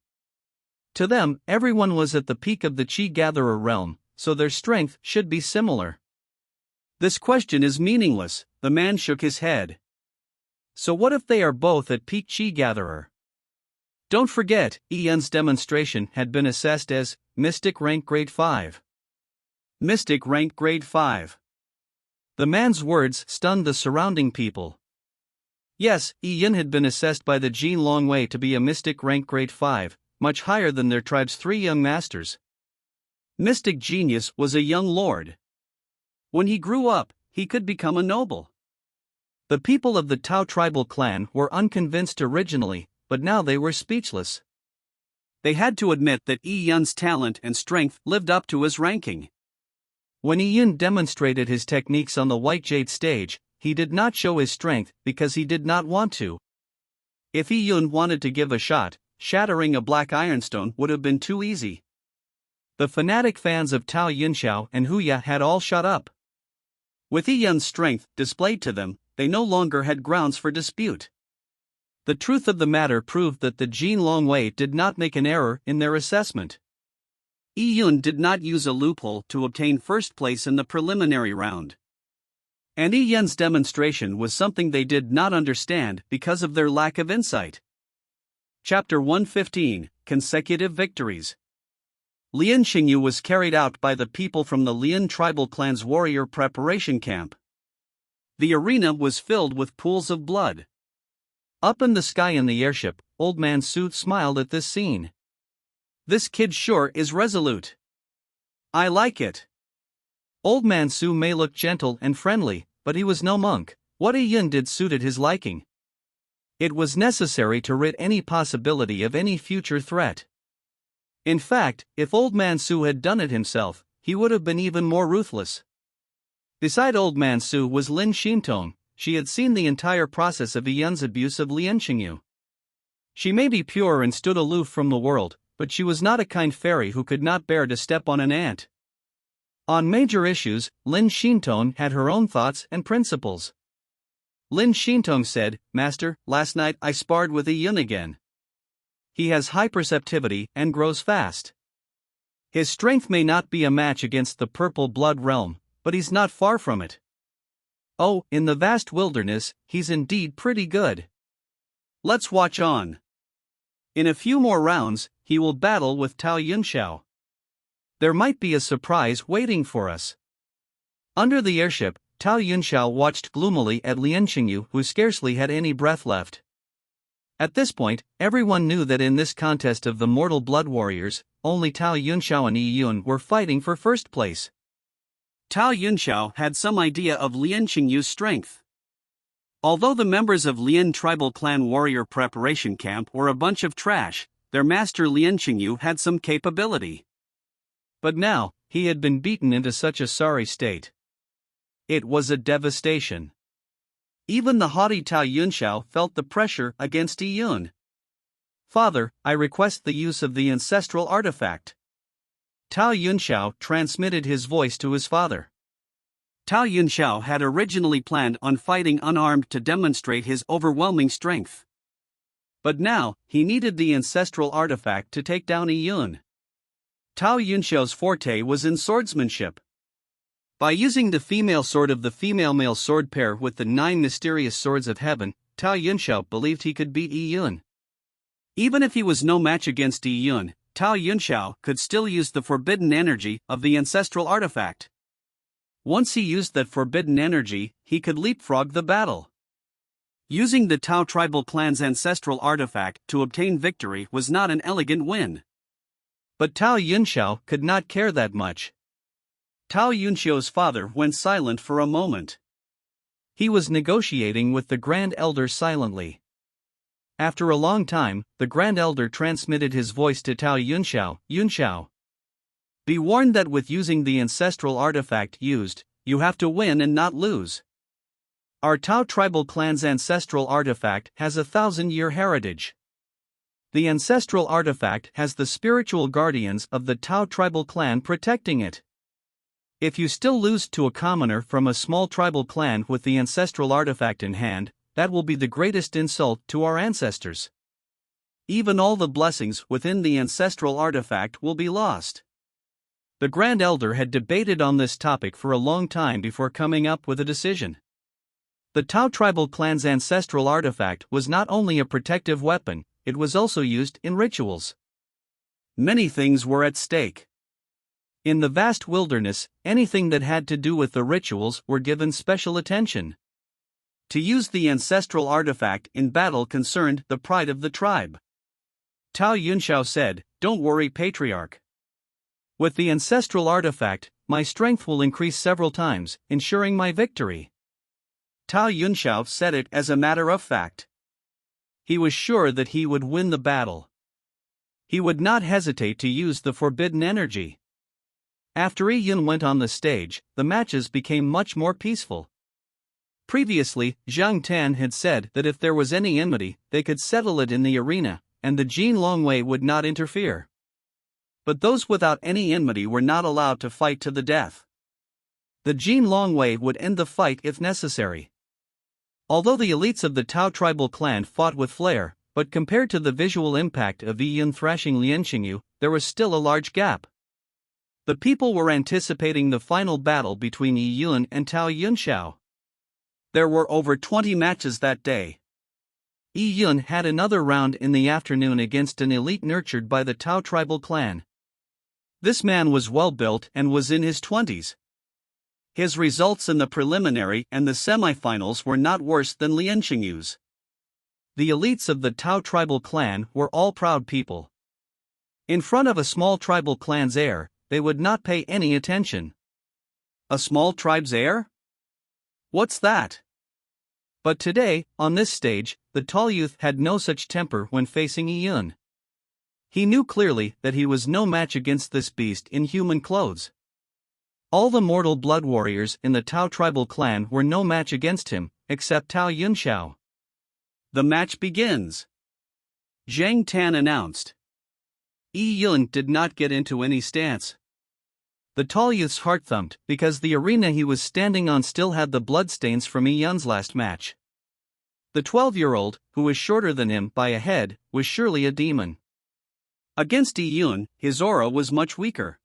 To them, everyone was at the peak of the Qi Gatherer realm, so their strength should be similar. This question is meaningless, the man shook his head. So what if they are both at peak Qi Gatherer? Don't forget, Yi Yun's demonstration had been assessed as Mystic Rank Grade 5. Mystic Rank Grade 5. The man's words stunned the surrounding people. Yes, Yi Yun had been assessed by the Jin Longwei to be a Mystic Rank Grade 5, much higher than their tribe's 3 young masters. Mystic Genius was a young lord. When he grew up, he could become a noble. The people of the Tao tribal clan were unconvinced originally, but now they were speechless. They had to admit that Yi Yun's talent and strength lived up to his ranking. When Yi Yun demonstrated his techniques on the White Jade stage, he did not show his strength because he did not want to. If Yi Yun wanted to give a shot, shattering a black ironstone would have been too easy. The fanatic fans of Tao Yunxiao and Huya had all shut up. With Yi Yun's strength displayed to them, they no longer had grounds for dispute. The truth of the matter proved that the Jin Longwei did not make an error in their assessment. Yi Yun did not use a loophole to obtain first place in the preliminary round. And Yi Yun's demonstration was something they did not understand because of their lack of insight. Chapter 115, Consecutive Victories. Lin Xingyu was carried out by the people from the Lin tribal clan's warrior preparation camp. The arena was filled with pools of blood. Up in the sky in the airship, Old Man Su smiled at this scene. This kid sure is resolute. I like it. Old Man Su may look gentle and friendly, but he was no monk. What Yi Yun did suited his liking. It was necessary to rid any possibility of any future threat. In fact, if Old Man Su had done it himself, he would have been even more ruthless. Beside Old Man Su was Lin Xintong. She had seen the entire process of Yi Yun's abuse of Lin Xingyu. She may be pure and stood aloof from the world, but she was not a kind fairy who could not bear to step on an ant. On major issues, Lin Xintong had her own thoughts and principles. Lin Xintong said, "Master, last night I sparred with Yi Yun again. He has high perceptivity and grows fast. His strength may not be a match against the purple blood realm, but he's not far from it. Oh, in the vast wilderness, he's indeed pretty good. Let's watch on. In a few more rounds, he will battle with Tao Yunxiao. There might be a surprise waiting for us." Under the airship, Tao Yunxiao watched gloomily at Lin Xingyu, who scarcely had any breath left. At this point, everyone knew that in this contest of the mortal blood warriors, only Tao Yunxiao and Yi Yun were fighting for first place. Tao Yunxiao had some idea of Lin Xingyu's strength. Although the members of Lin tribal clan warrior preparation camp were a bunch of trash, their master Lin Xingyu had some capability. But now, he had been beaten into such a sorry state. It was a devastation. Even the haughty Tao Yunxiao felt the pressure against Yi Yun. "Father, I request the use of the ancestral artifact." Tao Yunxiao transmitted his voice to his father. Tao Yunxiao had originally planned on fighting unarmed to demonstrate his overwhelming strength. But now, he needed the ancestral artifact to take down Yi Yun. Tao Yunxiao's forte was in swordsmanship. By using the female sword of the female-male sword pair with the 9 mysterious swords of heaven, Tao Yunxiao believed he could beat Yi Yun. Even if he was no match against Yi Yun, Tao Yunxiao could still use the forbidden energy of the ancestral artifact. Once he used that forbidden energy, he could leapfrog the battle. Using the Tao tribal clan's ancestral artifact to obtain victory was not an elegant win. But Tao Yunxiao could not care that much. Tao Yunxiao's father went silent for a moment. He was negotiating with the Grand Elder silently. After a long time, the Grand Elder transmitted his voice to Tao Yunxiao. "Yunxiao, be warned that with using the ancestral artifact used, you have to win and not lose. Our Tao tribal clan's ancestral artifact has a 1,000-year heritage. The ancestral artifact has the spiritual guardians of the Tao tribal clan protecting it. If you still lose to a commoner from a small tribal clan with the ancestral artifact in hand, that will be the greatest insult to our ancestors. Even all the blessings within the ancestral artifact will be lost. The Grand Elder had debated on this topic for a long time before coming up with a decision. The Tao tribal clan's ancestral artifact was not only a protective weapon, it was also used in rituals. Many things were at stake. In the vast wilderness, anything that had to do with the rituals were given special attention. To use the ancestral artifact in battle concerned the pride of the tribe. Tao Yunxiao said, "Don't worry, Patriarch. With the ancestral artifact, my strength will increase several times, ensuring my victory." Tao Yunxiao said it as a matter of fact. He was sure that he would win the battle. He would not hesitate to use the forbidden energy. After Yi Yun went on the stage, the matches became much more peaceful. Previously, Zhang Tan had said that if there was any enmity, they could settle it in the arena, and the Jin Longwei would not interfere. But those without any enmity were not allowed to fight to the death. The Jin Longwei would end the fight if necessary. Although the elites of the Tao tribal clan fought with flair, but compared to the visual impact of Yi Yun thrashing Lian Xingyu, there was still a large gap. The people were anticipating the final battle between Yi Yun and Tao Yunxiao. There were over 20 matches that day. Yi Yun had another round in the afternoon against an elite nurtured by the Tao tribal clan. This man was well built and was in his 20s. His results in the preliminary and the semifinals were not worse than Lian Xingyu's. The elites of the Tao tribal clan were all proud people. In front of a small tribal clan's heir, they would not pay any attention. A small tribe's heir? What's that? But today, on this stage, the tall youth had no such temper when facing Yi Yun. He knew clearly that he was no match against this beast in human clothes. All the mortal blood warriors in the Tao tribal clan were no match against him, except Tao Yunxiao. The match begins. Zhang Tan announced. Yi Yun did not get into any stance. The tall youth's heart thumped because the arena he was standing on still had the bloodstains from Yi Yun's last match. The 12-year-old, who was shorter than him by a head, was surely a demon. Against Yi Yun, his aura was much weaker.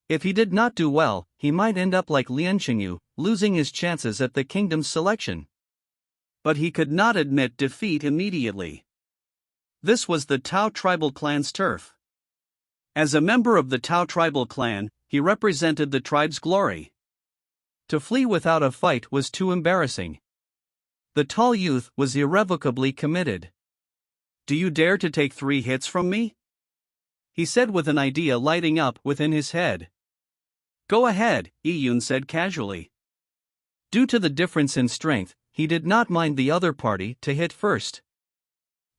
If he did not do well, he might end up like Lian Xingyu, losing his chances at the kingdom's selection. But he could not admit defeat immediately. This was the Tao tribal clan's turf. As a member of the Tao tribal clan, he represented the tribe's glory. To flee without a fight was too embarrassing. The tall youth was irrevocably committed. "Do you dare to take 3 hits from me?" he said with an idea lighting up within his head. "Go ahead," Yi Yun said casually. Due to the difference in strength, he did not mind the other party to hit first.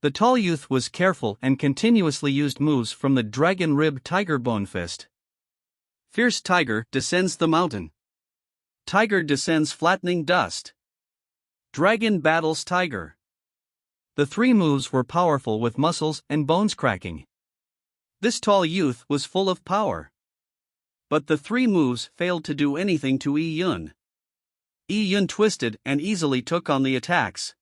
The tall youth was careful and continuously used moves from the Dragon Rib Tiger Bone Fist. Fierce Tiger descends the mountain. Tiger descends flattening dust. Dragon battles Tiger. The 3 moves were powerful with muscles and bones cracking. This tall youth was full of power. But the 3 moves failed to do anything to Yi Yun. Yi Yun twisted and easily took on the attacks.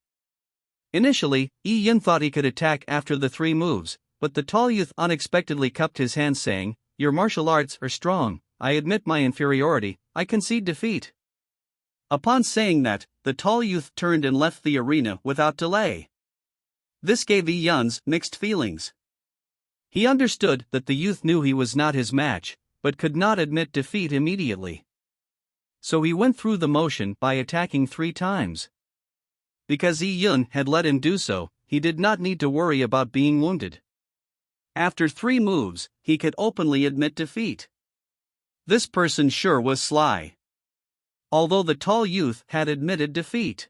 Initially, Yi Yun thought he could attack after the 3 moves, but the tall youth unexpectedly cupped his hands saying, "Your martial arts are strong, I admit my inferiority, I concede defeat." Upon saying that, the tall youth turned and left the arena without delay. This gave Yi Yun's mixed feelings. He understood that the youth knew he was not his match, but could not admit defeat immediately. So he went through the motion by attacking 3 times. Because Yi Yun had let him do so, he did not need to worry about being wounded. After 3 moves, he could openly admit defeat. This person sure was sly. Although the tall youth had admitted defeat,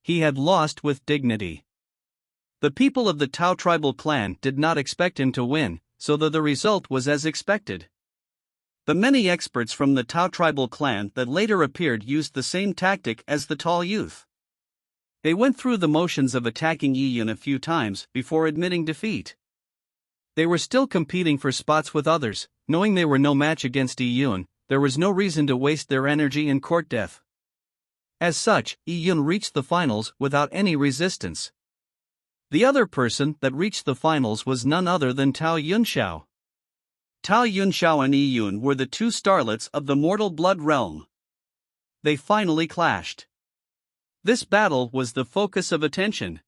he had lost with dignity. The people of the Tao tribal clan did not expect him to win, so the result was as expected. The many experts from the Tao tribal clan that later appeared used the same tactic as the tall youth. They went through the motions of attacking Yi Yun a few times before admitting defeat. They were still competing for spots with others, knowing they were no match against Yi Yun, there was no reason to waste their energy in court death. As such, Yi Yun reached the finals without any resistance. The other person that reached the finals was none other than Tao Yunxiao. Tao Yunxiao and Yi Yun were the two starlets of the mortal blood realm. They finally clashed. This battle was the focus of attention.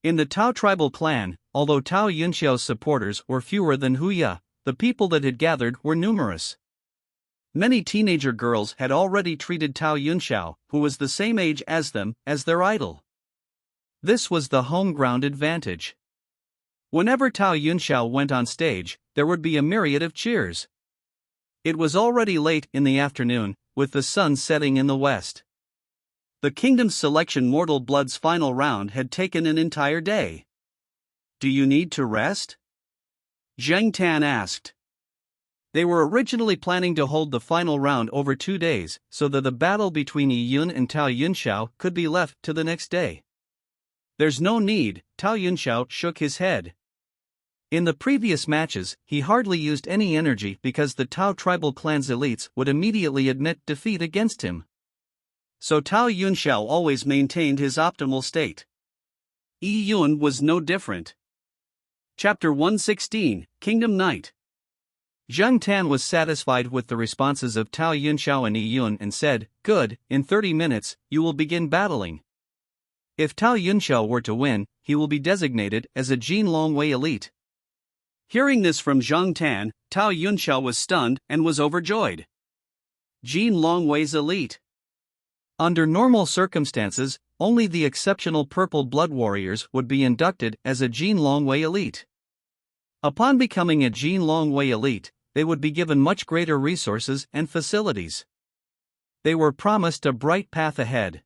In the Tao tribal clan, although Tao Yunxiao's supporters were fewer than Huya, the people that had gathered were numerous. Many teenager girls had already treated Tao Yunxiao, who was the same age as them, as their idol. This was the home ground advantage. Whenever Tao Yunxiao went on stage, there would be a myriad of cheers. It was already late in the afternoon, with the sun setting in the west. The Kingdom's Selection Mortal Blood's final round had taken an entire day. "Do you need to rest?" Zheng Tan asked. They were originally planning to hold the final round over 2 days, so that the battle between Yi Yun and Tao Yunxiao could be left to the next day. "There's no need," Tao Yunxiao shook his head. In the previous matches, he hardly used any energy because the Tao tribal clan's elites would immediately admit defeat against him. So Tao Yunxiao always maintained his optimal state. Yi Yun was no different. Chapter 116, Kingdom Night. Zheng Tan was satisfied with the responses of Tao Yunxiao and Yi Yun and said, "Good, in 30 minutes, you will begin battling." If Tao Yunxiao were to win, he will be designated as a Jin Longwei elite. Hearing this from Zheng Tan, Tao Yunxiao was stunned and was overjoyed. Jin Longwei's elite. Under normal circumstances, only the exceptional purple blood warriors would be inducted as a Jin Longwei elite. Upon becoming a Jin Longwei elite, they would be given much greater resources and facilities. They were promised a bright path ahead.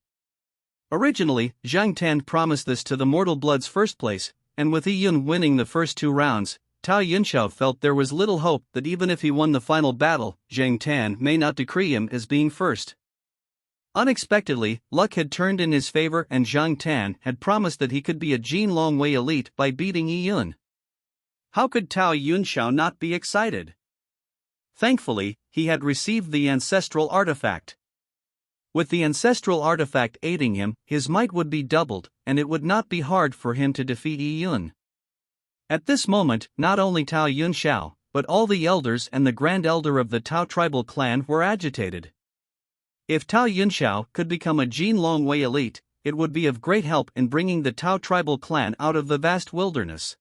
Originally, Zheng Tan promised this to the Mortal Blood's first place, and with Yi Yun winning the first 2 rounds, Tao Yunxiao felt there was little hope that even if he won the final battle, Zheng Tan may not decree him as being first. Unexpectedly, luck had turned in his favor and Zheng Tan had promised that he could be a Jin Longwei elite by beating Yi Yun. How could Tao Yunxiao not be excited? Thankfully, he had received the ancestral artifact. With the ancestral artifact aiding him, his might would be doubled, and it would not be hard for him to defeat Yi Yun. At this moment, not only Tao Yunxiao, but all the elders and the Grand Elder of the Tao tribal clan were agitated. If Tao Yunxiao could become a Jin Longwei elite, it would be of great help in bringing the Tao tribal clan out of the vast wilderness.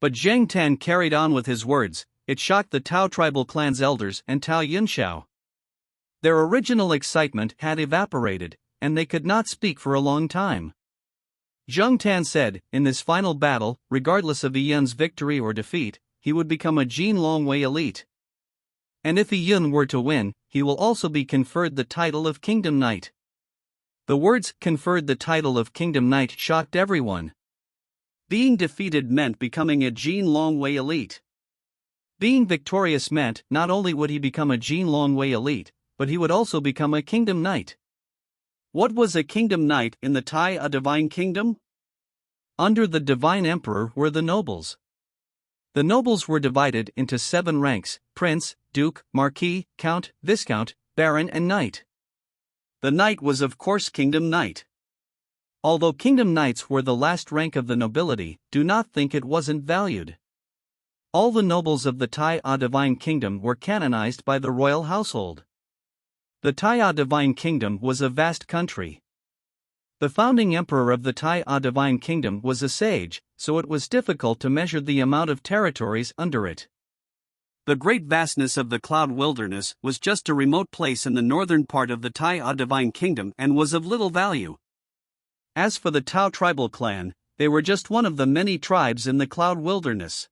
But Zheng Tan carried on with his words. It shocked the Tao tribal clan's elders and Tao Yunxiao. Their original excitement had evaporated, and they could not speak for a long time. Zheng Tan said, in this final battle, regardless of Yi Yun's victory or defeat, he would become a Jin Longwei elite. And if Yi Yun were to win, he will also be conferred the title of Kingdom Knight. The words "conferred the title of Kingdom Knight" shocked everyone. Being defeated meant becoming a Jin Longwei elite. Being victorious meant not only would he become a Jin Longwei elite, but he would also become a Kingdom Knight. What was a Kingdom Knight in the Tai a Divine Kingdom? Under the Divine Emperor were the nobles. The nobles were divided into 7 ranks: Prince, Duke, Marquis, Count, Viscount, Baron and Knight. The Knight was of course Kingdom Knight. Although Kingdom Knights were the last rank of the nobility, do not think it wasn't valued. All the nobles of the Tai a Divine Kingdom were canonized by the royal household. The Tai a Divine Kingdom was a vast country. The founding emperor of the Tai a Divine Kingdom was a sage, so it was difficult to measure the amount of territories under it. The great vastness of the Cloud Wilderness was just a remote place in the northern part of the Tai a Divine Kingdom and was of little value. As for the Tao tribal clan, they were just one of the many tribes in the Cloud Wilderness.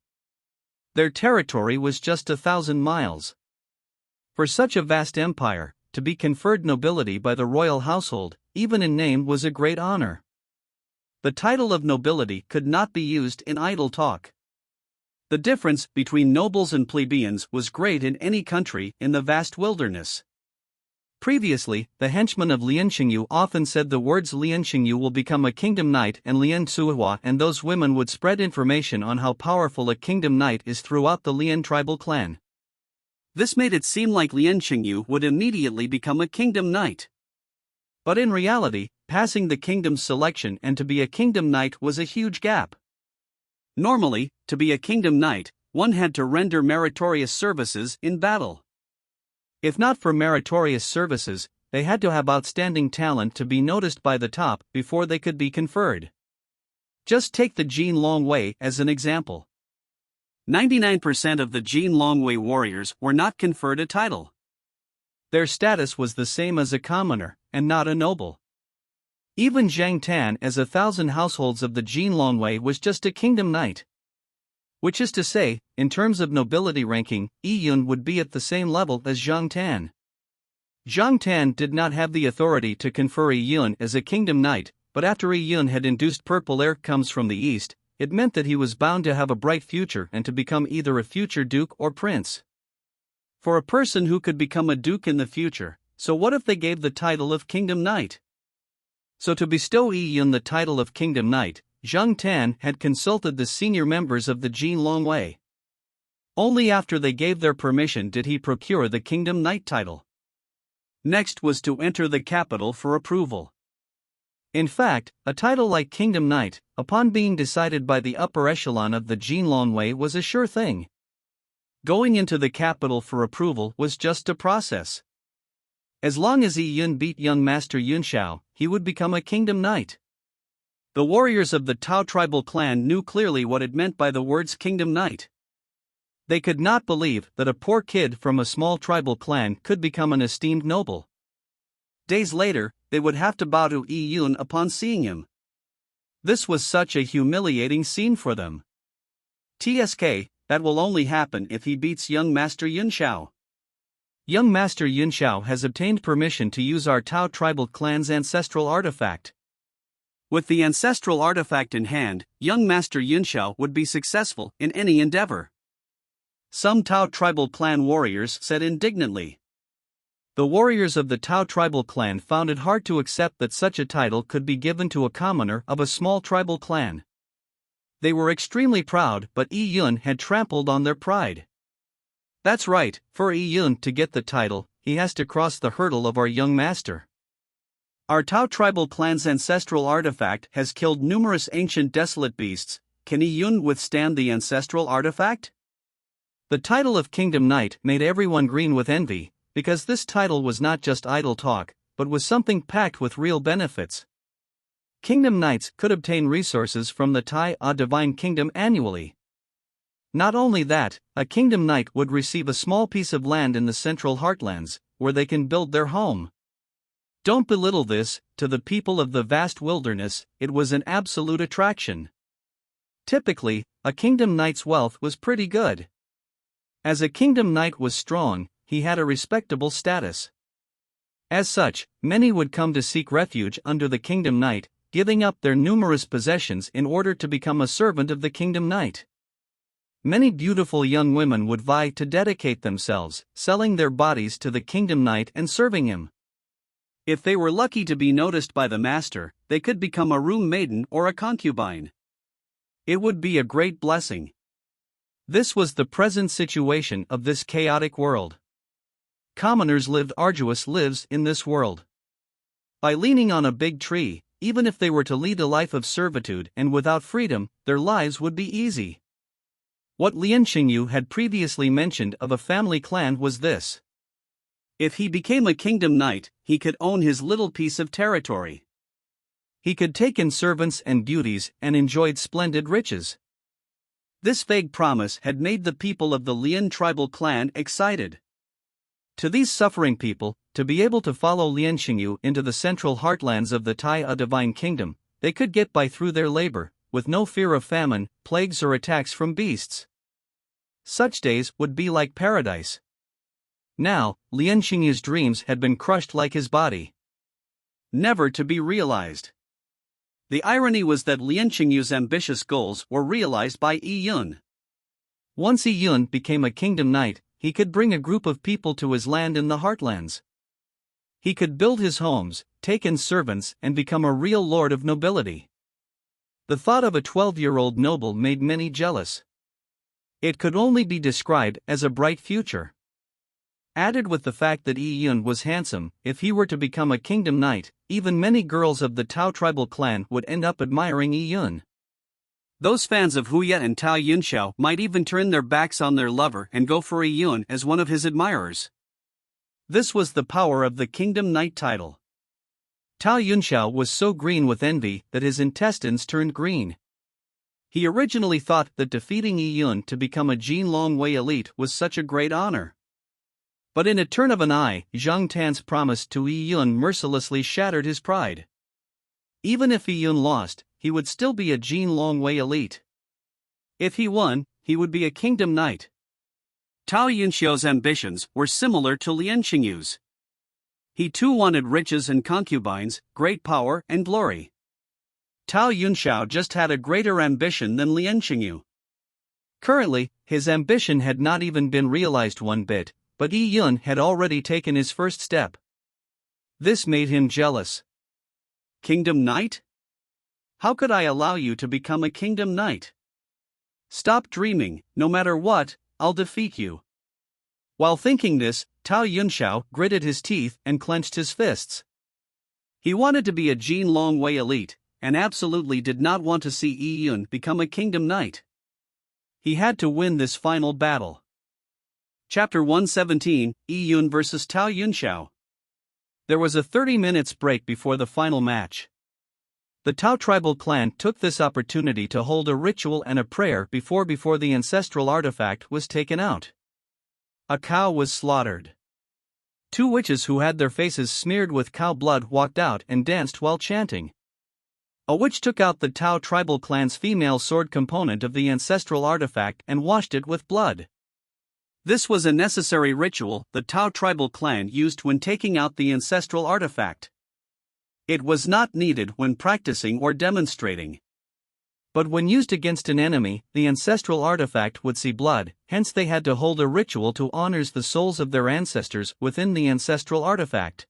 Their territory was just 1,000 miles. For such a vast empire, to be conferred nobility by the royal household, even in name, was a great honor. The title of nobility could not be used in idle talk. The difference between nobles and plebeians was great in any country in the vast wilderness. Previously, the henchmen of Lian Xingyu often said the words "Lian Xingyu will become a Kingdom Knight" and "Lian Cuihua," and those women would spread information on how powerful a Kingdom Knight is throughout the Lian tribal clan. This made it seem like Lian Qingyu would immediately become a kingdom knight. But in reality, passing the kingdom's selection and to be a kingdom knight was a huge gap. Normally, to be a kingdom knight, one had to render meritorious services in battle. If not for meritorious services, they had to have outstanding talent to be noticed by the top before they could be conferred. Just take the Jin Longwei as an example. 99% of the Jin Longwei warriors were not conferred a title. Their status was the same as a commoner, and not a noble. Even Zhang Tan, as 1,000 households of the Jin Longwei, was just a kingdom knight. Which is to say, in terms of nobility ranking, Yi Yun would be at the same level as Zhang Tan. Zhang Tan did not have the authority to confer Yi Yun as a kingdom knight, but after Yi Yun had induced purple air comes from the east, it meant that he was bound to have a bright future and to become either a future duke or prince. For a person who could become a duke in the future, so what if they gave the title of kingdom knight? So to bestow Yi Yun the title of kingdom knight, Zhang Tan had consulted the senior members of the Jin Longwei. Only after they gave their permission did he procure the kingdom knight title. Next was to enter the capital for approval. In fact, a title like kingdom knight, upon being decided by the upper echelon of the Jin Longwei, was a sure thing. Going into the capital for approval was just a process. As long as Yi Yun beat young master Yun Shao, he would become a kingdom knight. The warriors of the Tao tribal clan knew clearly what it meant by the words kingdom knight. They could not believe that a poor kid from a small tribal clan could become an esteemed noble. Days later, they would have to bow to Yi Yun upon seeing him. This was such a humiliating scene for them. TSK, that will only happen if he beats young master Yun Shao. Young master Yun Shao has obtained permission to use our Tao tribal clan's ancestral artifact. With the ancestral artifact in hand, young master Yun Shao would be successful in any endeavor. Some Tao tribal clan warriors said indignantly. The warriors of the Tao tribal clan found it hard to accept that such a title could be given to a commoner of a small tribal clan. They were extremely proud, but Yi Yun had trampled on their pride. That's right, for Yi Yun to get the title, he has to cross the hurdle of our young master. Our Tao tribal clan's ancestral artifact has killed numerous ancient desolate beasts. Can Yi Yun withstand the ancestral artifact? The title of kingdom knight made everyone green with envy, because this title was not just idle talk, but was something packed with real benefits. Kingdom knights could obtain resources from the Tai Divine Kingdom annually. Not only that, a kingdom knight would receive a small piece of land in the central heartlands, where they can build their home. Don't belittle this, to the people of the vast wilderness, it was an absolute attraction. Typically, a kingdom knight's wealth was pretty good. As a kingdom knight was strong, he had a respectable status. As such, many would come to seek refuge under the kingdom knight, giving up their numerous possessions in order to become a servant of the kingdom knight. Many beautiful young women would vie to dedicate themselves, selling their bodies to the kingdom knight and serving him. If they were lucky to be noticed by the master, they could become a room maiden or a concubine. It would be a great blessing. This was the present situation of this chaotic world. Commoners lived arduous lives in this world. By leaning on a big tree, even if they were to lead a life of servitude and without freedom, their lives would be easy. What Lian Qingyu had previously mentioned of a family clan was this. If he became a kingdom knight, he could own his little piece of territory. He could take in servants and beauties and enjoyed splendid riches. This vague promise had made the people of the Lian tribal clan excited. To these suffering people, to be able to follow Lian Qingyu into the central heartlands of the Tai Divine Kingdom, they could get by through their labor, with no fear of famine, plagues or attacks from beasts. Such days would be like paradise. Now, Lian Qingyu's dreams had been crushed like his body. Never to be realized. The irony was that Lian Qingyu's ambitious goals were realized by Yi Yun. Once Yi Yun became a kingdom knight, he could bring a group of people to his land in the heartlands. He could build his homes, take in servants and become a real lord of nobility. The thought of a 12-year-old noble made many jealous. It could only be described as a bright future. Added with the fact that Yi Yun was handsome, if he were to become a kingdom knight, even many girls of the Tao tribal clan would end up admiring Yi Yun. Those fans of Hu Ye and Tao Yunxiao might even turn their backs on their lover and go for Yi Yun as one of his admirers. This was the power of the kingdom knight title. Tao Yunxiao was so green with envy that his intestines turned green. He originally thought that defeating Yi Yun to become a Jin Longwei elite was such a great honor. But in a turn of an eye, Zhang Tan's promise to Yi Yun mercilessly shattered his pride. Even if Yi Yun lost, he would still be a Jin Longwei elite. If he won, he would be a kingdom knight. Tao Yunxiao's ambitions were similar to Lian Xingyu's. He too wanted riches and concubines, great power and glory. Tao Yunxiao just had a greater ambition than Lian Xingyu. Currently, his ambition had not even been realized one bit, but Yi Yun had already taken his first step. This made him jealous. Kingdom Knight? How could I allow you to become a Kingdom Knight? Stop dreaming, no matter what, I'll defeat you. While thinking this, Tao Yunxiao gritted his teeth and clenched his fists. He wanted to be a Jin Longwei elite, and absolutely did not want to see Yi Yun become a Kingdom Knight. He had to win this final battle. Chapter 117, Yi Yun vs Tao Yunxiao. There was a 30 minutes break before the final match. The Tao tribal clan took this opportunity to hold a ritual and a prayer before the ancestral artifact was taken out. A cow was slaughtered. 2 witches who had their faces smeared with cow blood walked out and danced while chanting. A witch took out the Tao tribal clan's female sword component of the ancestral artifact and washed it with blood. This was a necessary ritual the Tao tribal clan used when taking out the ancestral artifact. It was not needed when practicing or demonstrating. But when used against an enemy, the ancestral artifact would see blood, hence they had to hold a ritual to honor the souls of their ancestors within the ancestral artifact.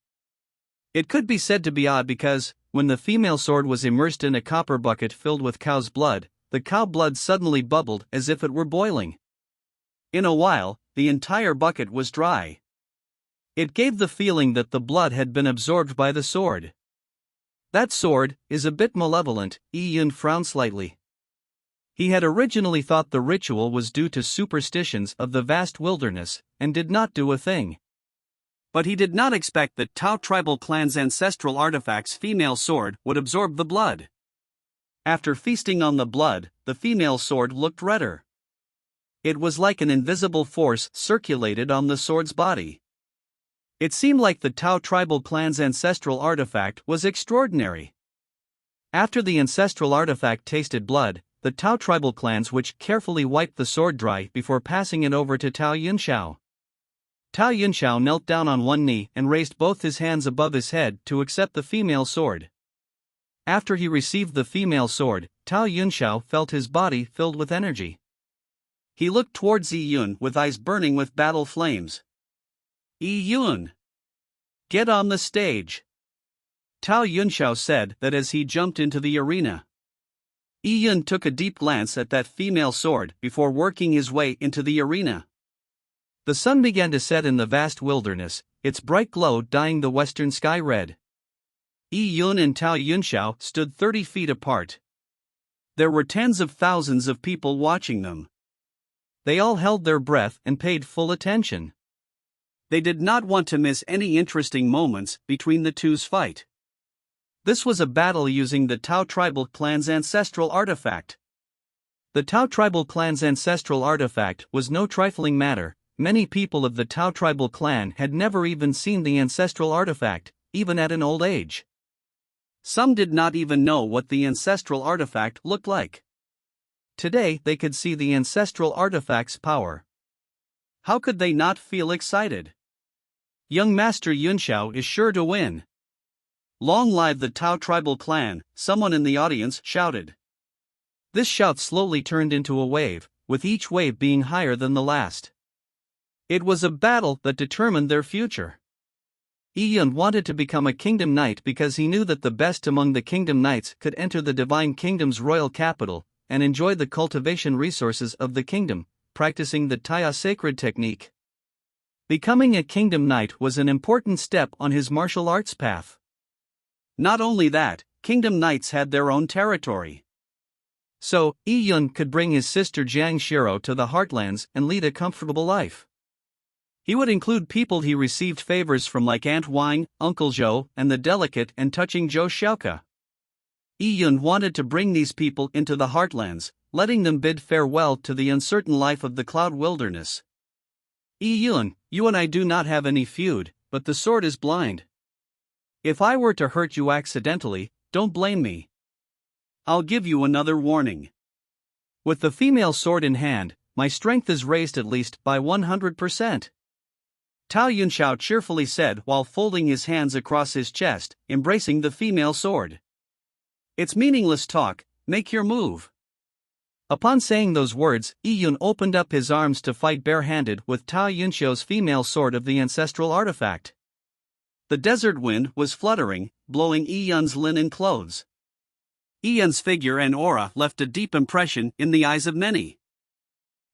It could be said to be odd because, when the female sword was immersed in a copper bucket filled with cow's blood, the cow blood suddenly bubbled as if it were boiling. In a while, the entire bucket was dry. It gave the feeling that the blood had been absorbed by the sword. That sword is a bit malevolent, Yi Yun frowned slightly. He had originally thought the ritual was due to superstitions of the vast wilderness, and did not do a thing. But he did not expect that Tao tribal clan's ancestral artifact's female sword would absorb the blood. After feasting on the blood, the female sword looked redder. It was like an invisible force circulated on the sword's body. It seemed like the Tao tribal clan's ancestral artifact was extraordinary. After the ancestral artifact tasted blood, the Tao tribal clans which carefully wiped the sword dry before passing it over to Tao Yunxiao. Tao Yunxiao knelt down on one knee and raised both his hands above his head to accept the female sword. After he received the female sword, Tao Yunxiao felt his body filled with energy. He looked towards Yi Yun with eyes burning with battle flames. Yi Yun, get on the stage. Tao Yunxiao said that as he jumped into the arena. Yi Yun took a deep glance at that female sword before working his way into the arena. The sun began to set in the vast wilderness, its bright glow dyeing the western sky red. Yi Yun and Tao Yunxiao stood 30 feet apart. There were tens of thousands of people watching them. They all held their breath and paid full attention. They did not want to miss any interesting moments between the two's fight. This was a battle using the Tao tribal clan's ancestral artifact. The Tao tribal clan's ancestral artifact was no trifling matter. Many people of the Tao tribal clan had never even seen the ancestral artifact, even at an old age. Some did not even know what the ancestral artifact looked like. Today they could see the ancestral artifact's power. How could they not feel excited? Young Master Yunxiao is sure to win. Long live the Tao tribal clan, someone in the audience shouted. This shout slowly turned into a wave, with each wave being higher than the last. It was a battle that determined their future. Yi Yun wanted to become a kingdom knight because he knew that the best among the kingdom knights could enter the divine kingdom's royal capital and enjoy the cultivation resources of the kingdom, practicing the Taya sacred technique. Becoming a kingdom knight was an important step on his martial arts path. Not only that, kingdom knights had their own territory. So, Yi Yun could bring his sister Jiang Shiro to the Heartlands and lead a comfortable life. He would include people he received favors from like Aunt Wang, Uncle Zhou, and the delicate and touching Zhou Xiaoke. Yi Yun wanted to bring these people into the Heartlands, letting them bid farewell to the uncertain life of the Cloud Wilderness. Yi Yun, you and I do not have any feud, but the sword is blind. If I were to hurt you accidentally, don't blame me. I'll give you another warning. With the female sword in hand, my strength is raised at least by 100%. Tao Yunxiao cheerfully said while folding his hands across his chest, embracing the female sword. It's meaningless talk, make your move. Upon saying those words, Yi Yun opened up his arms to fight barehanded with Tao Yunxiao's female sword of the ancestral artifact. The desert wind was fluttering, blowing Yi Yun's linen clothes. Yi Yun's figure and aura left a deep impression in the eyes of many.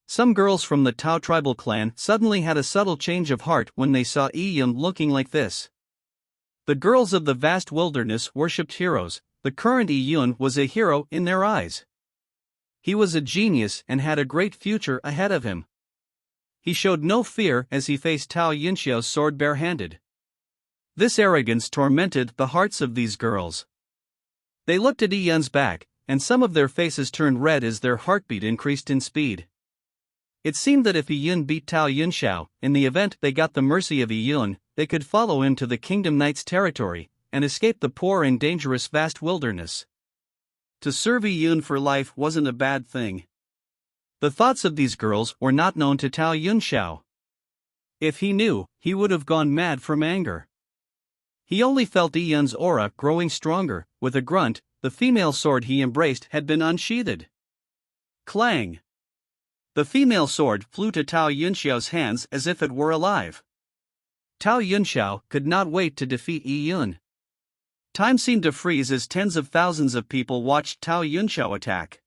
Some girls from the Tao tribal clan suddenly had a subtle change of heart when they saw Yi Yun looking like this. The girls of the vast wilderness worshipped heroes. The current Yi Yun was a hero in their eyes. He was a genius and had a great future ahead of him. He showed no fear as he faced Tao Yunxiao's sword barehanded. This arrogance tormented the hearts of these girls. They looked at Yi Yun's back, and some of their faces turned red as their heartbeat increased in speed. It seemed that if Yi Yun beat Tao Yunxiao, in the event they got the mercy of Yi Yun, they could follow him to the Kingdom Knight's territory, and escape the poor and dangerous vast wilderness. To serve Yi Yun for life wasn't a bad thing. The thoughts of these girls were not known to Tao Yunxiao. If he knew, he would have gone mad from anger. He only felt Yi Yun's aura growing stronger. With a grunt, the female sword he embraced had been unsheathed. Clang! The female sword flew to Tao Yunxiao's hands as if it were alive. Tao Yunxiao could not wait to defeat Yi Yun. Time seemed to freeze as tens of thousands of people watched Tao Yunxiao attack.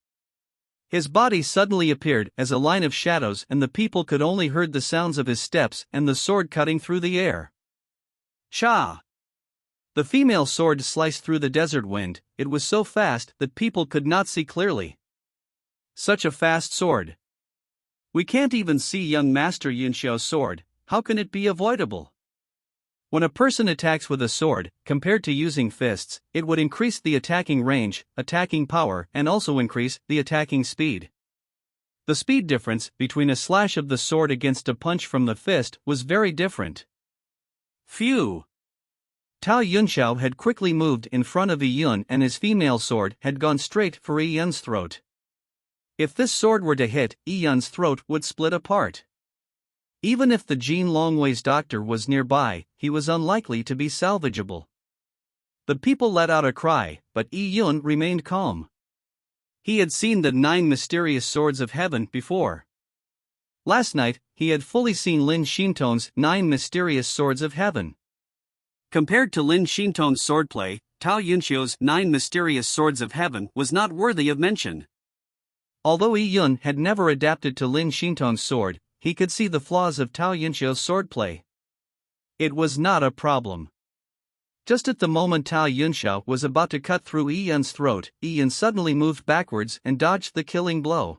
His body suddenly appeared as a line of shadows and the people could only hear the sounds of his steps and the sword cutting through the air. Cha! The female sword sliced through the desert wind. It was so fast that people could not see clearly. Such a fast sword. We can't even see young Master Yunxiao's sword, how can it be avoidable? When a person attacks with a sword, compared to using fists, it would increase the attacking range, attacking power, and also increase the attacking speed. The speed difference between a slash of the sword against a punch from the fist was very different. Phew! Tao Yunxiao had quickly moved in front of Yi Yun and his female sword had gone straight for Yi Yun's throat. If this sword were to hit, Yi Yun's throat would split apart. Even if the Jin Longwei's doctor was nearby, he was unlikely to be salvageable. The people let out a cry, but Yi Yun remained calm. He had seen the 9 mysterious swords of heaven before. Last night, he had fully seen Lin Xintong's 9 mysterious swords of heaven. Compared to Lin Xintong's swordplay, Tao Yunxiao's 9 mysterious swords of heaven was not worthy of mention. Although Yi Yun had never adapted to Lin Xintong's sword, he could see the flaws of Tao Yunxiao's swordplay. It was not a problem. Just at the moment Tao Yunxiao was about to cut through Yi Yun's throat, Yi Yun suddenly moved backwards and dodged the killing blow.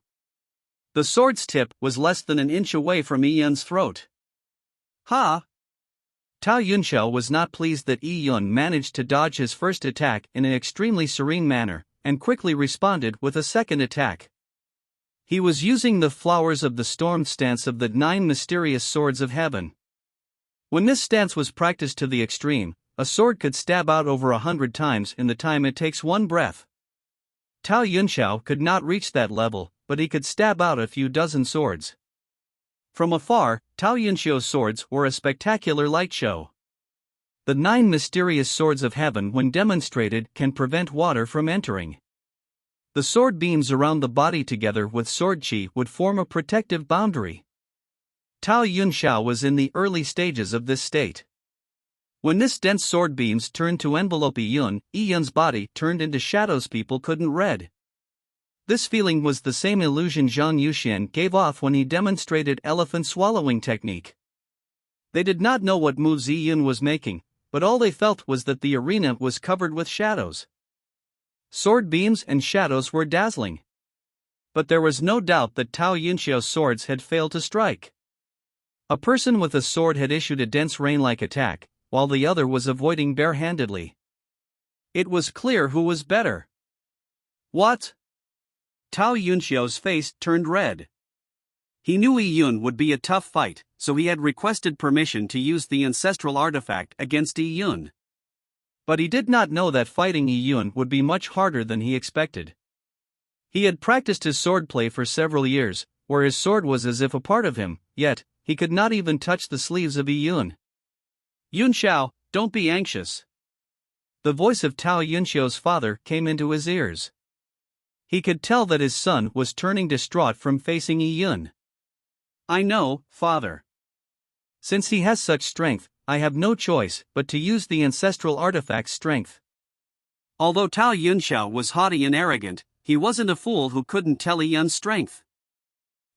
The sword's tip was less than an inch away from Yi Yun's throat. Ha! Tao Yunxiao was not pleased that Yi Yun managed to dodge his first attack in an extremely serene manner, and quickly responded with a second attack. He was using the flowers of the storm stance of the 9 mysterious swords of heaven. When this stance was practiced to the extreme, a sword could stab out over 100 times in the time it takes one breath. Tao Yunxiao could not reach that level, but he could stab out a few dozen swords. From afar, Tao Yunxiao's swords were a spectacular light show. The 9 mysterious swords of heaven, when demonstrated, can prevent water from entering. The sword beams around the body together with sword qi would form a protective boundary. Tao Yunxiao was in the early stages of this state. When this dense sword beams turned to envelope Yi Yun's body turned into shadows people couldn't read. This feeling was the same illusion Zhang Yuxian gave off when he demonstrated elephant swallowing technique. They did not know what moves Yi Yun was making, but all they felt was that the arena was covered with shadows. Sword beams and shadows were dazzling. But there was no doubt that Tao Yunxiao's swords had failed to strike. A person with a sword had issued a dense rain-like attack, while the other was avoiding barehandedly. It was clear who was better. What? Tao Yunxiao's face turned red. He knew Yi Yun would be a tough fight, so he had requested permission to use the ancestral artifact against Yi Yun. But he did not know that fighting Yi Yun would be much harder than he expected. He had practiced his swordplay for several years, where his sword was as if a part of him, yet he could not even touch the sleeves of Yi Yun. Yun Xiao, don't be anxious. The voice of Tao Yunxiao's father came into his ears. He could tell that his son was turning distraught from facing Yi Yun. I know, father. Since he has such strength, I have no choice but to use the ancestral artifact's strength. Although Tao Yunxiao was haughty and arrogant, he wasn't a fool who couldn't tell Yi Yun's strength.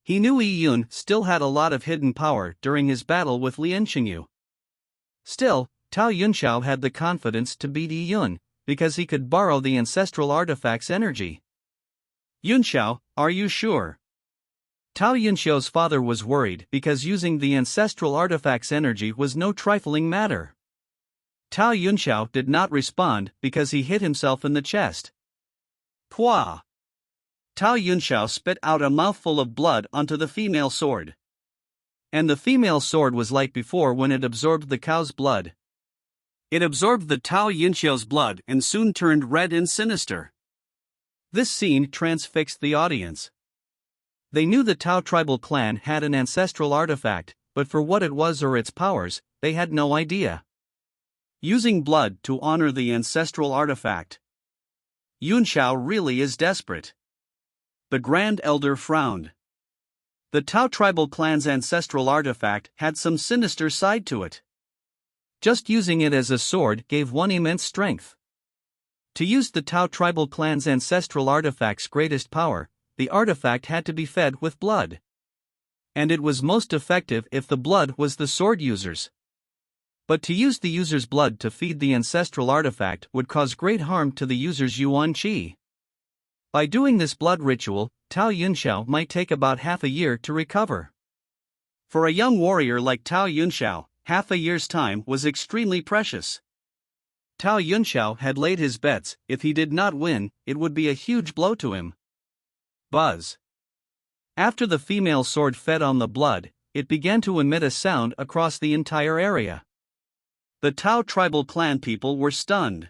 He knew Yi Yun still had a lot of hidden power during his battle with Lian Xingyu. Still, Tao Yunxiao had the confidence to beat Yi Yun, because he could borrow the ancestral artifact's energy. Yunxiao, are you sure? Tao Yunxiao's father was worried because using the ancestral artifact's energy was no trifling matter. Tao Yunxiao did not respond because he hit himself in the chest. Pwah! Tao Yunxiao spit out a mouthful of blood onto the female sword. And the female sword was like before when it absorbed the cow's blood. It absorbed the Tao Yunxiao's blood and soon turned red and sinister. This scene transfixed the audience. They knew the Tao tribal clan had an ancestral artifact, but for what it was or its powers, they had no idea. Using blood to honor the ancestral artifact. Yun Xiao really is desperate. The Grand Elder frowned. The Tao tribal clan's ancestral artifact had some sinister side to it. Just using it as a sword gave one immense strength. To use the Tao tribal clan's ancestral artifact's greatest power, the artifact had to be fed with blood. And it was most effective if the blood was the sword user's. But to use the user's blood to feed the ancestral artifact would cause great harm to the user's Yuan Qi. By doing this blood ritual, Tao Yunxiao might take about half a year to recover. For a young warrior like Tao Yunxiao, half a year's time was extremely precious. Tao Yunxiao had laid his bets. If he did not win, it would be a huge blow to him. Buzz. After the female sword fed on the blood, it began to emit a sound across the entire area. The Tao tribal clan people were stunned.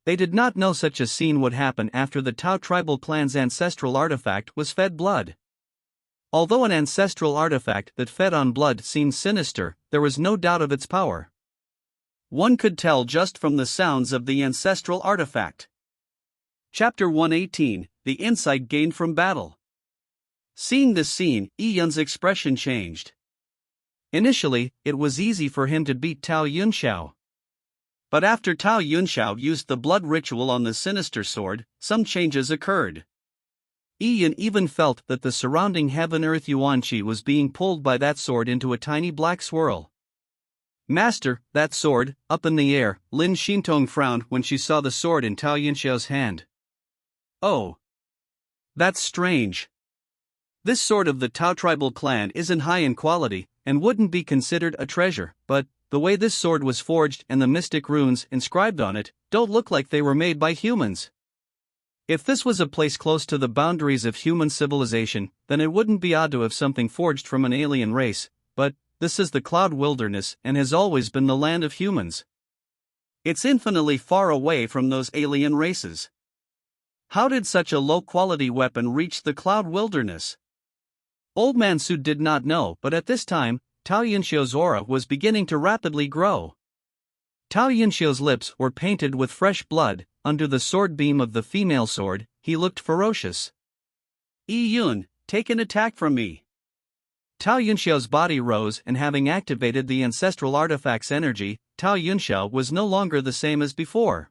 They did not know such a scene would happen after the Tao tribal clan's ancestral artifact was fed blood. Although an ancestral artifact that fed on blood seemed sinister, there was no doubt of its power. One could tell just from the sounds of the ancestral artifact. Chapter 118, The Insight Gained from Battle. Seeing this scene, Yi Yun's expression changed. Initially, it was easy for him to beat Tao Yunxiao. But after Tao Yunxiao used the blood ritual on the sinister sword, some changes occurred. Yi Yun even felt that the surrounding heaven-earth Yuan Qi was being pulled by that sword into a tiny black swirl. Master, that sword, up in the air. Lin Xintong frowned when she saw the sword in Tao Yunxiao's hand. Oh. That's strange. This sword of the Tao tribal clan isn't high in quality, and wouldn't be considered a treasure, but the way this sword was forged and the mystic runes inscribed on it don't look like they were made by humans. If this was a place close to the boundaries of human civilization, then it wouldn't be odd to have something forged from an alien race, but this is the Cloud Wilderness and has always been the land of humans. It's infinitely far away from those alien races. How did such a low-quality weapon reach the Cloud Wilderness? Old Man Su did not know, but at this time, Tao Yunxiao's aura was beginning to rapidly grow. Tao Yunxiao's lips were painted with fresh blood. Under the sword beam of the female sword, he looked ferocious. Yi Yun, take an attack from me. Tao Yunxiao's body rose, and having activated the ancestral artifact's energy, Tao Yunxiao was no longer the same as before.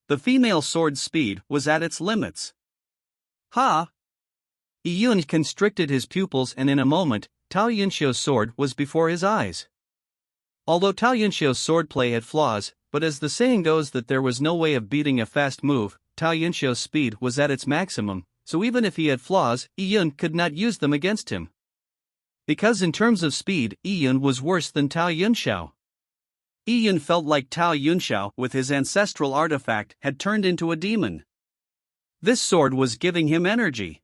The female sword's speed was at its limits. Ha! Yi Yun constricted his pupils, and in a moment, Tao Yunxiao's sword was before his eyes. Although Tao Yunxiao's swordplay had flaws, but as the saying goes that there was no way of beating a fast move, Tao Yunxiao's speed was at its maximum, so even if he had flaws, Yi Yun could not use them against him. Because in terms of speed, Yi Yun was worse than Tao Yunxiao. Yi Yun felt like Tao Yunxiao with his ancestral artifact had turned into a demon. This sword was giving him energy.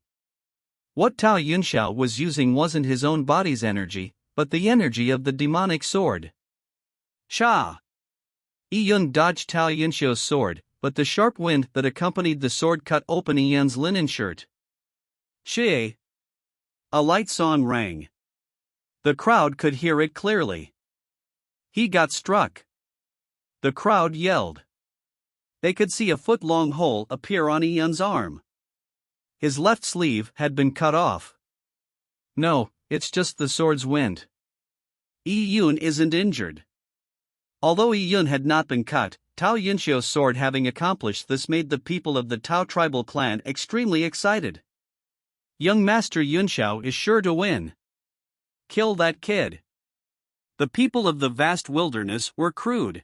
What Tao Yunxiao was using wasn't his own body's energy, but the energy of the demonic sword. Sha! Yi Yun dodged Tao Yunxiao's sword, but the sharp wind that accompanied the sword cut open Yi Yun's linen shirt. Shi! A light song rang. The crowd could hear it clearly. He got struck. The crowd yelled. They could see a foot-long hole appear on Yi Yun's arm. His left sleeve had been cut off. No, it's just the sword's wind. Yi Yun isn't injured. Although Yi Yun had not been cut, Tao Yunxiao's sword having accomplished this made the people of the Tao tribal clan extremely excited. Young Master Yunxiao is sure to win. Kill that kid. The people of the vast wilderness were crude.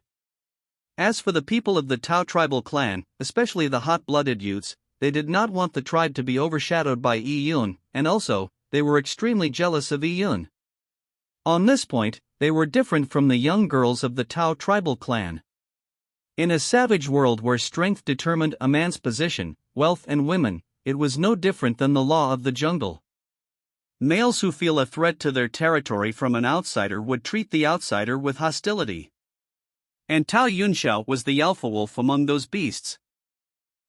As for the people of the Tao tribal clan, especially the hot-blooded youths, they did not want the tribe to be overshadowed by Yi Yun, and also, they were extremely jealous of Yi Yun. On this point, they were different from the young girls of the Tao tribal clan. In a savage world where strength determined a man's position, wealth and women, it was no different than the law of the jungle. Males who feel a threat to their territory from an outsider would treat the outsider with hostility. And Tao Yunxiao was the alpha wolf among those beasts.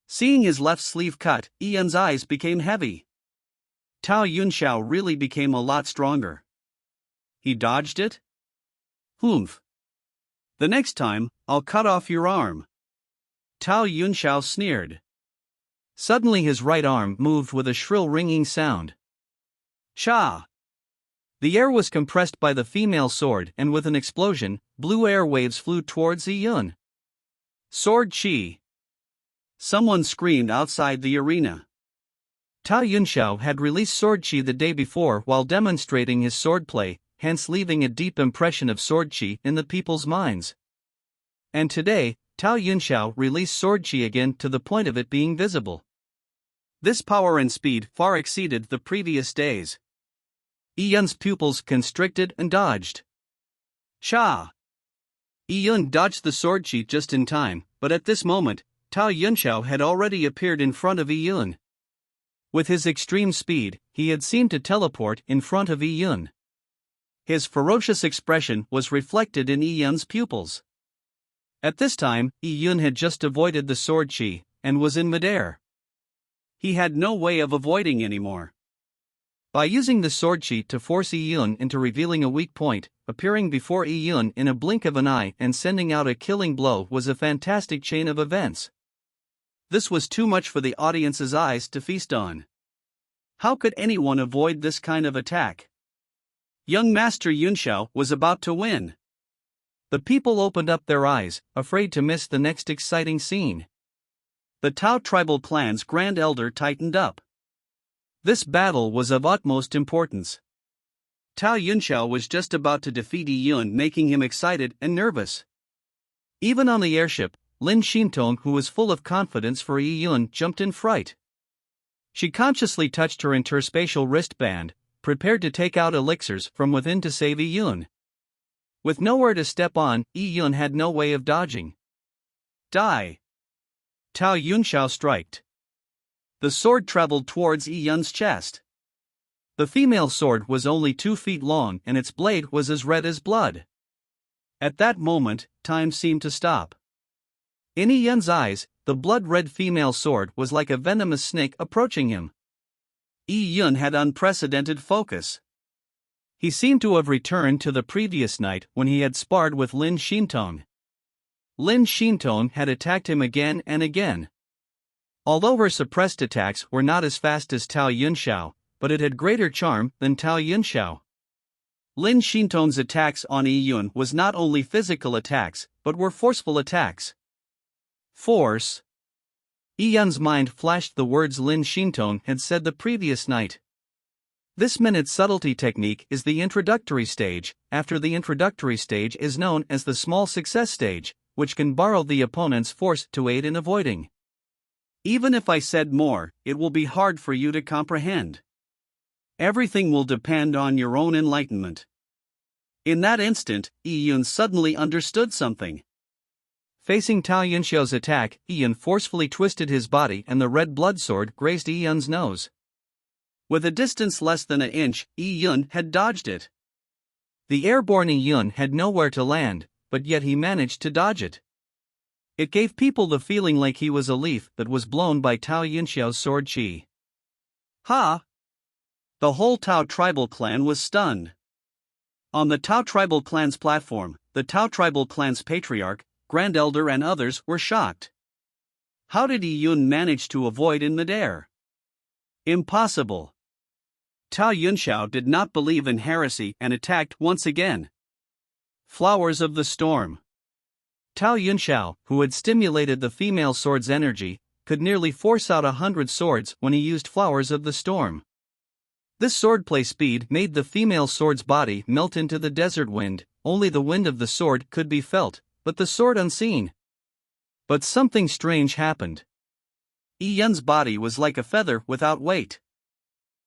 Seeing his left sleeve cut, Yi Yun's eyes became heavy. Tao Yunxiao really became a lot stronger. He dodged it? Humph. The next time, I'll cut off your arm. Tao Yunxiao sneered. Suddenly his right arm moved with a shrill ringing sound. Sha! The air was compressed by the female sword and with an explosion, blue air waves flew towards Yi Yun. Sword Chi! Someone screamed outside the arena. Tao Yunxiao had released Sword Chi the day before while demonstrating his swordplay, hence leaving a deep impression of Sword Chi in the people's minds. And today, Tao Yunxiao released Sword Chi again to the point of it being visible. This power and speed far exceeded the previous days. Yi Yun's pupils constricted and dodged. Sha! Yi Yun dodged the Sword Chi just in time, but at this moment, Tao Yunxiao had already appeared in front of Yi Yun. With his extreme speed, he had seemed to teleport in front of Yi Yun. His ferocious expression was reflected in Yi Yun's pupils. At this time, Yi Yun had just avoided the Sword Chi, and was in midair. He had no way of avoiding anymore. By using the Sword Chi to force Yi Yun into revealing a weak point, appearing before Yi Yun in a blink of an eye and sending out a killing blow was a fantastic chain of events. This was too much for the audience's eyes to feast on. How could anyone avoid this kind of attack? Young Master Yunxiao was about to win. The people opened up their eyes, afraid to miss the next exciting scene. The Tao tribal clan's Grand Elder tightened up. This battle was of utmost importance. Tao Yunxiao was just about to defeat Yi Yun, making him excited and nervous. Even on the airship, Lin Xintong, who was full of confidence for Yi Yun, jumped in fright. She consciously touched her interspatial wristband, prepared to take out elixirs from within to save Yi Yun. With nowhere to step on, Yi Yun had no way of dodging. Die! Tao Yunxiao striked. The sword traveled towards Yi Yun's chest. The female sword was only 2 feet long and its blade was as red as blood. At that moment, time seemed to stop. In Yi Yun's eyes, the blood-red female sword was like a venomous snake approaching him. Yi Yun had unprecedented focus. He seemed to have returned to the previous night when he had sparred with Lin Xintong. Lin Xintong had attacked him again and again. Although her suppressed attacks were not as fast as Tao Yunxiao, but it had greater charm than Tao Yunxiao. Lin Xintong's attacks on Yi Yun was not only physical attacks, but were forceful attacks. Force. Yi Yun's mind flashed the words Lin Xintong had said the previous night. This minute subtlety technique is the introductory stage. After the introductory stage is known as the small success stage, which can borrow the opponent's force to aid in avoiding. Even if I said more, it will be hard for you to comprehend. Everything will depend on your own enlightenment. In that instant, Yun suddenly understood something. Facing Tao Yunxiao's attack, Yun forcefully twisted his body and the red blood sword grazed Yun's nose. With a distance less than an inch, Yun had dodged it. The airborne Yun had nowhere to land, but yet he managed to dodge it. It gave people the feeling like he was a leaf that was blown by Tao Yunxiao's sword chi. Ha! The whole Tao tribal clan was stunned. On the Tao tribal clan's platform, the Tao tribal clan's patriarch, Grand Elder and others were shocked. How did Yun manage to avoid in midair? Impossible. Tao Yunxiao did not believe in heresy and attacked once again. Flowers of the Storm. Tao Yunxiao, who had stimulated the female sword's energy, could nearly force out 100 swords when he used Flowers of the Storm. This swordplay speed made the female sword's body melt into the desert wind. Only the wind of the sword could be felt, but the sword unseen. But something strange happened. Yun's body was like a feather without weight.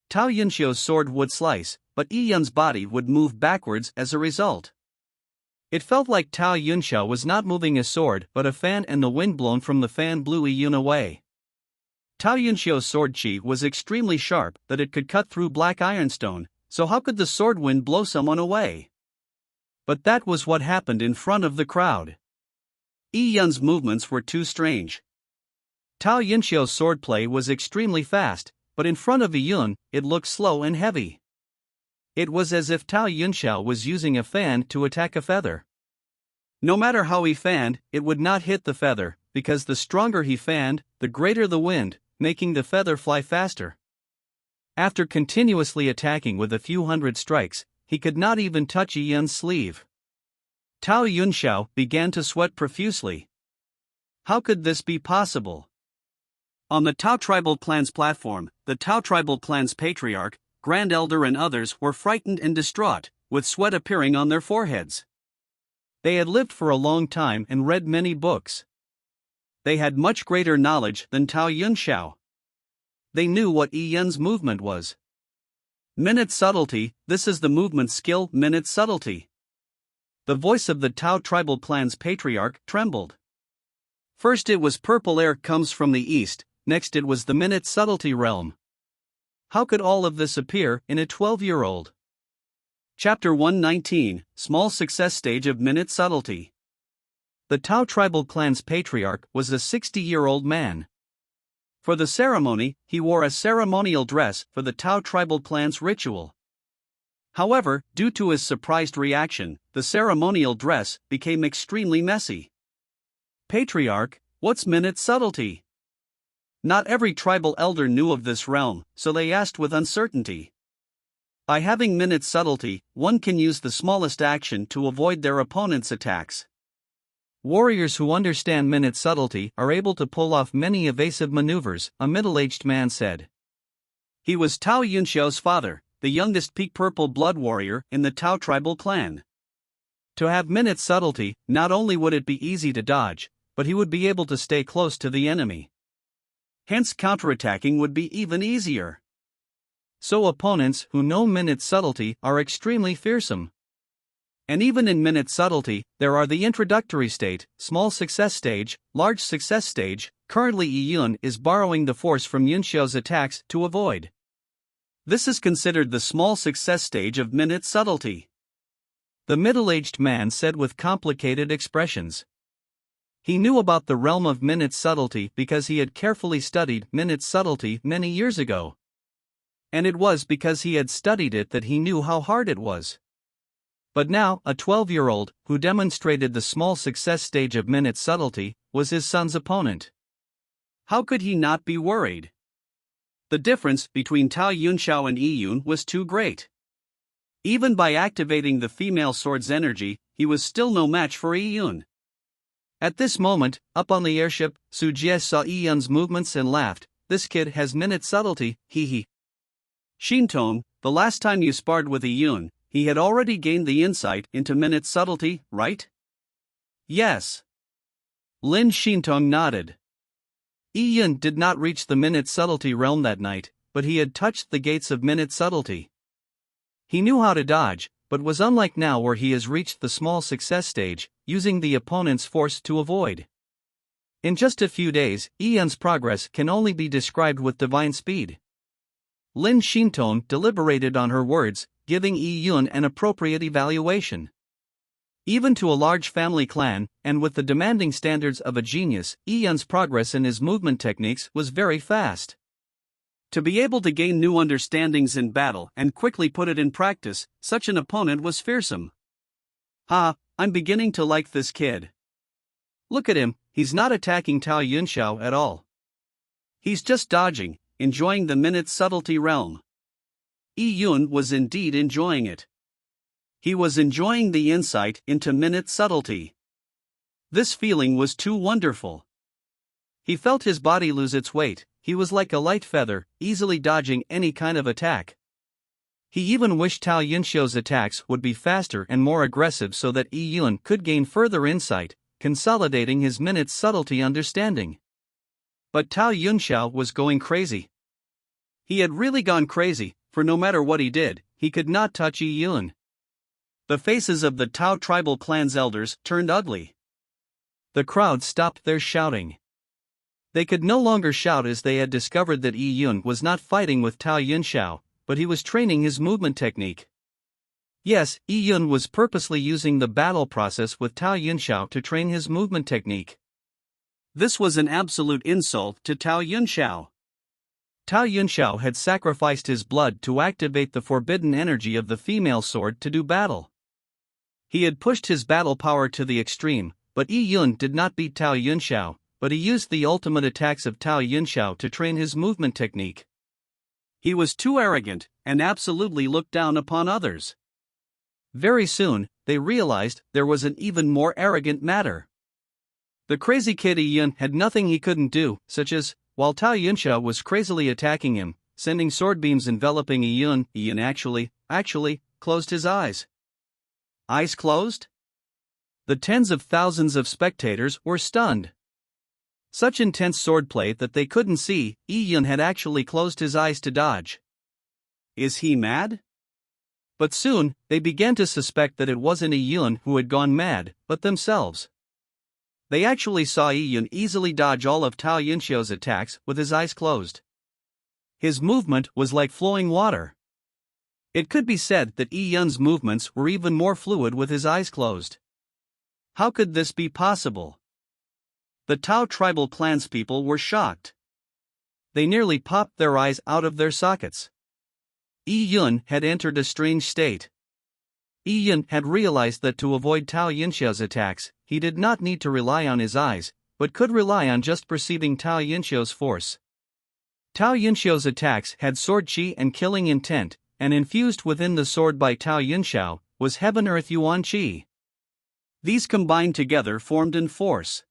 Tao Yunxiao's sword would slice, but Yun's body would move backwards as a result. It felt like Tao Yunxiao was not moving a sword but a fan, and the wind blown from the fan blew Yun away. Tao Yunxiao's sword chi was extremely sharp that it could cut through black ironstone, so how could the sword wind blow someone away? But that was what happened in front of the crowd. Yun's movements were too strange. Tao Yunxiao's swordplay was extremely fast, but in front of Yun, it looked slow and heavy. It was as if Tao Yunxiao was using a fan to attack a feather. No matter how he fanned, it would not hit the feather, because the stronger he fanned, the greater the wind, making the feather fly faster. After continuously attacking with a few hundred strikes, he could not even touch Yun's sleeve. Tao Yunxiao began to sweat profusely. How could this be possible? On the Tao tribal clan's platform, the Tao tribal clan's patriarch, Grand Elder and others were frightened and distraught, with sweat appearing on their foreheads. They had lived for a long time and read many books. They had much greater knowledge than Tao Yunxiao. They knew what Yun's movement was. Minute subtlety, this is the movement skill, minute subtlety. The voice of the Tao tribal clan's patriarch trembled. First it was purple air comes from the east, next it was the minute subtlety realm. How could all of this appear in a 12-year-old? Chapter 119, Small Success Stage of Minute Subtlety. The Tao tribal clan's patriarch was a 60-year-old man. For the ceremony, he wore a ceremonial dress for the Tao tribal clan's ritual. However, due to his surprised reaction, the ceremonial dress became extremely messy. Patriarch, what's minute subtlety? Not every tribal elder knew of this realm, so they asked with uncertainty. By having minute subtlety, one can use the smallest action to avoid their opponent's attacks. Warriors who understand minute subtlety are able to pull off many evasive maneuvers, a middle-aged man said. He was Tao Yunxiao's father, the youngest peak purple blood warrior in the Tao tribal clan. To have minute subtlety, not only would it be easy to dodge, but he would be able to stay close to the enemy. Hence counterattacking would be even easier. So opponents who know minute subtlety are extremely fearsome. And even in minute subtlety, there are the introductory state, small success stage, large success stage. Currently Yun is borrowing the force from Yunxiao's attacks to avoid. This is considered the small success stage of minute subtlety. The middle-aged man said with complicated expressions. He knew about the realm of minute subtlety because he had carefully studied minute subtlety many years ago. And it was because he had studied it that he knew how hard it was. But now, a 12-year-old, who demonstrated the small success stage of minute subtlety, was his son's opponent. How could he not be worried? The difference between Tao Yunxiao and Yun was too great. Even by activating the female sword's energy, he was still no match for Yun. At this moment, up on the airship, Su Jie saw Yun's movements and laughed. This kid has minute subtlety, hee hee. Shintong, the last time you sparred with Iyun, he had already gained the insight into Minut's subtlety, right? Yes. Lin Xintong nodded. Iyun did not reach the Minute subtlety realm that night, but he had touched the gates of Minute subtlety. He knew how to dodge, but was unlike now where he has reached the small success stage, using the opponent's force to avoid. In just a few days, Iyun's progress can only be described with divine speed. Lin Xintong deliberated on her words, giving Iyun an appropriate evaluation. Even to a large family clan, and with the demanding standards of a genius, Iyun's progress in his movement techniques was very fast. To be able to gain new understandings in battle and quickly put it in practice, such an opponent was fearsome. I'm beginning to like this kid. Look at him, he's not attacking Tao Yunxiao at all. He's just dodging, enjoying the Minute subtlety realm. Iyun was indeed enjoying it. He was enjoying the insight into Minute subtlety. This feeling was too wonderful. He felt his body lose its weight. He was like a light feather, easily dodging any kind of attack. He even wished Tao Yunxiao's attacks would be faster and more aggressive so that Iyun could gain further insight, consolidating his Minute subtlety understanding. But Tao Yunxiao was going crazy. He had really gone crazy, for no matter what he did, he could not touch Iyun. The faces of the Tao tribal clan's elders turned ugly. The crowd stopped their shouting. They could no longer shout as they had discovered that Iyun was not fighting with Tao Yunxiao, but he was training his movement technique. Yes, Iyun was purposely using the battle process with Tao Yunxiao to train his movement technique. This was an absolute insult to Tao Yunxiao. Tao Yunxiao had sacrificed his blood to activate the forbidden energy of the female sword to do battle. He had pushed his battle power to the extreme, but Iyun did not beat Tao Yunxiao, but he used the ultimate attacks of Tao Yunxiao to train his movement technique. He was too arrogant, and absolutely looked down upon others. Very soon, they realized there was an even more arrogant matter. The crazy kid Iyun had nothing he couldn't do, such as, while Tao Yunxiao was crazily attacking him, sending sword beams enveloping Iyun actually closed his eyes. Eyes closed? The tens of thousands of spectators were stunned. Such intense swordplay that they couldn't see, Iyun had actually closed his eyes to dodge. Is he mad? But soon, they began to suspect that it wasn't Iyun who had gone mad, but themselves. They actually saw Iyun easily dodge all of Tao Yunxiao's attacks with his eyes closed. His movement was like flowing water. It could be said that Iyun's movements were even more fluid with his eyes closed. How could this be possible? The Tao tribal clanspeople were shocked. They nearly popped their eyes out of their sockets. Iyun had entered a strange state. Iyun had realized that to avoid Tao Yunxiao's attacks, he did not need to rely on his eyes, but could rely on just perceiving Tao Yunxiao's force. Tao Yunxiao's attacks had sword chi and killing intent, and infused within the sword by Tao Yunxiao was Heaven Earth Yuan Qi. These combined together formed an force.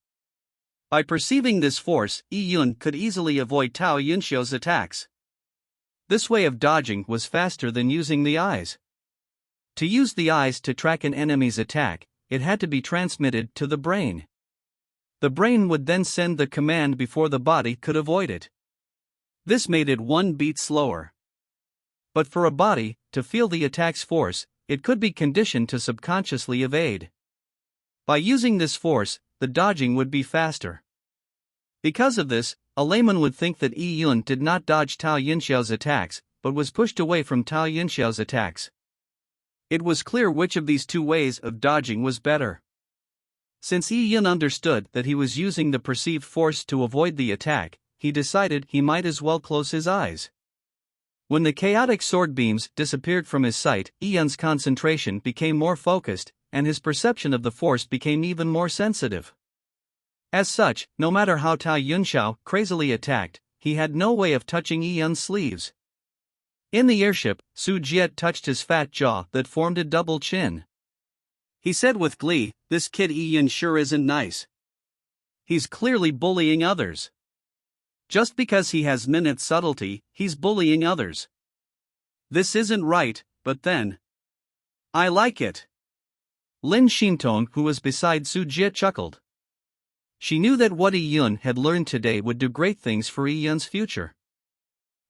By perceiving this force, Iyun could easily avoid Tao Yunxiao's attacks. This way of dodging was faster than using the eyes. To use the eyes to track an enemy's attack, it had to be transmitted to the brain. The brain would then send the command before the body could avoid it. This made it one beat slower. But for a body to feel the attack's force, it could be conditioned to subconsciously evade. By using this force, the dodging would be faster. Because of this, a layman would think that Iyun did not dodge Tao Yunxiao's attacks, but was pushed away from Tao Yunxiao's attacks. It was clear which of these two ways of dodging was better. Since Iyun understood that he was using the perceived force to avoid the attack, he decided he might as well close his eyes. When the chaotic sword beams disappeared from his sight, Iyun's concentration became more focused, and his perception of the force became even more sensitive. As such, no matter how Tao Yunxiao crazily attacked, he had no way of touching Iyun's sleeves. In the airship, Su Jiet touched his fat jaw that formed a double chin. He said with glee, "This kid Iyun sure isn't nice. He's clearly bullying others. Just because he has Minute subtlety, he's bullying others." This isn't right, but then. I like it. Lin Xintong, who was beside Su Jie, chuckled. She knew that what Yi Yun had learned today would do great things for Yi Yun's future.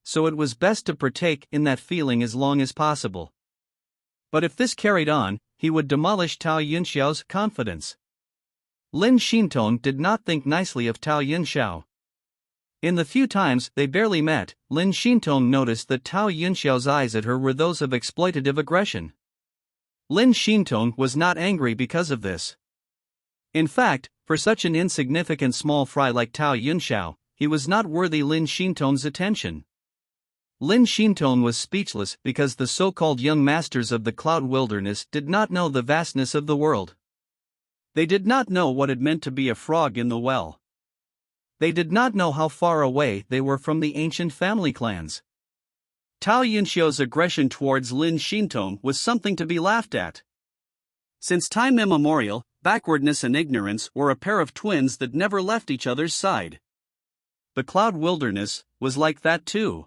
So it was best to partake in that feeling as long as possible. But if this carried on, he would demolish Tao Yunxiao's confidence. Lin Xintong did not think nicely of Tao Yunxiao. In the few times they barely met, Lin Xintong noticed that Tao Yunxiao's eyes at her were those of exploitative aggression. Lin Xintong was not angry because of this. In fact, for such an insignificant small fry like Tao Yunxiao, he was not worthy Lin Xintong's attention. Lin Xintong was speechless because the so-called young masters of the Cloud Wilderness did not know the vastness of the world. They did not know what it meant to be a frog in the well. They did not know how far away they were from the ancient family clans. Tao Yunxiao's aggression towards Lin Xintong was something to be laughed at. Since time immemorial, backwardness and ignorance were a pair of twins that never left each other's side. The Cloud Wilderness was like that too.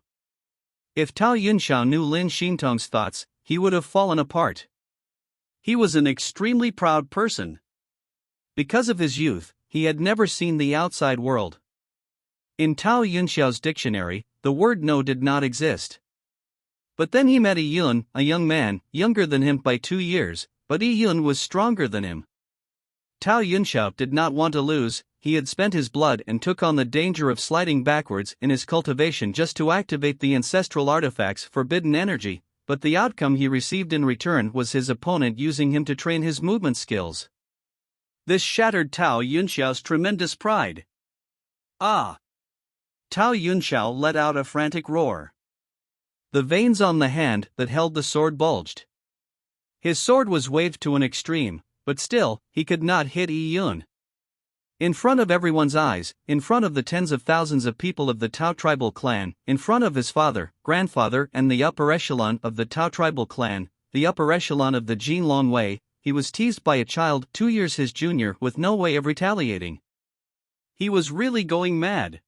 If Tao Yunxiao knew Lin Xintong's thoughts, he would have fallen apart. He was an extremely proud person. Because of his youth, he had never seen the outside world. In Tao Yunxiao's dictionary, the word no did not exist. But then he met Yi Yun, a young man, younger than him by 2 years, but Yi Yun was stronger than him. Tao Yunxiao did not want to lose. He had spent his blood and took on the danger of sliding backwards in his cultivation just to activate the ancestral artifact's forbidden energy, but the outcome he received in return was his opponent using him to train his movement skills. This shattered Tao Yunxiao's tremendous pride. Ah! Tao Yunxiao let out a frantic roar. The veins on the hand that held the sword bulged. His sword was waved to an extreme, but still, he could not hit Yi Yun. In front of everyone's eyes, in front of the tens of thousands of people of the Tao tribal clan, in front of his father, grandfather and the upper echelon of the Tao tribal clan, the upper echelon of the Jin Long Wei, he was teased by a child 2 years his junior with no way of retaliating. He was really going mad.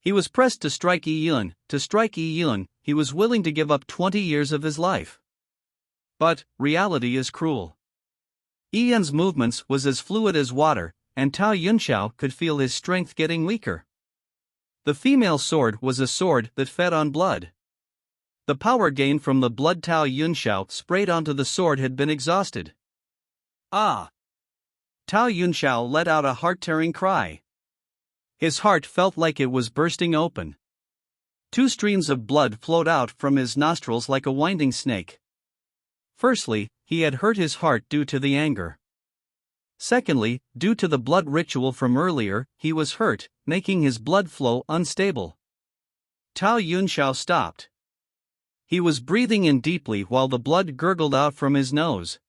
He was pressed to strike Yi Yun. To strike Yi Yun, he was willing to give up 20 years of his life. But reality is cruel. Yi Yun's movements was as fluid as water, and Tao Yunxiao could feel his strength getting weaker. The female sword was a sword that fed on blood. The power gained from the blood Tao Yunxiao sprayed onto the sword had been exhausted. Ah! Tao Yunxiao let out a heart-tearing cry. His heart felt like it was bursting open. 2 streams of blood flowed out from his nostrils like a winding snake. Firstly, he had hurt his heart due to the anger. Secondly, due to the blood ritual from earlier, he was hurt, making his blood flow unstable. Tao Yunxiao stopped. He was breathing in deeply while the blood gurgled out from his nose.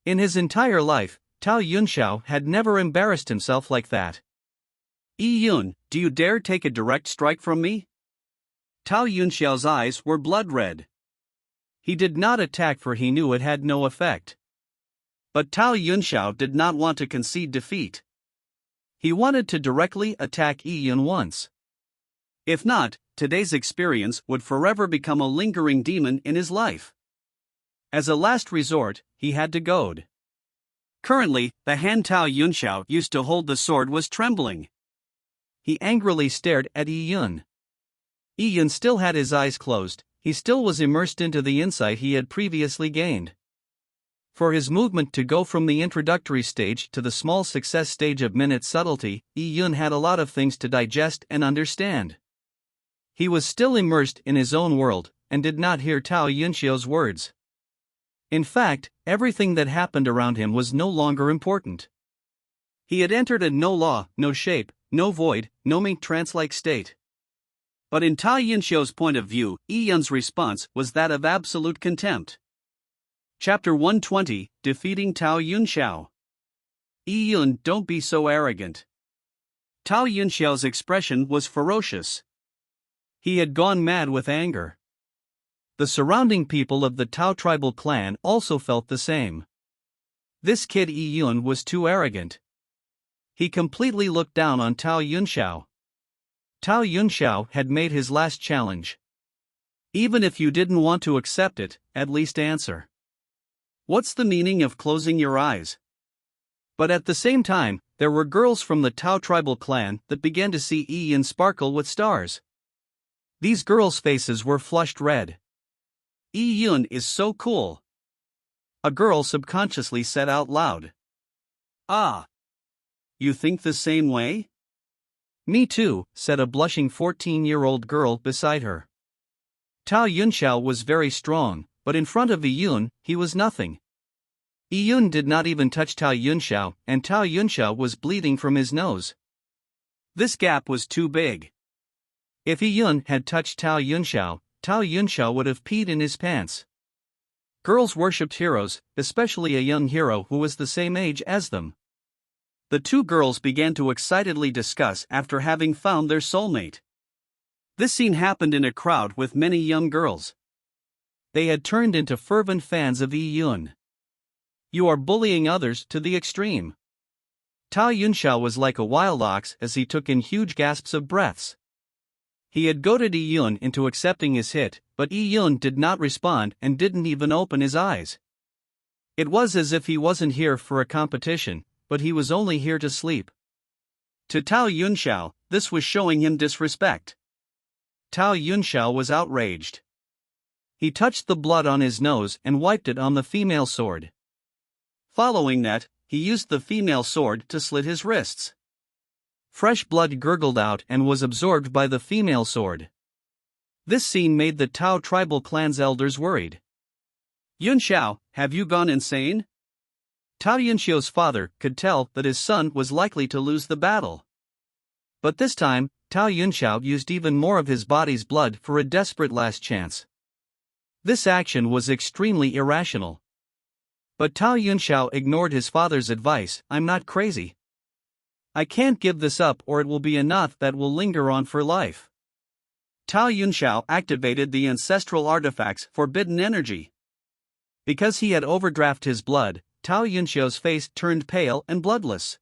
In his entire life, Tao Yunxiao had never embarrassed himself like that. Yi Yun, do you dare take a direct strike from me? Tao Yunxiao's eyes were blood red. He did not attack for he knew it had no effect. But Tao Yunxiao did not want to concede defeat. He wanted to directly attack Yi Yun once. If not, today's experience would forever become a lingering demon in his life. As a last resort, he had to goad. Currently, the hand Tao Yunxiao used to hold the sword was trembling. He angrily stared at Yi Yun. Yi Yun still had his eyes closed, he still was immersed into the insight he had previously gained. For his movement to go from the introductory stage to the small success stage of minute subtlety, Yi Yun had a lot of things to digest and understand. He was still immersed in his own world, and did not hear Tao Yunxiao's words. In fact, everything that happened around him was no longer important. He had entered a no law, no shape, no void, no mink trance-like state. But in Tao Yunxiao's point of view, Yi Yun's response was that of absolute contempt. Chapter 120, Defeating Tao Yunxiao. Yi Yun, don't be so arrogant. Tao Yunxiao's expression was ferocious. He had gone mad with anger. The surrounding people of the Tao tribal clan also felt the same. This kid Yi Yun was too arrogant. He completely looked down on Tao Yunxiao. Tao Yunxiao had made his last challenge. Even if you didn't want to accept it, at least answer. What's the meaning of closing your eyes? But at the same time, there were girls from the Tao tribal clan that began to see Yi Yun sparkle with stars. These girls' faces were flushed red. Yi Yun is so cool. A girl subconsciously said out loud. Ah. You think the same way? Me too, said a blushing 14-year-old girl beside her. Tao Yunxiao was very strong, but in front of Yi Yun, he was nothing. Yi Yun did not even touch Tao Yunxiao, and Tao Yunxiao was bleeding from his nose. This gap was too big. If Yi Yun had touched Tao Yunxiao would have peed in his pants. Girls worshipped heroes, especially a young hero who was the same age as them. The two girls began to excitedly discuss after having found their soulmate. This scene happened in a crowd with many young girls. They had turned into fervent fans of Yi Yun. You are bullying others to the extreme. Tao Yunxiao was like a wild ox as he took in huge gasps of breaths. He had goaded Yi Yun into accepting his hit, but Yi Yun did not respond and didn't even open his eyes. It was as if he wasn't here for a competition, but he was only here to sleep. To Tao Yunxiao, this was showing him disrespect. Tao Yunxiao was outraged. He touched the blood on his nose and wiped it on the female sword. Following that, he used the female sword to slit his wrists. Fresh blood gurgled out and was absorbed by the female sword. This scene made the Tao tribal clan's elders worried. Yunxiao, have you gone insane? Tao Yunxiao's father could tell that his son was likely to lose the battle. But this time, Tao Yunxiao used even more of his body's blood for a desperate last chance. This action was extremely irrational. But Tao Yunxiao ignored his father's advice. I'm not crazy. I can't give this up or it will be a knot that will linger on for life. Tao Yunxiao activated the ancestral artifact's forbidden energy. Because he had overdrafted his blood, Tao Yunxiao's face turned pale and bloodless.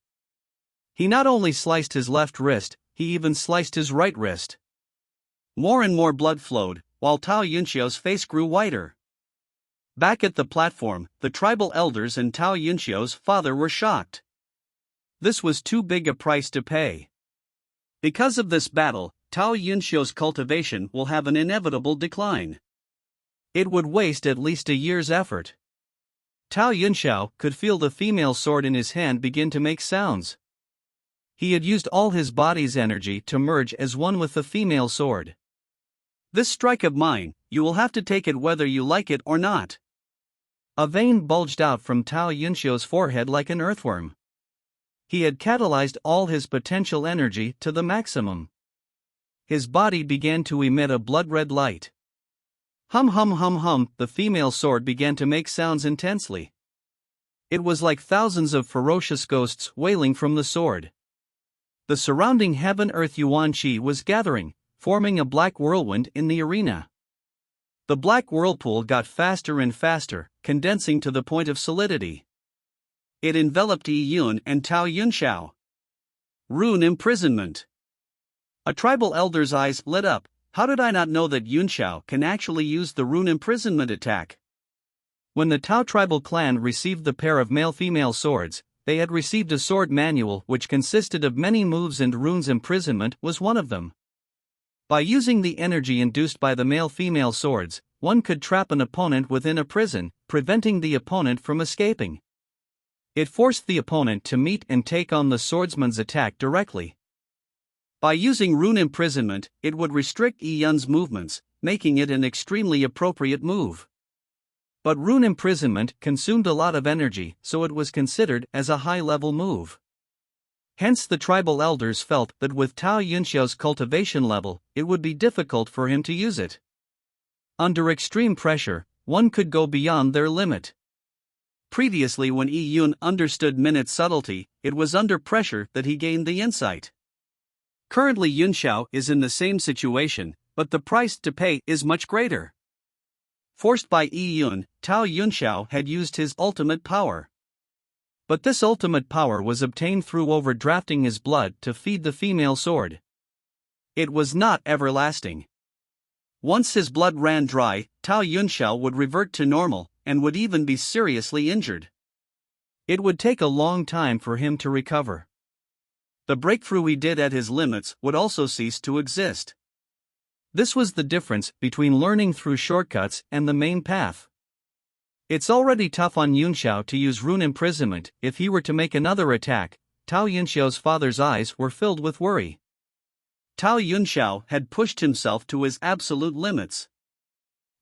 He not only sliced his left wrist, he even sliced his right wrist. More and more blood flowed, while Tao Yunxiao's face grew whiter. Back at the platform, the tribal elders and Tao Yunxiao's father were shocked. This was too big a price to pay. Because of this battle, Tao Yunxiao's cultivation will have an inevitable decline. It would waste at least a year's effort. Tao Yunxiao could feel the female sword in his hand begin to make sounds. He had used all his body's energy to merge as one with the female sword. This strike of mine, you will have to take it whether you like it or not. A vein bulged out from Tao Yunxiao's forehead like an earthworm. He had catalyzed all his potential energy to the maximum. His body began to emit a blood-red light. Hum hum hum hum, the female sword began to make sounds intensely. It was like thousands of ferocious ghosts wailing from the sword. The surrounding heaven-earth yuan qi was gathering, forming a black whirlwind in the arena. The black whirlpool got faster and faster, condensing to the point of solidity. It enveloped Yi Yun and Tao Yunxiao. Rune imprisonment. A tribal elder's eyes lit up. How did I not know that Yunxiao can actually use the rune imprisonment attack? When the Tao tribal clan received the pair of male-female swords, they had received a sword manual which consisted of many moves, and runes imprisonment was one of them. By using the energy induced by the male-female swords, one could trap an opponent within a prison, preventing the opponent from escaping. It forced the opponent to meet and take on the swordsman's attack directly. By using rune imprisonment, it would restrict Yi Yun's movements, making it an extremely appropriate move. But rune imprisonment consumed a lot of energy, so it was considered as a high-level move. Hence the tribal elders felt that with Tao Yunxiao's cultivation level, it would be difficult for him to use it. Under extreme pressure, one could go beyond their limit. Previously, when Yi Yun understood minute subtlety, it was under pressure that he gained the insight. Currently Yunxiao is in the same situation, but the price to pay is much greater. Forced by Yi Yun, Tao Yunxiao had used his ultimate power. But this ultimate power was obtained through overdrafting his blood to feed the female sword. It was not everlasting. Once his blood ran dry, Tao Yunxiao would revert to normal, and would even be seriously injured. It would take a long time for him to recover. The breakthrough he did at his limits would also cease to exist. This was the difference between learning through shortcuts and the main path. It's already tough on Yunxiao to use rune imprisonment. If he were to make another attack, Tao Yunxiao's father's eyes were filled with worry. Tao Yunxiao had pushed himself to his absolute limits.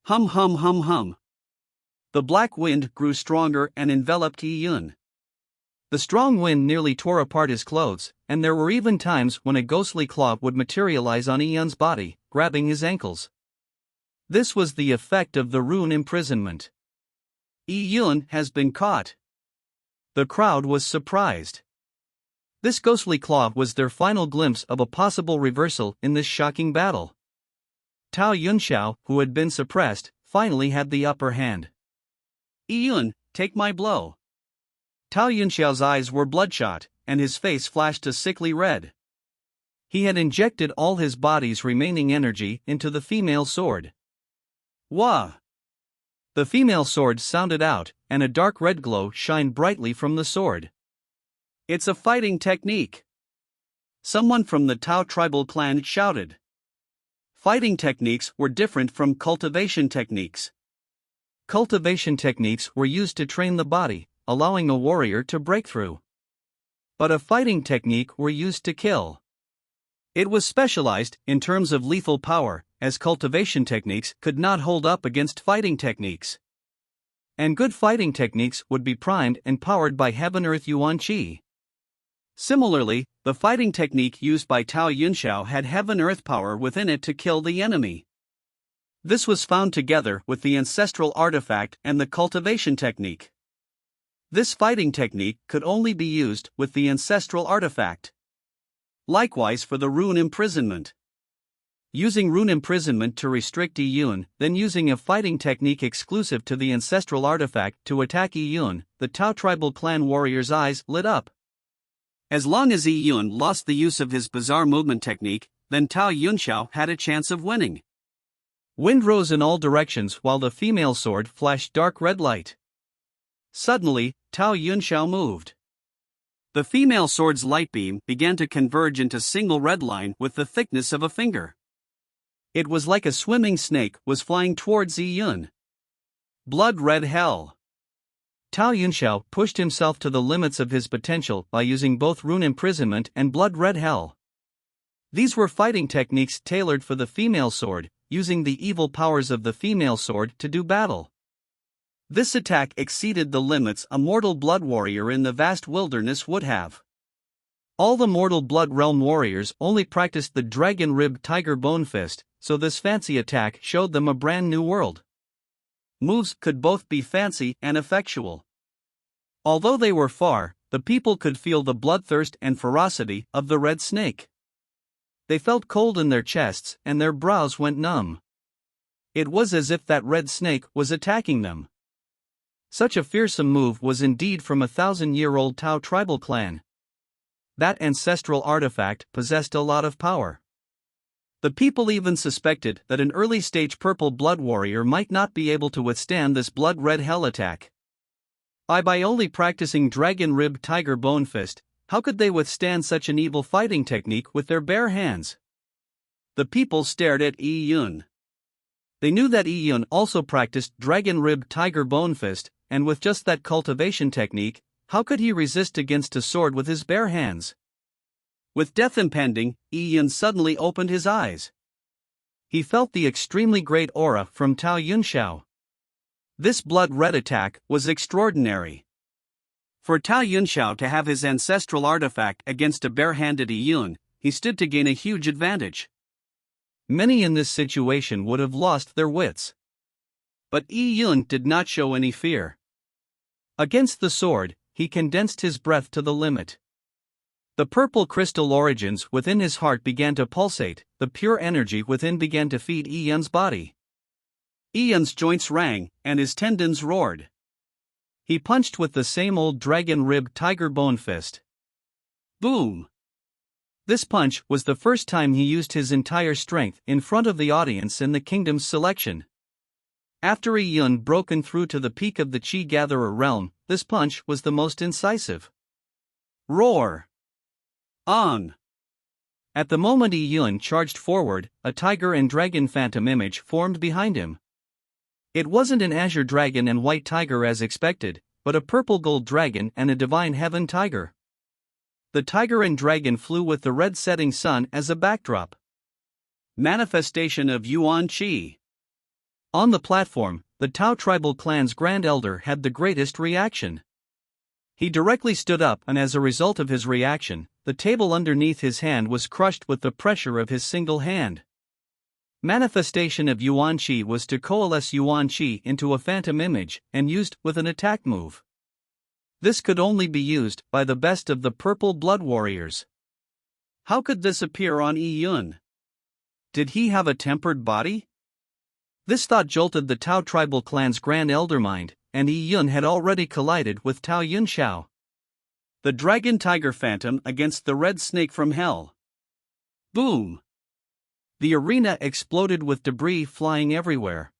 Hum hum hum hum. The black wind grew stronger and enveloped Yi Yun. The strong wind nearly tore apart his clothes, and there were even times when a ghostly claw would materialize on Yi Yun's body, grabbing his ankles. This was the effect of the rune imprisonment. Yi Yun has been caught. The crowd was surprised. This ghostly claw was their final glimpse of a possible reversal in this shocking battle. Tao Yunxiao, who had been suppressed, finally had the upper hand. Yi Yun, take my blow. Tao Yunxiao's eyes were bloodshot, and his face flashed a sickly red. He had injected all his body's remaining energy into the female sword. Wah! The female sword sounded out, and a dark red glow shined brightly from the sword. It's a fighting technique. Someone from the Tao tribal clan shouted. Fighting techniques were different from cultivation techniques. Cultivation techniques were used to train the body, allowing a warrior to break through. But a fighting technique were used to kill. It was specialized in terms of lethal power, as cultivation techniques could not hold up against fighting techniques. And good fighting techniques would be primed and powered by Heaven Earth Yuan Qi. Similarly, the fighting technique used by Tao Yunxiao had Heaven Earth power within it to kill the enemy. This was found together with the ancestral artifact and the cultivation technique. This fighting technique could only be used with the ancestral artifact. Likewise for the rune imprisonment. Using rune imprisonment to restrict Yi Yun, then using a fighting technique exclusive to the ancestral artifact to attack Yi Yun, the Tao tribal clan warrior's eyes lit up. As long as Yi Yun lost the use of his bizarre movement technique, then Tao Yunxiao had a chance of winning. Wind rose in all directions while the female sword flashed dark red light. Suddenly, Tao Yunxiao moved. The female sword's light beam began to converge into a single red line with the thickness of a finger. It was like a swimming snake was flying towards Yi Yun. Blood red hell. Tao Yunxiao pushed himself to the limits of his potential by using both rune imprisonment and blood red hell. These were fighting techniques tailored for the female sword, using the evil powers of the female sword to do battle. This attack exceeded the limits a mortal blood warrior in the vast wilderness would have. All the mortal blood realm warriors only practiced the dragon-ribbed tiger bone fist, so this fancy attack showed them a brand new world. Moves could both be fancy and effectual. Although they were far, the people could feel the bloodthirst and ferocity of the red snake. They felt cold in their chests and their brows went numb. It was as if that red snake was attacking them. Such a fearsome move was indeed from a 1,000-year-old Tao tribal clan. That ancestral artifact possessed a lot of power. The people even suspected that an early-stage purple blood warrior might not be able to withstand this blood-red hell attack. By only practicing dragon-ribbed tiger bone fist, how could they withstand such an evil fighting technique with their bare hands? The people stared at Yi Yun. They knew that Yi Yun also practiced dragon-ribbed tiger bone fist, and with just that cultivation technique, how could he resist against a sword with his bare hands? With death impending, Yi Yun suddenly opened his eyes. He felt the extremely great aura from Tao Yunxiao. This blood-red attack was extraordinary. For Tao Yunxiao to have his ancestral artifact against a bare-handed Yi Yun, he stood to gain a huge advantage. Many in this situation would have lost their wits. But Yi Yun did not show any fear. Against the sword, he condensed his breath to the limit. The purple crystal origins within his heart began to pulsate, the pure energy within began to feed Yi Yun's body. Yi Yun's joints rang, and his tendons roared. He punched with the same old dragon-ribbed tiger bone fist. Boom! This punch was the first time he used his entire strength in front of the audience in the kingdom's selection. After Yi Yun broken through to the peak of the Chi Gatherer realm, this punch was the most incisive. Roar! On! At the moment Yi Yun charged forward, a tiger and dragon phantom image formed behind him. It wasn't an azure dragon and white tiger as expected, but a purple gold dragon and a divine heaven tiger. The tiger and dragon flew with the red setting sun as a backdrop. Manifestation of Yuan Qi. On the platform, the Tao tribal clan's grand elder had the greatest reaction. He directly stood up, and as a result of his reaction, the table underneath his hand was crushed with the pressure of his single hand. Manifestation of Yuan Qi was to coalesce Yuan Qi into a phantom image and used with an attack move. This could only be used by the best of the purple blood warriors. How could this appear on Yi Yun? Did he have a tempered body? This thought jolted the Tao tribal clan's grand elder mind, and Yi Yun had already collided with Tao Yunxiao. The dragon tiger phantom against the red snake from hell. Boom! The arena exploded with debris flying everywhere.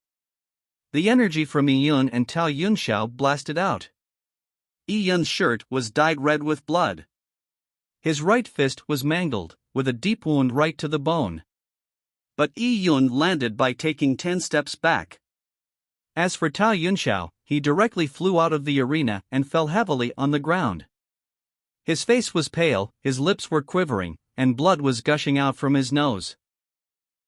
The energy from Yi Yun and Tao Yunxiao blasted out. Yi Yun's shirt was dyed red with blood. His right fist was mangled, with a deep wound right to the bone. But Yi Yun landed by taking 10 steps back. As for Tao Yunxiao, he directly flew out of the arena and fell heavily on the ground. His face was pale, his lips were quivering, and blood was gushing out from his nose.